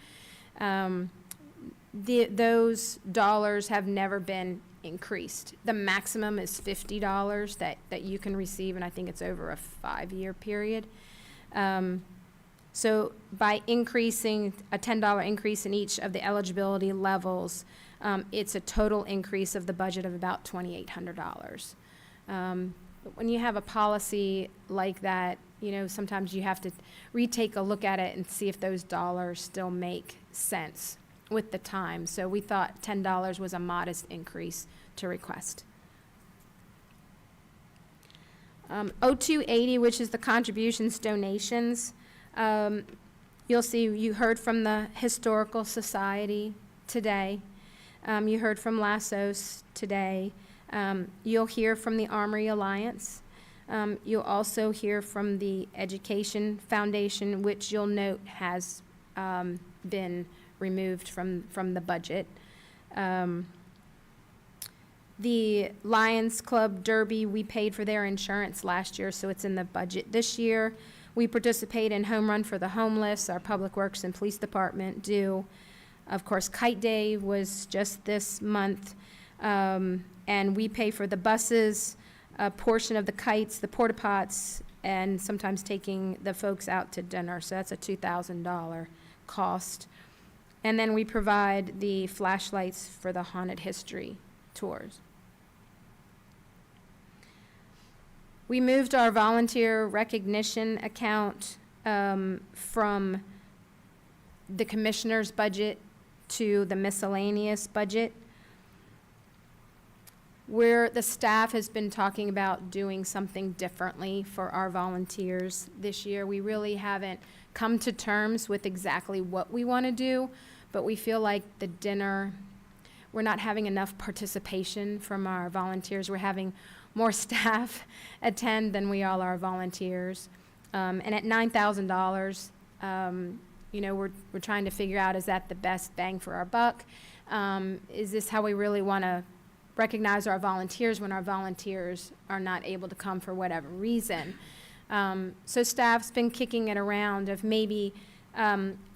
Those dollars have never been increased. The maximum is $50 that you can receive, and I think it's over a 5-year period. So by increasing a $10 increase in each of the eligibility levels, it's a total increase of the budget of about $2,800. But when you have a policy like that, sometimes you have to retake a look at it and see if those dollars still make sense with the time. So we thought $10 was a modest increase to request. 0280, which is the contributions donations. You'll see, you heard from the Historical Society today. You heard from Lassos today. You'll hear from the Armory Alliance. You'll also hear from the Education Foundation, which you'll note has been removed from the budget. The Lions Club Derby, we paid for their insurance last year, so it's in the budget this year. We participate in Home Run for the Homeless, our Public Works and Police Department do. Of course, Kite Day was just this month, and we pay for the buses, a portion of the kites, the porta pots, and sometimes taking the folks out to dinner, so that's a $2,000 cost. And then we provide the flashlights for the haunted history tours. We moved our volunteer recognition account from the commissioner's budget to the miscellaneous budget, where the staff has been talking about doing something differently for our volunteers this year. We really haven't come to terms with exactly what we want to do, but we feel like the dinner, we're not having enough participation from our volunteers. We're having more staff attend than we all are volunteers. And at $9,000, we're trying to figure out, is that the best bang for our buck? Is this how we really want to recognize our volunteers when our volunteers are not able to come for whatever reason? So staff's been kicking it around of maybe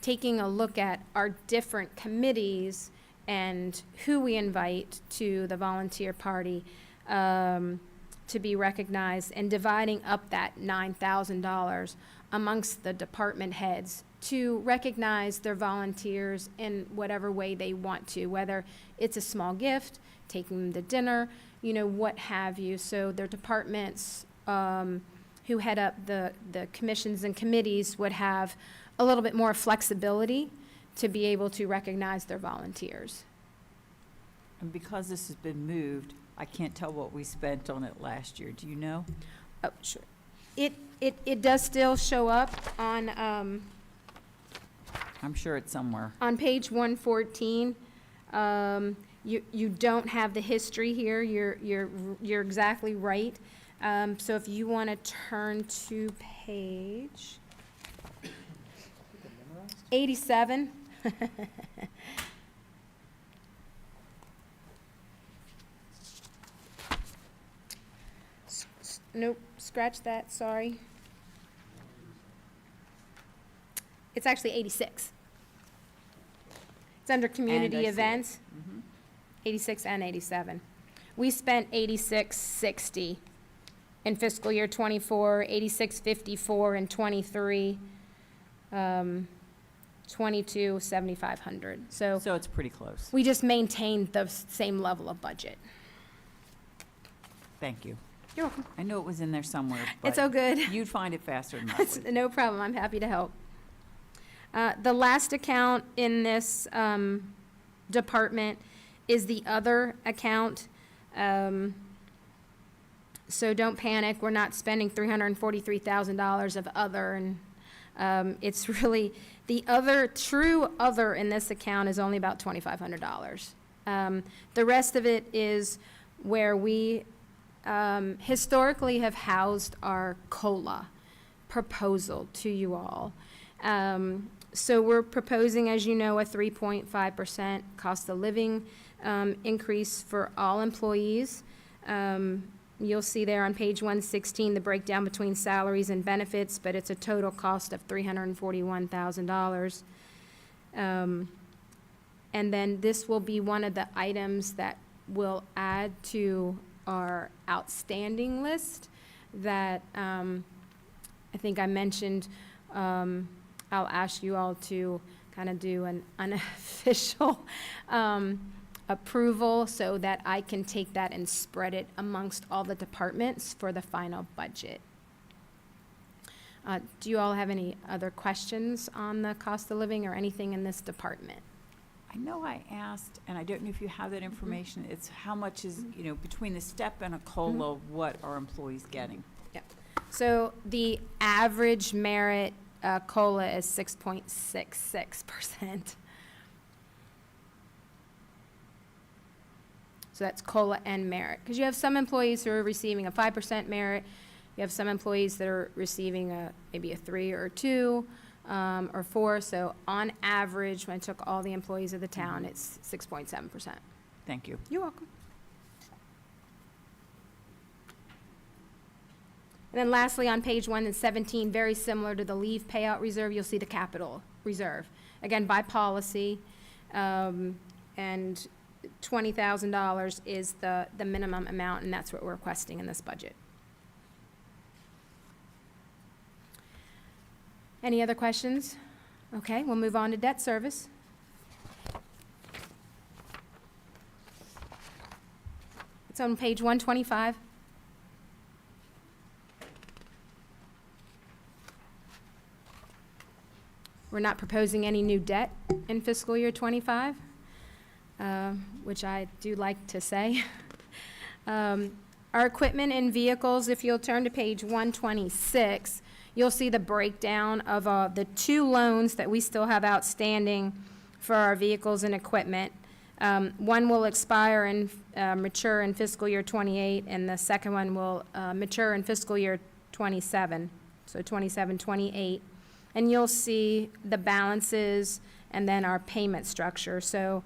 taking a look at our different committees and who we invite to the volunteer party to be recognized, and dividing up that $9,000 amongst the department heads to recognize their volunteers in whatever way they want to, whether it's a small gift, taking them to dinner, what have you. So their departments who head up the commissions and committees would have a little bit more flexibility to be able to recognize their volunteers. And because this has been moved, I can't tell what we spent on it last year. Do you know? Oh, sure. It does still show up on I'm sure it's somewhere. on page 114. You don't have the history here. You're exactly right. So if you want to turn to page 87. Nope, scratch that, sorry. It's actually 86. It's under community see it. events, 86 and 87. We spent 8660 in fiscal year '24, 8654 in '23, 22 7,500. So So it's pretty close. we just maintained the same level of budget. Thank you. You're welcome. I knew it was in there somewhere, It's but all good. you'd find it faster than I That's would. no problem. I'm happy to help. The last account in this department is the other account. So don't panic. We're not spending $343,000 of other, and it's really the other true other in this account is only about $2,500. The rest of it is where we historically have housed our COLA proposal to you all. So we're proposing, as you know, a 3.5% cost of living increase for all employees. You'll see there on page 116 the breakdown between salaries and benefits, but it's a total cost of $341,000. And then this will be one of the items that we'll add to our outstanding list that I think I mentioned. I'll ask you all to kind of do an unofficial approval so that I can take that and spread it amongst all the departments for the final budget. Do you all have any other questions on the cost of living or anything in this department? I know I asked, and I don't know if you have that information, it's how much is, between the step and a COLA, what are employees getting? So the average merit COLA is 6.66%. So that's COLA and merit. Because you have some employees who are receiving a 5% merit. You have some employees that are receiving maybe a 3 or 2 or 4. So on average, when I took all the employees of the town, it's 6.7%. Thank you. You're welcome. And then lastly, on page 117, very similar to the leave payout reserve, you'll see the capital reserve. Again, by policy, and $20,000 is the minimum amount, and that's what we're requesting in this budget. Any other questions? Okay, we'll move on to debt service. It's on page 125. We're not proposing any new debt in fiscal year '25, which I do like to say. Our equipment and vehicles, if you'll turn to page 126, you'll see the breakdown of the 2 loans that we still have outstanding for our vehicles and equipment. One will expire and mature in fiscal year '28, and the second one will mature in fiscal year '27, so '27, '28. And you'll see the balances and then our payment structure. So,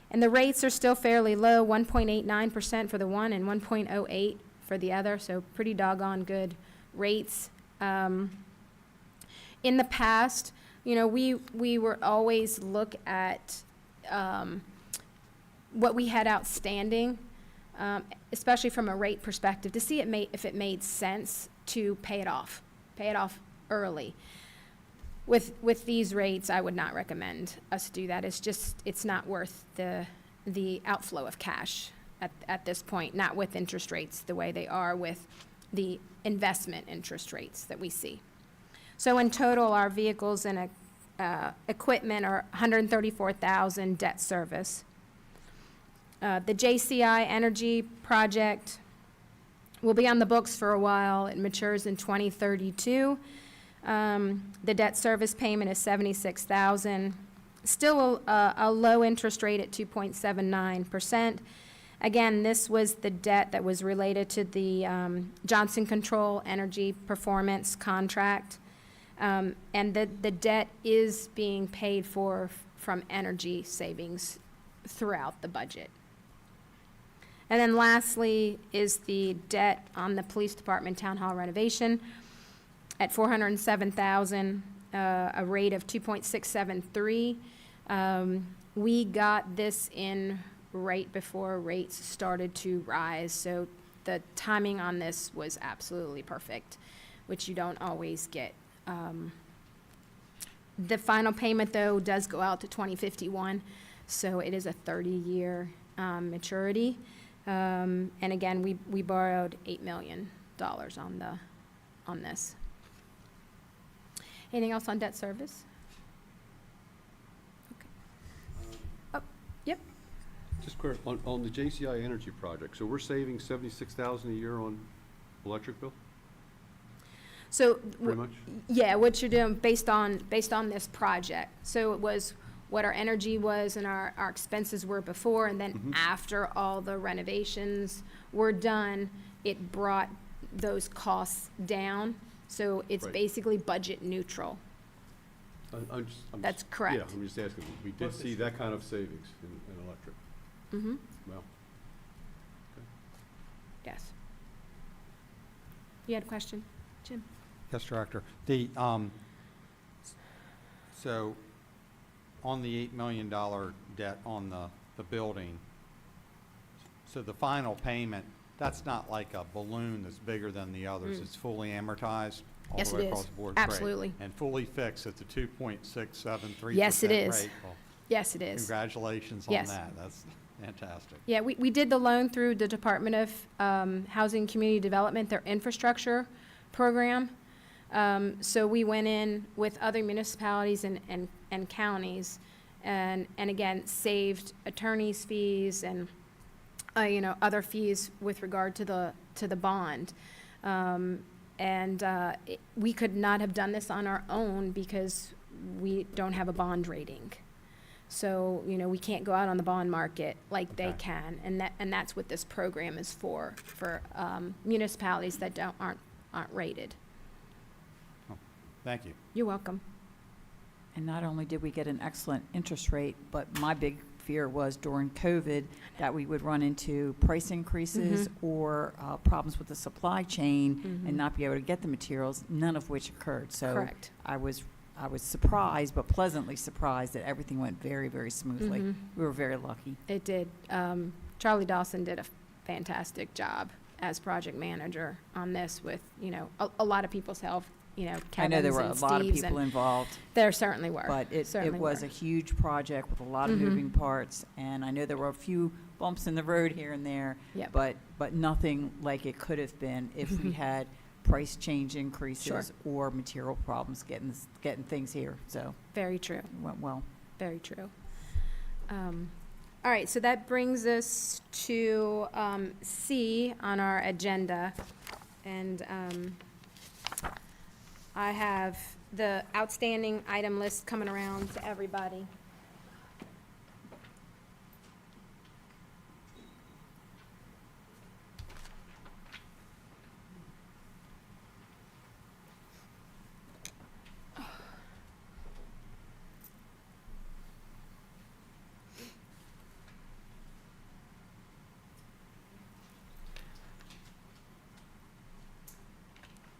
and the rates are still fairly low, 1.89% for the one and 1.08 for the other, so pretty doggone good rates. In the past, you know, we were always look at what we had outstanding, especially from a rate perspective, to see if it made sense to pay it off early. With these rates, I would not recommend us do that. It's not worth the outflow of cash at this point, not with interest rates the way they are with the investment interest rates that we see. So in total, our vehicles and equipment are $134,000 debt service. The JCI Energy project will be on the books for a while. It matures in 2032. The debt service payment is $76,000. Still a low interest rate at 2.79%. Again, this was the debt that was related to the Johnson Control Energy Performance contract. And the debt is being paid for from energy savings throughout the budget. And then lastly is the debt on the police department town hall renovation at $407,000, a rate of 2.673. We got this in right before rates started to rise, so the timing on this was absolutely perfect, which you don't always get. The final payment, though, does go out to 2051, so it is a 30-year maturity. And again, we borrowed $8 million on this. Anything else on debt service? Okay. Oh, yep. Just clear, on the JCI Energy project, so we're saving $76,000 a year on electric bill, So, pretty much? yeah, what you're doing based on this project. So it was what our energy was and our expenses were before, and then after all the renovations were done, it brought those costs down. So it's Right. basically budget neutral. That's correct. Yeah, I'm just asking, we did see that kind of savings in electric. Mm-hmm. Well, Yes. You had a question, Jim? Yes, Director. So on the $8 million debt on the building, so the final payment, that's not like a balloon that's bigger than the others. It's fully amortized all Yes, the way it across is. the board? Great. Absolutely. And fully fixed at the 2.673% Yes, it is. rate? Well, Yes, it is. congratulations on Yes. that. That's fantastic. Yeah, we did the loan through the Department of Housing and Community Development, their infrastructure program. So we went in with other municipalities and counties and again, saved attorney's fees and, other fees with regard to the bond. We could not have done this on our own because we don't have a bond rating. So, we can't go out on the bond market like they Okay. can, and that's what this program is for municipalities that aren't rated. Thank you. You're welcome. And not only did we get an excellent interest rate, but my big fear was during COVID that we would run into price increases or problems with the supply chain and not be able to get the materials, none of which occurred. So Correct. I was surprised, but pleasantly surprised that everything went very, very smoothly. We were very lucky. It did. Charlie Dawson did a fantastic job as project manager on this with, you know, a lot of people's help, you know, I know there Kevin's were a and lot of Steve's, people and involved, there certainly were. but it Certainly was were. a huge project with a lot of moving parts. And I know there were a few bumps in the road here and there, Yep. but nothing like it could have been if we had price change increases or material problems getting things here. So Very true. it went well. Very true. All right, so that brings us to C on our agenda. And I have the outstanding item list coming around to everybody.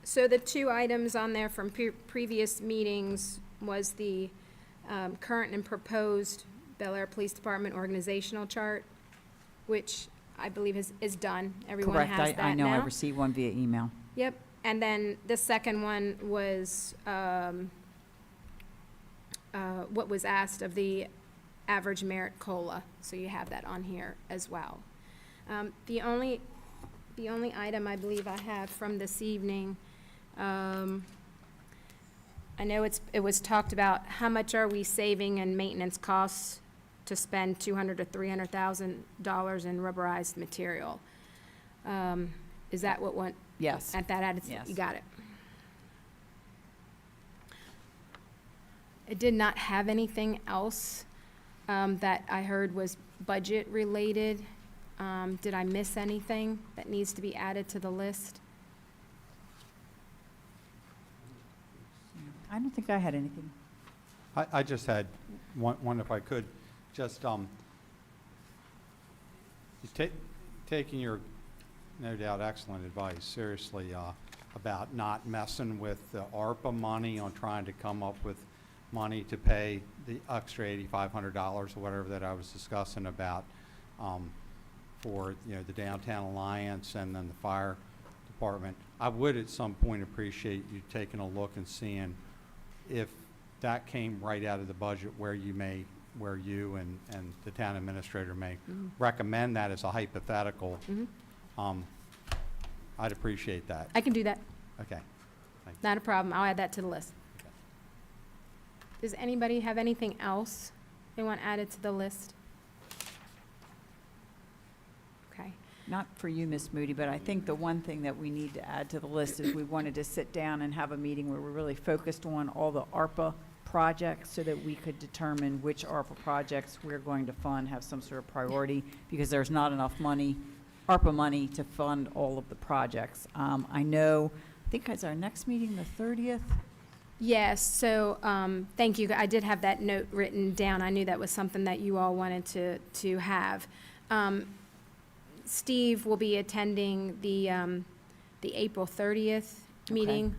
So the two items on there from previous meetings was the current and proposed Bel Air Police Department organizational chart, which I believe is done. Everyone Correct. has that now. I know I received one via email. Yep, and then the second one was what was asked of the average merit COLA, so you have that on here as well. The only item I believe I have from this evening, I know it was talked about, how much are we saving in maintenance costs to spend $200,000 to $300,000 in rubberized material? Is that what went? Yes. At that attitude, Yes. you got it. It did not have anything else that I heard was budget related. Did I miss anything that needs to be added to the list? I don't think I had anything. I just had one if I could, just, taking your, no doubt, excellent advice seriously, about not messing with the ARPA money on trying to come up with money to pay the extra $8,500 or whatever that I was discussing about, for, you know, the Downtown Alliance and then the fire department. I would at some point appreciate you taking a look and seeing if that came right out of the budget, where you and the town administrator may recommend that as a hypothetical. I'd appreciate that. I can do that. Okay. Not a problem. I'll add that to the list. Okay. Does anybody have anything else they want added to the list? Okay. Not for you, Ms. Moody, but I think the one thing that we need to add to the list is we wanted to sit down and have a meeting where we're really focused on all the ARPA projects so that we could determine which ARPA projects we're going to fund, have some sort of priority, because there's not enough money, ARPA money, to fund all of the projects. I think it's our next meeting, the 30th. Yes, so, thank you. I did have that note written down. I knew that was something that you all wanted to have. Steve will be attending the April 30th meeting.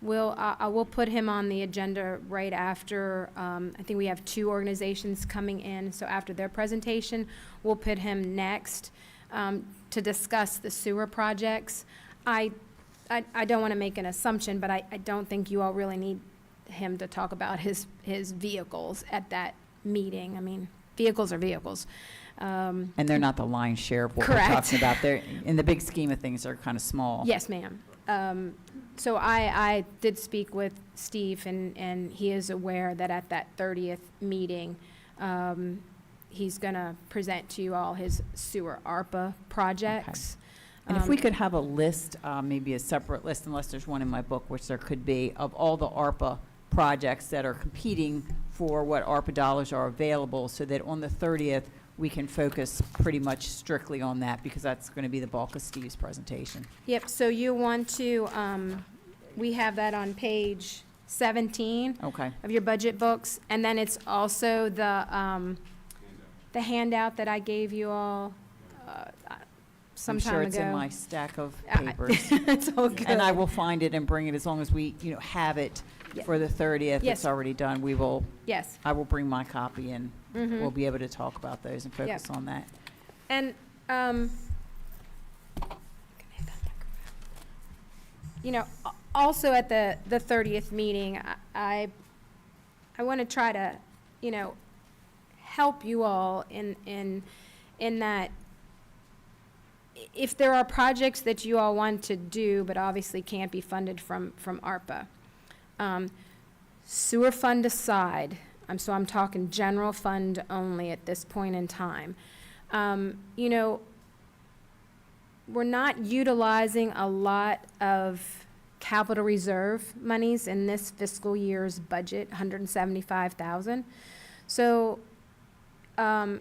I will put him on the agenda right after, I think we have two organizations coming in, so after their presentation, we'll put him next to discuss the sewer projects. I don't want to make an assumption, but I don't think you all really need him to talk about his vehicles at that meeting. I mean, vehicles are vehicles. And they're not the lion's share of what we're Correct. talking about. They're, in the big scheme of things, they're kind of small. Yes, ma'am. So I did speak with Steve, and he is aware that at that 30th meeting, he's going to present to you all his sewer ARPA projects. And if we could have a list, maybe a separate list, unless there's one in my book, which there could be, of all the ARPA projects that are competing for what ARPA dollars are available, so that on the 30th, we can focus pretty much strictly on that, because that's going to be the bulk of Steve's presentation. Yep, so you want to, we have that on page 17 Okay. of your budget books, and then it's also the the handout that I gave you all some I'm time sure ago. it's in my stack of I- papers. It's all good. And I will find it and bring it as long as we, have it Yeah. for the 30th. Yes. It's already done. Yes. I will bring my copy and Mhm. we'll be able to talk about those and Yeah. focus on that. And, also at the 30th meeting, I want to try to, help you all in that if there are projects that you all want to do, but obviously can't be funded from ARPA, sewer fund aside, so I'm talking general fund only at this point in time. We're not utilizing a lot of capital reserve monies in this fiscal year's budget, 175,000. So, that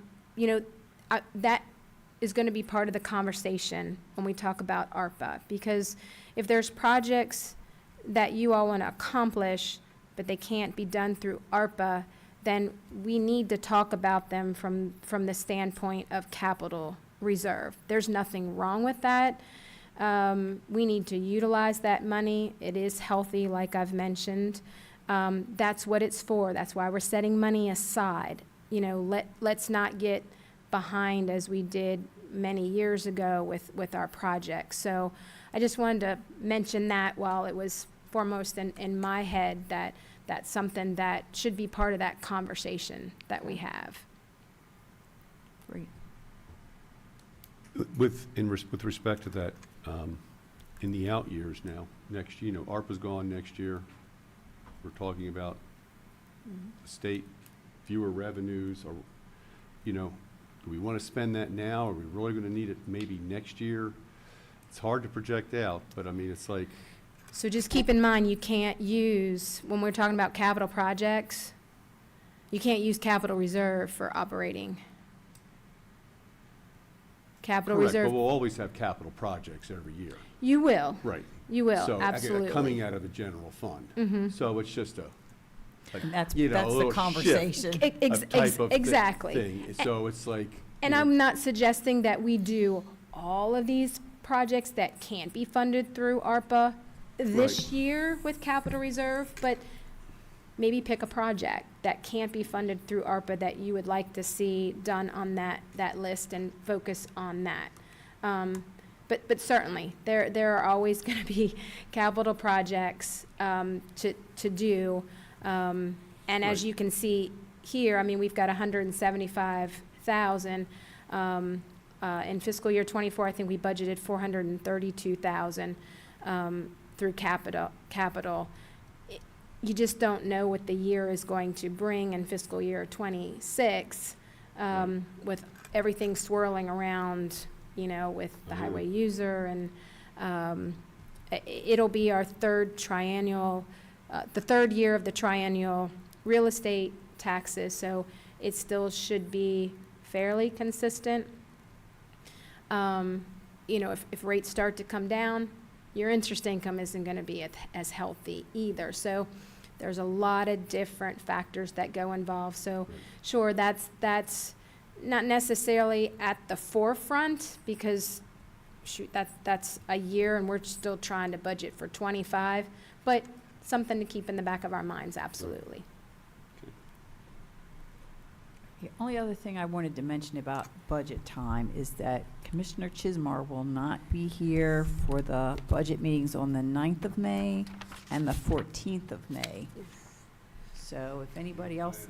is going to be part of the conversation when we talk about ARPA, because if there's projects that you all want to accomplish, but they can't be done through ARPA, then we need to talk about them from the standpoint of capital reserve. There's nothing wrong with that. We need to utilize that money. It is healthy, like I've mentioned. That's what it's for. That's why we're setting money aside. Let's not get behind as we did many years ago with our projects. So I just wanted to mention that while it was foremost in my head, that's something that should be part of that conversation that we have. Great. With respect to that, in the out years now, next, ARPA's gone next year. We're talking about the state, fewer revenues, or, do we want to spend that now? Are we really going to need it maybe next year? It's hard to project out, but I mean, it's like, So just keep in mind, you can't use, when we're talking about capital projects, you can't use capital reserve for operating. Capital correct, reserve, but we'll always have capital projects every year. you will, Right. you will, So, absolutely. coming out of the general fund. Mhm. So it's just a, And that's a the little shift conversation. Ex- of type of exactly. thing. So it's like. And I'm not suggesting that we do all of these projects that can't be funded through ARPA this Right. year with capital reserve, but maybe pick a project that can't be funded through ARPA that you would like to see done on that list and focus on that. But certainly, there are always going to be capital projects to do. And as Right. you can see here, I mean, we've got 175,000. In fiscal year '24, I think we budgeted 432,000 through capital. You just don't know what the year is going to bring in fiscal year '26 with everything swirling around, with the highway user, and it'll be our third triennial, the third year of the triennial real estate taxes, so it still should be fairly consistent. If rates start to come down, your interest income isn't going to be as healthy either. So there's a lot of different factors that go involved. So sure, that's not necessarily at the forefront, because shoot, that's a year and we're still trying to budget for 25, but something to keep in the back of our minds, absolutely. The only other thing I wanted to mention about budget time is that Commissioner Chismar will not be here for the budget meetings on the 9th of May and the 14th of May. So if anybody else,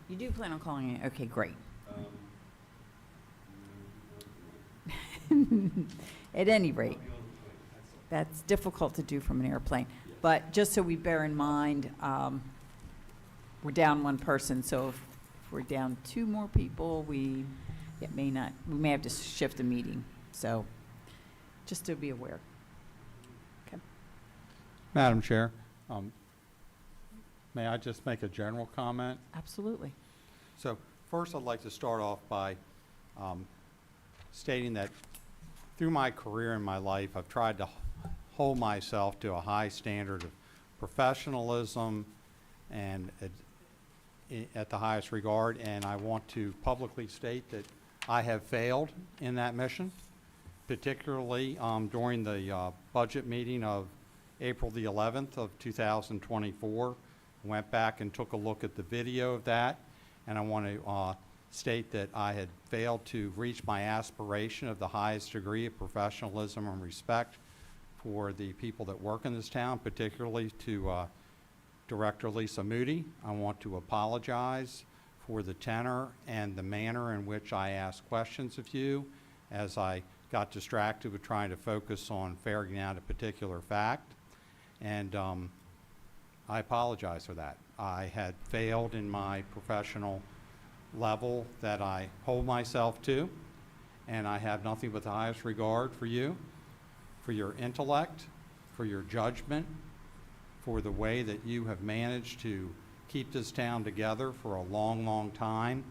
you do plan on calling in? Okay, great. At any rate, that's difficult to do from an airplane. But just so we bear in mind, we're down one person, so if we're down two more people, we may have to shift a meeting. So just to be aware. Madam Chair, may I just make a general comment? Absolutely. So first, I'd like to start off by stating that through my career in my life, I've tried to hold myself to a high standard of professionalism and at the highest regard, and I want to publicly state that I have failed in that mission, particularly during the budget meeting of April the 11th of 2024. Went back and took a look at the video of that, and I want to state that I had failed to reach my aspiration of the highest degree of professionalism and respect for the people that work in this town, particularly to Director Lisa Moody. I want to apologize for the tenor and the manner in which I asked questions of you, as I got distracted with trying to focus on ferreting out a particular fact. And I apologize for that. I had failed in my professional level that I hold myself to, and I have nothing but the highest regard for you, for your intellect, for your judgment, for the way that you have managed to keep this town together for a long, long time,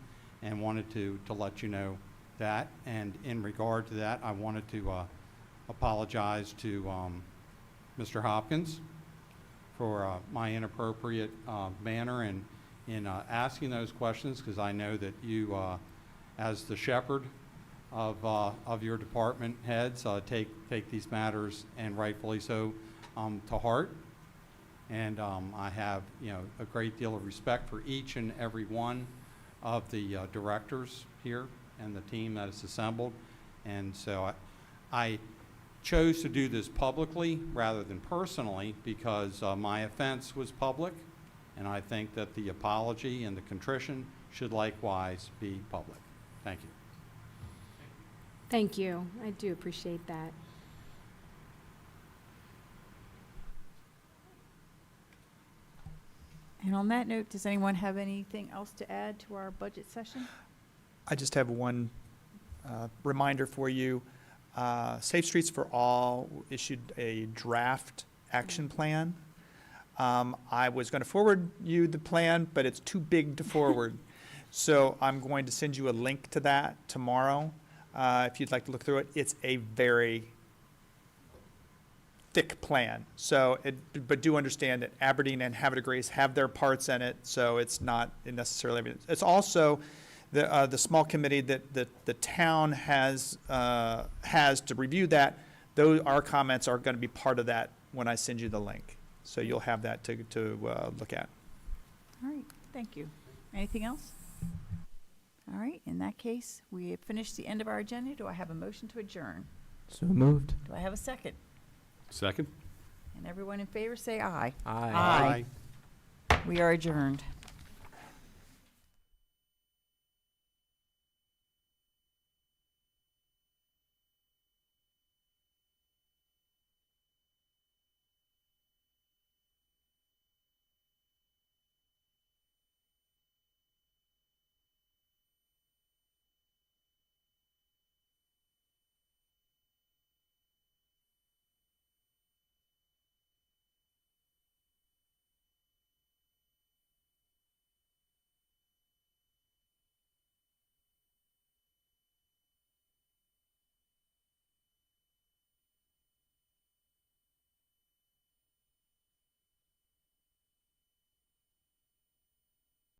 and wanted to let you know that. And in regard to that, I wanted to apologize to Mr. Hopkins for my inappropriate manner in asking those questions, because I know that you, as the shepherd of your department heads, take these matters, and rightfully so, to heart. And I have, a great deal of respect for each and every one of the directors here and the team that is assembled. And so I chose to do this publicly rather than personally, because my offense was public, and I think that the apology and the contrition should likewise be public. Thank you. Thank you. I do appreciate that. And on that note, does anyone have anything else to add to our budget session? I just have one reminder for you. Safe Streets for All issued a draft action plan. I was going to forward you the plan, but it's too big to forward. So I'm going to send you a link to that tomorrow if you'd like to look through it. It's a very thick plan. So, but do understand that Aberdeen and Havre de Grace have their parts in it, so it's not necessarily. It's also the small committee that the town has to review that. Our comments are going to be part of that when I send you the link. So you'll have that to look at. All right, thank you. Anything else? All right, in that case, we have finished the end of our agenda. Do I have a motion to adjourn? So moved. Do I have a second? Second? And everyone in favor say aye. Aye. We are adjourned.